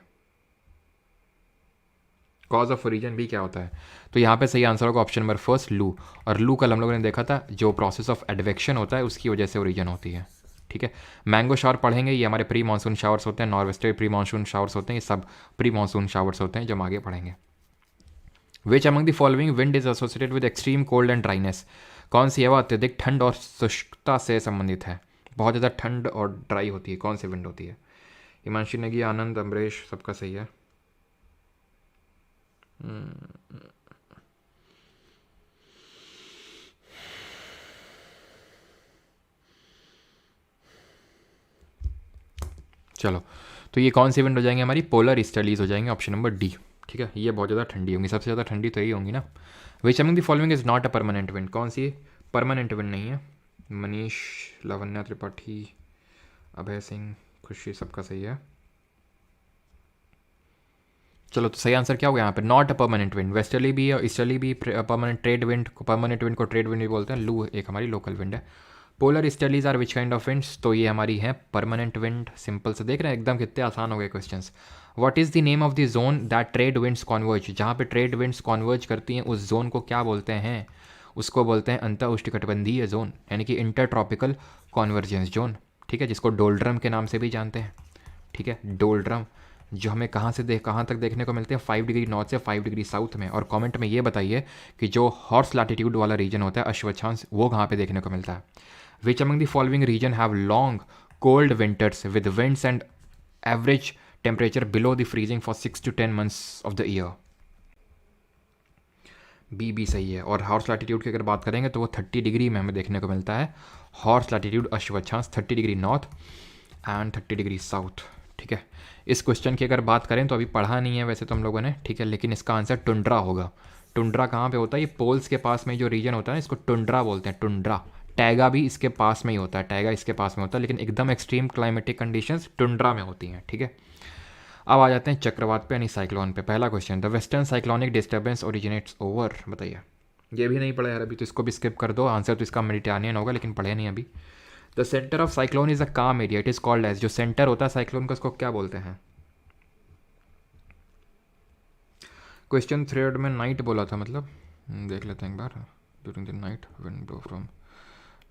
कॉज ऑफ ओरिजिन भी क्या होता है। तो यहाँ पे सही आंसर होगा ऑप्शन नंबर फर्स्ट, लू, और लू कल हम लोगों ने देखा था जो प्रोसेस ऑफ एडवेक्शन होता है उसकी वजह से ओरिजिन होती है, ठीक है। मैंगो शावर पढ़ेंगे, ये हमारे प्री मानसून शावर्स होते हैं, north westerly pre monsoon showers होते हैं, ये सब प्री मानसून शावर्स होते हैं जो हम आगे पढ़ेंगे। विच among the following wind is associated with extreme cold and dryness, कौन सी हवा अत्यधिक ठंड और शुष्कता से संबंधित है, बहुत ज़्यादा ठंड और ड्राई होती है, कौन सी विंड होती है। हिमांशु नेगी, आनंद, अमरीश, सबका सही है। चलो, तो ये कौन सी विंड हो जाएंगे हमारी? पोलर ईस्टर्लीज हो जाएंगे, ऑप्शन नंबर डी, ठीक है। ये बहुत ज़्यादा ठंडी होंगी, सबसे ज़्यादा ठंडी तो यही होंगी ना। विच among the following is not a permanent wind, कौन सी परमानेंट विंड नहीं है? मनीष, लावण्या त्रिपाठी, अभय सिंह, खुशी, सबका सही है। चलो, तो सही आंसर क्या हो गया यहाँ पे? Not a permanent wind, westerly भी और ईस्टर्ली भी permanent, trade wind, permanent wind को ट्रेड विंड भी बोलते हैं। लू एक हमारी लोकल विंड है। Polar easterlies are which kind of winds, तो ये हमारी है परमानेंट विंड। सिंपल से देख रहे हैं, एकदम कितने आसान हो गए questions. What is the name of the zone that trade winds converge, जहाँ पे ट्रेड विंड्स कॉन्वर्ज करती हैं उस जोन को क्या बोलते हैं? उसको बोलते हैं अंतर उष्णकटिबंधीय जोन, यानी कि इंटर ट्रॉपिकल कॉन्वर्जेंस जोन, ठीक है, जिसको डोल्ड्रम के नाम से भी जानते हैं, ठीक है। डोल्ड्रम जो हमें कहाँ तक देखने को मिलते हैं? 5 डिग्री नॉर्थ से 5 डिग्री साउथ में। और कमेंट में ये बताइए कि जो हॉर्स लैटिट्यूड वाला रीजन होता है अश्वक्षांश, वो कहाँ पे देखने को मिलता है। Which among the following region have long cold winters with winds and average temperature below the freezing for 6 to 10 months of the year. B सही है। और हॉर्स लैटिट्यूड की अगर बात करेंगे तो वो 30 डिग्री में हमें देखने को मिलता है। हॉर्स लैटिट्यूड अश्वक्षांश 30 degree north and 30 degree south, ठीक है। इस क्वेश्चन की अगर बात करें तो अभी पढ़ा नहीं है वैसे तो हम लोगों ने, ठीक है, लेकिन इसका आंसर टुंड्रा होगा। टुंड्रा कहाँ पे होता है? ये पोल्स के पास में जो रीजन होता है ना, इसको टुंड्रा बोलते हैं, टुंड्रा। टैगा भी इसके पास में ही होता है, टैगा इसके पास में होता है, लेकिन एकदम एक्सट्रीम क्लाइमेटिक कंडीशंस टुंड्रा में होती हैं, ठीक है। अब आ जाते हैं चक्रवात पे यानी साइक्लोन पे। पहला question, the western cyclonic disturbance originates over, बताइए। ये भी नहीं पढ़ा यार अभी, तो इसको भी स्किप कर दो। आंसर तो इसका मेडिटेरेनियन होगा, लेकिन पढ़े नहीं अभी। The centre of cyclone is a calm area, it is called as, जो सेंटर होता है साइक्लोन का उसको क्या बोलते हैं? क्वेश्चन थ्रेड में नाइट बोला था, मतलब देख लेते हैं एक बार। During the night wind blow from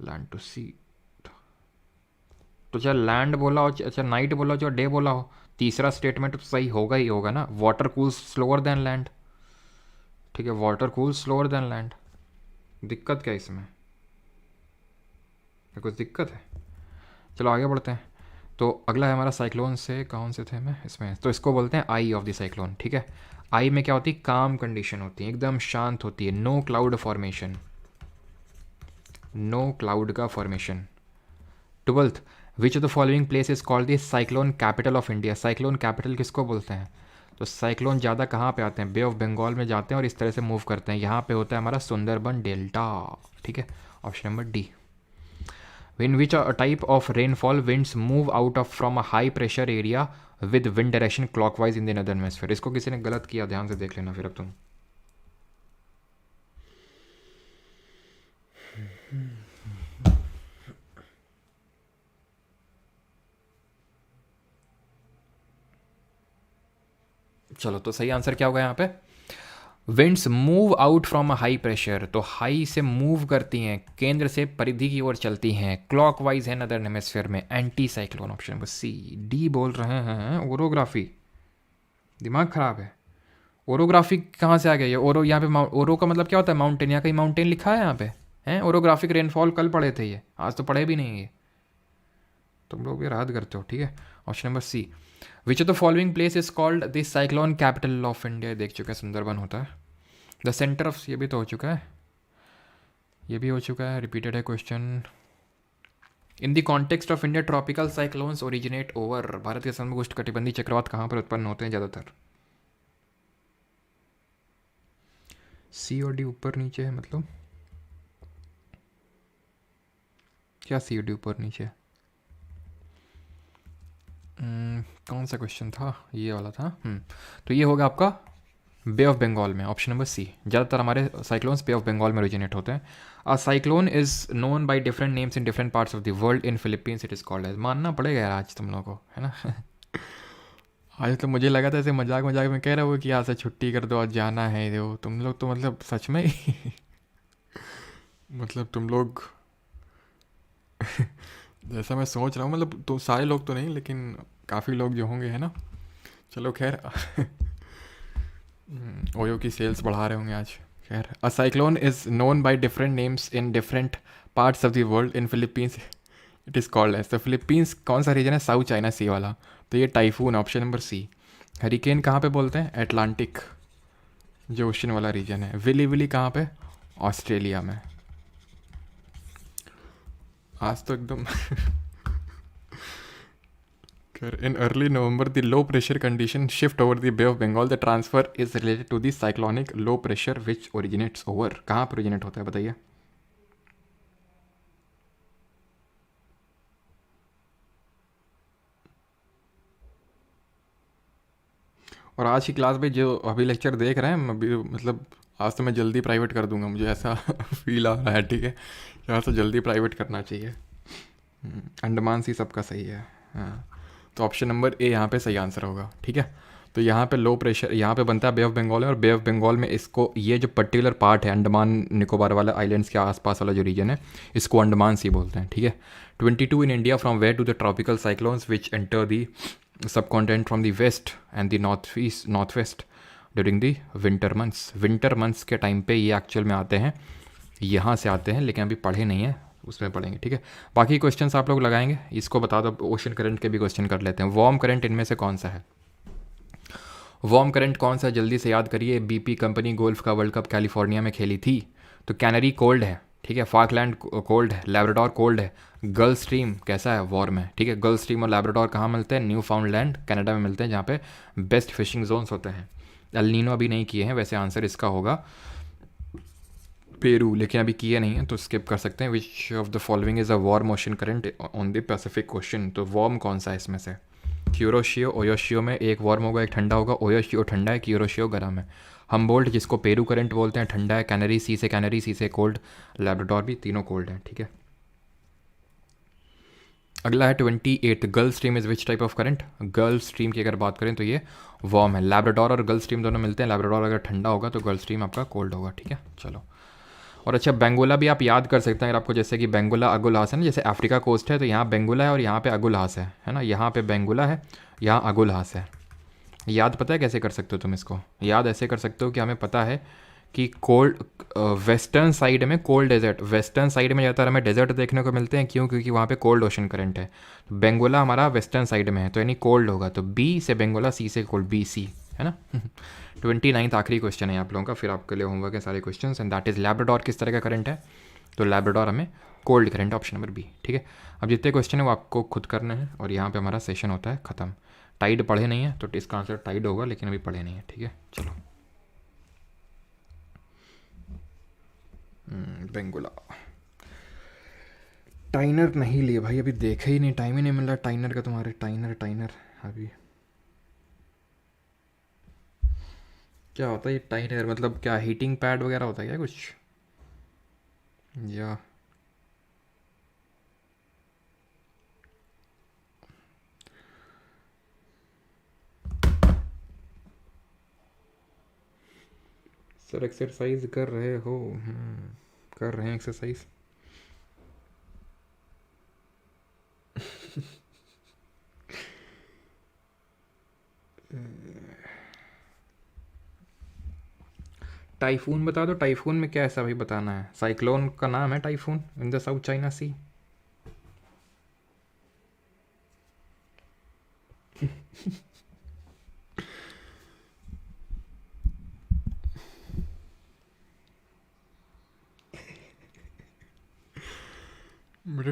land to sea, तो चाहे लैंड बोला हो, अच्छा नाइट बोला हो, चाहे डे बोला हो, तीसरा स्टेटमेंट तो सही होगा ही होगा ना। Water cools slower then land, ठीक है, water cools slower then land. दिक्कत क्या है इसमें? कुछ दिक्कत है? चलो आगे बढ़ते हैं। तो अगला है हमारा साइक्लोन से, कौन से थे मैं इसमें, तो इसको बोलते हैं आई ऑफ द साइक्लोन, ठीक है। आई में क्या होती है? काम कंडीशन होती है, एकदम शांत होती है, no cloud formation, no cloud का formation. 12th, which of the following place is called the cyclone capital of India, cyclone capital किसको बोलते हैं? तो साइक्लोन ज़्यादा कहाँ पे आते हैं? बे ऑफ बंगाल में जाते हैं और इस तरह से मूव करते हैं। यहाँ पे होता है हमारा सुंदरबन डेल्टा, ठीक है, option number D. In which a type of rainfall winds move out of from a high pressure area with wind direction clockwise in the northern hemisphere, इसको किसी ने गलत किया, ध्यान से देख लेना फिर अब तुम। चलो, तो सही आंसर क्या होगा यहाँ पे? Winds move out from a high pressure, तो हाई से मूव करती हैं, केंद्र से परिधि की ओर चलती हैं, क्लॉकवाइज है नदर्न हेमिस्फीयर में, anticyclone, option number C. D बोल रहे हैं ओरोग्राफी, दिमाग खराब है। ओरोग्राफी कहाँ से आ गया ये? ओरो यहाँ पे ओरो का मतलब क्या होता है? माउंटेन, यहाँ कहीं माउंटेन लिखा है यहाँ पे? हैं ओरोग्राफिक रेनफॉल कल पढ़े थे, ये आज तो पढ़े भी नहीं ये, तुम लोग भी राहत करते हो, ठीक है। Option number C, which of the following place is called this cyclone capital of India, देख चुके हैं, सुंदरबन होता है। द सेंटर ऑफ, ये भी तो हो चुका है, ये भी हो चुका है, रिपीटेड है question. In the context of India tropical cyclones originate over, Bharat के समुद्र उष्णकटिबंधीय चक्रवात कहाँ पर उत्पन्न होते हैं ज़्यादातर? सी और डी ऊपर नीचे है मतलब क्या? सी और डी ऊपर नीचे? कौन सा क्वेश्चन था? ये वाला था। तो ये होगा आपका बे ऑफ बंगाल में, ऑप्शन नंबर सी। ज़्यादातर हमारे साइक्लोन्स बे ऑफ बंगाल में ओरिजिनेट होते हैं। A cyclone is known by different names in different parts of the world, in Philippines it is called as. मानना पड़ेगा यार आज तुम लोगों को, है ना। आज तो मुझे लगा था ऐसे मजाक मजाक में कह रहे हो कि यहाँ से छुट्टी कर दो, आज जाना है। देखो तुम लोग तो मतलब सच में ही मतलब तुम लोग जैसा मैं सोच रहा हूँ, मतलब तो सारे लोग तो नहीं लेकिन काफ़ी लोग जो होंगे, है ना। चलो खैर ओयो की सेल्स बढ़ा रहे होंगे आज। खैर, a cyclone is known by different names in different parts of the world, in Philippines it is called as. तो फिलीपींस कौन सा रीजन है? साउथ चाइना सी वाला। तो ये typhoon, option number C. Hurricane कहाँ पे बोलते हैं? एटलांटिक जो ओशन वाला रीजन है। विली विली कहाँ पे? ऑस्ट्रेलिया में। आज तो एकदम In early November, the low pressure condition shift over the Bay of Bengal. The transfer is related to the cyclonic low pressure which originates over. कहाँ पर originate होता है बताइए? और आज की क्लास में जो अभी लेक्चर देख रहे हैं अभी, मतलब आज तो मैं जल्दी प्राइवेट कर दूंगा, मुझे ऐसा फील आ रहा है। ठीक है, यहाँ से जल्दी प्राइवेट करना चाहिए। अंडमान सी सबका सही है। हाँ, तो ऑप्शन नंबर ए यहाँ पे सही आंसर होगा। ठीक है, तो यहाँ पे लो प्रेशर यहाँ पे बनता है बे ऑफ बंगाल है, और बे ऑफ बंगाल में इसको ये जो पर्टिकुलर पार्ट है अंडमान निकोबार वाला आइलैंड्स के आसपास वाला जो रीजन है, इसको अंडमान सी बोलते हैं। ठीक है। 22 in India from where to the tropical cyclones which enter the sub continent from the west and the north west during the winter months. Winter months के टाइम पे ये एक्चुअल में आते हैं, यहाँ से आते हैं, लेकिन अभी पढ़े नहीं है, उसमें पढ़ेंगे। ठीक है, बाकी क्वेश्चंस आप लोग लगाएंगे। इसको बता दो, ओशन करंट के भी क्वेश्चन कर लेते हैं। वार्म करंट इनमें से कौन सा है? वार्म करंट कौन सा है? जल्दी से याद करिए। बीपी कंपनी गोल्फ का वर्ल्ड कप कैलिफोर्निया में खेली थी, तो कैनरी कोल्ड है। ठीक है, फाकलैंड कोल्ड है, लैब्राडोर कोल्ड है। गल्फ स्ट्रीम कैसा है? वार्म है। ठीक है, गल्फ स्ट्रीम और लैब्राडोर कहाँ मिलते हैं? न्यू फाउंडलैंड कनाडा में मिलते हैं, जहाँ पे बेस्ट फिशिंग जोन्स होते हैं। एल नीनो अभी नहीं किए हैं, वैसे आंसर इसका होगा पेरू, लेकिन अभी किए नहीं है तो स्किप कर सकते हैं। विच of the following is a warm ocean current on the Pacific question. तो वार्म कौन सा है इसमें से? क्यूरोशियो, ओयोशियो में एक वार्म होगा, एक ठंडा होगा। ओयोशियो ठंडा है, क्यूरोशियो गर्म है। हम्बोल्ट जिसको पेरू करंट बोलते हैं ठंडा है। कैनरी सी से कोल्ड। लैब्राडोर भी, तीनों कोल्ड हैं। ठीक है, अगला है 28। Gulf stream is which type of current? Gulf stream की अगर बात करें तो ये वार्म है। लैब्राडोर और गल्फ स्ट्रीम दोनों मिलते हैं। लैब्राडोर अगर ठंडा होगा तो गल्फ स्ट्रीम आपका कोल्ड होगा। ठीक है, चलो। और अच्छा, बेंगोला भी आप याद कर सकते हैं अगर आपको, जैसे कि बेंगोला अगुलहास है ना, जैसे अफ्रीका कोस्ट है तो यहाँ बेंगोला है और यहाँ पे अगुलहास है ना। यहाँ पे बेंगोला है, यहाँ अगुलहास है। याद पता है कैसे कर सकते हो तुम इसको? याद ऐसे कर सकते हो कि हमें पता है कि कोल्ड वेस्टर्न साइड में कोल्ड डेजर्ट, वेस्टर्न साइड में ज़्यादातर हमें डेजर्ट देखने को मिलते हैं। क्यों? क्योंकि वहाँ पे कोल्ड ओशन करंट है। तो बेंगोला हमारा वेस्टर्न साइड में है, तो यानी कोल्ड होगा। तो बी से बेंगोला, सी से कोल्ड, बी सी, है ना। 29 आखिरी क्वेश्चन है आप लोगों का, फिर आपके लिए होमवर्क है सारे question. And that is Labrador किस तरह का करंट है? तो लैब्राडोर हमें cold current, option number B. ठीक है, अब जितने क्वेश्चन है वो आपको खुद करने हैं, और यहाँ पे हमारा सेशन होता है ख़त्म। टाइड पढ़े नहीं है तो इसका आंसर टाइड होगा, लेकिन अभी पढ़े नहीं है। ठीक है, चलो। बेंगोला टाइनर नहीं लिए भाई, अभी देखा ही नहीं, टाइम ही नहीं मिल रहा टाइनर का तुम्हारे। टाइनर अभी क्या होता है ये टाइनर? मतलब क्या हीटिंग पैड वगैरह होता है क्या कुछ, या सर एक्सरसाइज कर रहे हो? कर रहे हैं एक्सरसाइज। टाइफून बता दो, टाइफून में क्या ऐसा भाई बताना है? साइक्लोन का नाम है typhoon in the South China Sea.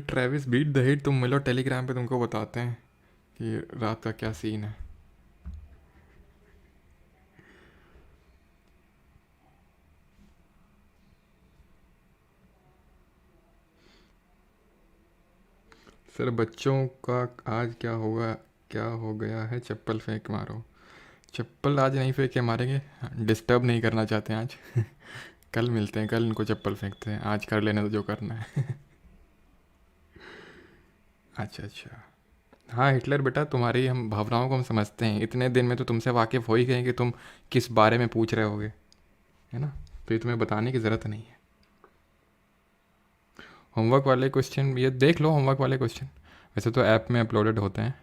बोले ट्रेविस बीट द हिट, तुम मिलो टेलीग्राम पे, तुमको बताते हैं कि रात का क्या सीन है। सर बच्चों का आज क्या होगा, क्या हो गया है, चप्पल फेंक मारो। चप्पल आज नहीं फेंक के मारेंगे, डिस्टर्ब नहीं करना चाहते हैं आज। कल मिलते हैं, कल इनको चप्पल फेंकते हैं, आज कर लेने दो जो करना है। अच्छा अच्छा। हाँ हिटलर बेटा, तुम्हारी हम भावनाओं को हम समझते हैं, इतने दिन में तो तुमसे वाकिफ़ हो ही गए कि तुम किस बारे में पूछ रहे होगे, है ना। तो ये तुम्हें बताने की ज़रूरत नहीं है। होमवर्क वाले क्वेश्चन ये देख लो, होमवर्क वाले क्वेश्चन वैसे तो ऐप में अपलोडेड होते हैं,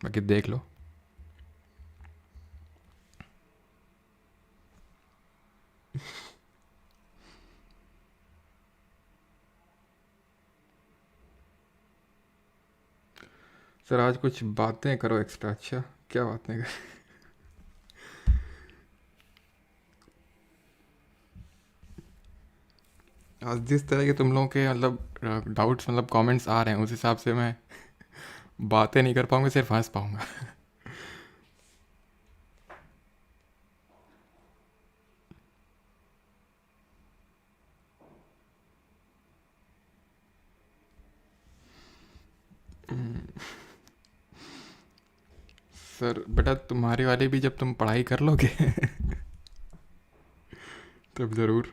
बाकी देख लो। सर आज कुछ बातें करो एक्स्ट्रा। अच्छा क्या बातें कर। आज जिस तरह के तुम लोगों के मतलब डाउट्स मतलब कमेंट्स आ रहे हैं, उस हिसाब से मैं बातें नहीं कर पाऊंगा, सिर्फ हंस पाऊंगा। सर बेटा तुम्हारी वाली भी जब तुम पढ़ाई कर लोगे तब ज़रूर।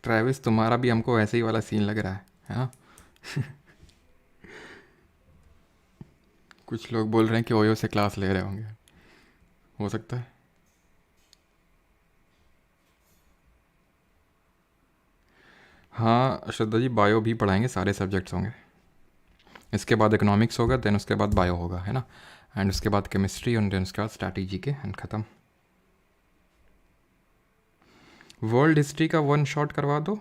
ट्रैविस तुम्हारा भी हमको ऐसे ही वाला सीन लग रहा है, हाँ। कुछ लोग बोल रहे हैं कि ओयो से क्लास ले रहे होंगे, हो सकता है। हाँ श्रद्धा जी, बायो भी पढ़ाएंगे, सारे सब्जेक्ट्स होंगे। इसके बाद इकोनॉमिक्स होगा, देन उसके बाद बायो होगा, है ना। एंड उसके बाद केमिस्ट्री, और देन उसके बाद स्ट्रैटेजी के, एंड ख़त्म। वर्ल्ड हिस्ट्री का वन शॉट करवा दो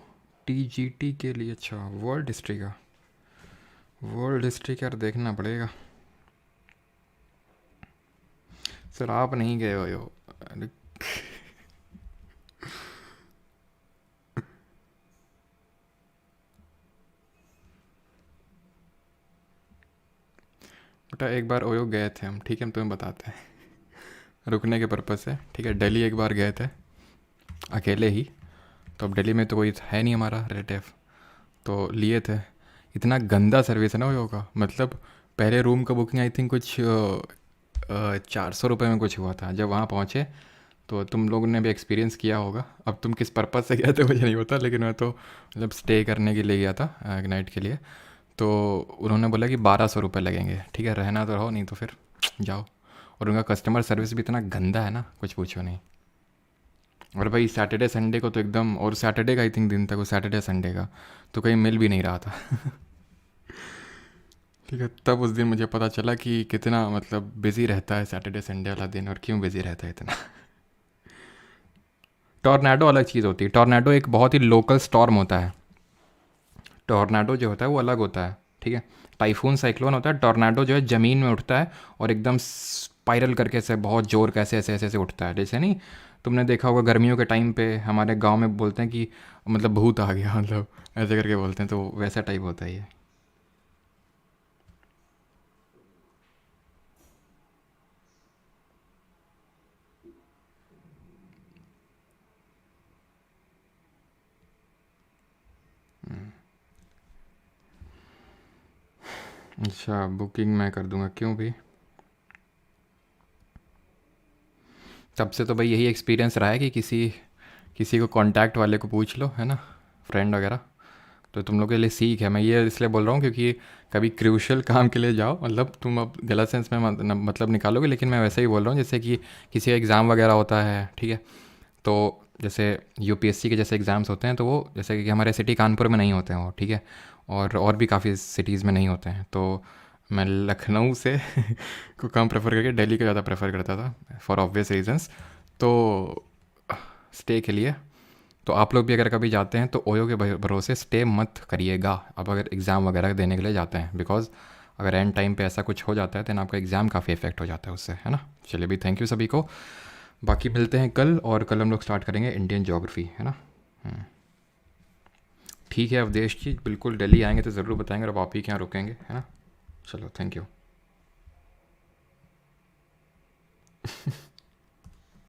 टीजीटी के लिए। अच्छा वर्ल्ड हिस्ट्री का, वर्ल्ड हिस्ट्री का यार देखना पड़ेगा। सर आप नहीं गए हो यो। अरे, बेटा एक बार ओयो गए थे हम, ठीक है, हम तुम्हें बताते हैं। रुकने के पर्पज़ से, ठीक है, दिल्ली एक बार गए थे अकेले ही। तो अब दिल्ली में तो कोई है नहीं हमारा रिलेटिव, तो लिए थे। इतना गंदा सर्विस है ना ओयो का, मतलब पहले रूम का बुकिंग आई थिंक कुछ 400 रुपये में कुछ हुआ था। जब वहाँ पहुँचे तो तुम लोगों ने भी एक्सपीरियंस किया होगा। अब तुम किस पर्पज़ से गए थे मुझे नहीं पता, लेकिन मैं तो मतलब स्टे करने के लिए गया था एक नाइट के लिए। तो उन्होंने बोला कि 1200 रुपये लगेंगे, ठीक है, रहना तो रहो, नहीं तो फिर जाओ। और उनका कस्टमर सर्विस भी इतना गंदा है ना, कुछ पूछो नहीं। और भाई सैटरडे संडे को तो एकदम, और सैटरडे का आई थिंक दिन था वो, सैटरडे संडे का तो कहीं मिल भी नहीं रहा था। ठीक है, तब उस दिन मुझे पता चला कि कितना मतलब बिज़ी रहता है सैटरडे संडे वाला दिन, और क्यों बिज़ी रहता है इतना। टॉर्नेडो अलग चीज़ होती है, टॉर्नेडो एक बहुत ही लोकल स्टॉर्म होता है। टॉर्नेडो जो होता है वो अलग होता है, ठीक है। टाइफून साइक्लोन होता है, टॉर्नेडो जो है ज़मीन में उठता है और एकदम स्पाइरल करके से बहुत जोर कैसे ऐसे ऐसे ऐसे उठता है। जैसे नहीं, तुमने देखा होगा गर्मियों के टाइम पे हमारे गांव में बोलते हैं कि मतलब भूत आ गया, मतलब ऐसे करके बोलते हैं, तो वैसा टाइप होता है ये। अच्छा बुकिंग मैं कर दूंगा, क्यों भी। तब से तो भाई यही एक्सपीरियंस रहा है कि किसी किसी को कांटेक्ट वाले को पूछ लो, है ना, फ्रेंड वगैरह। तो तुम लोग के लिए सीख है, मैं ये इसलिए बोल रहा हूँ क्योंकि कभी क्रूशल काम के लिए जाओ, मतलब तुम अब गलत सेंस में मतलब निकालोगे, लेकिन मैं वैसे ही बोल रहा हूँ जैसे कि किसी का एग्ज़ाम वगैरह होता है, ठीक है। तो जैसे यूपीएससी के जैसे एग्ज़ाम्स होते हैं, तो वो जैसे कि हमारे सिटी कानपुर में नहीं होते हैं वो, ठीक है। और भी काफ़ी सिटीज़ में नहीं होते हैं, तो मैं लखनऊ से को कम प्रेफर करके दिल्ली को ज़्यादा प्रेफर करता था फॉर ऑब्वियस रीजंस। तो स्टे के लिए तो आप लोग भी अगर कभी जाते हैं तो ओयो के भरोसे स्टे मत करिएगा, अब अगर एग्ज़ाम वगैरह देने के लिए जाते हैं, बिकॉज अगर एंड टाइम पे ऐसा कुछ हो जाता है तो आपका एग्ज़ाम काफ़ी इफेक्ट हो जाता है उससे, है ना। चलिए भी, थैंक यू सभी को। बाकी मिलते हैं कल, और कल हम लोग स्टार्ट करेंगे इंडियन ज्योग्राफी, है ना। ठीक है अवधेश जी, बिल्कुल दिल्ली आएंगे तो ज़रूर बताएंगे, और आप ही के यहाँ रुकेंगे, है ना। चलो, थैंक यू।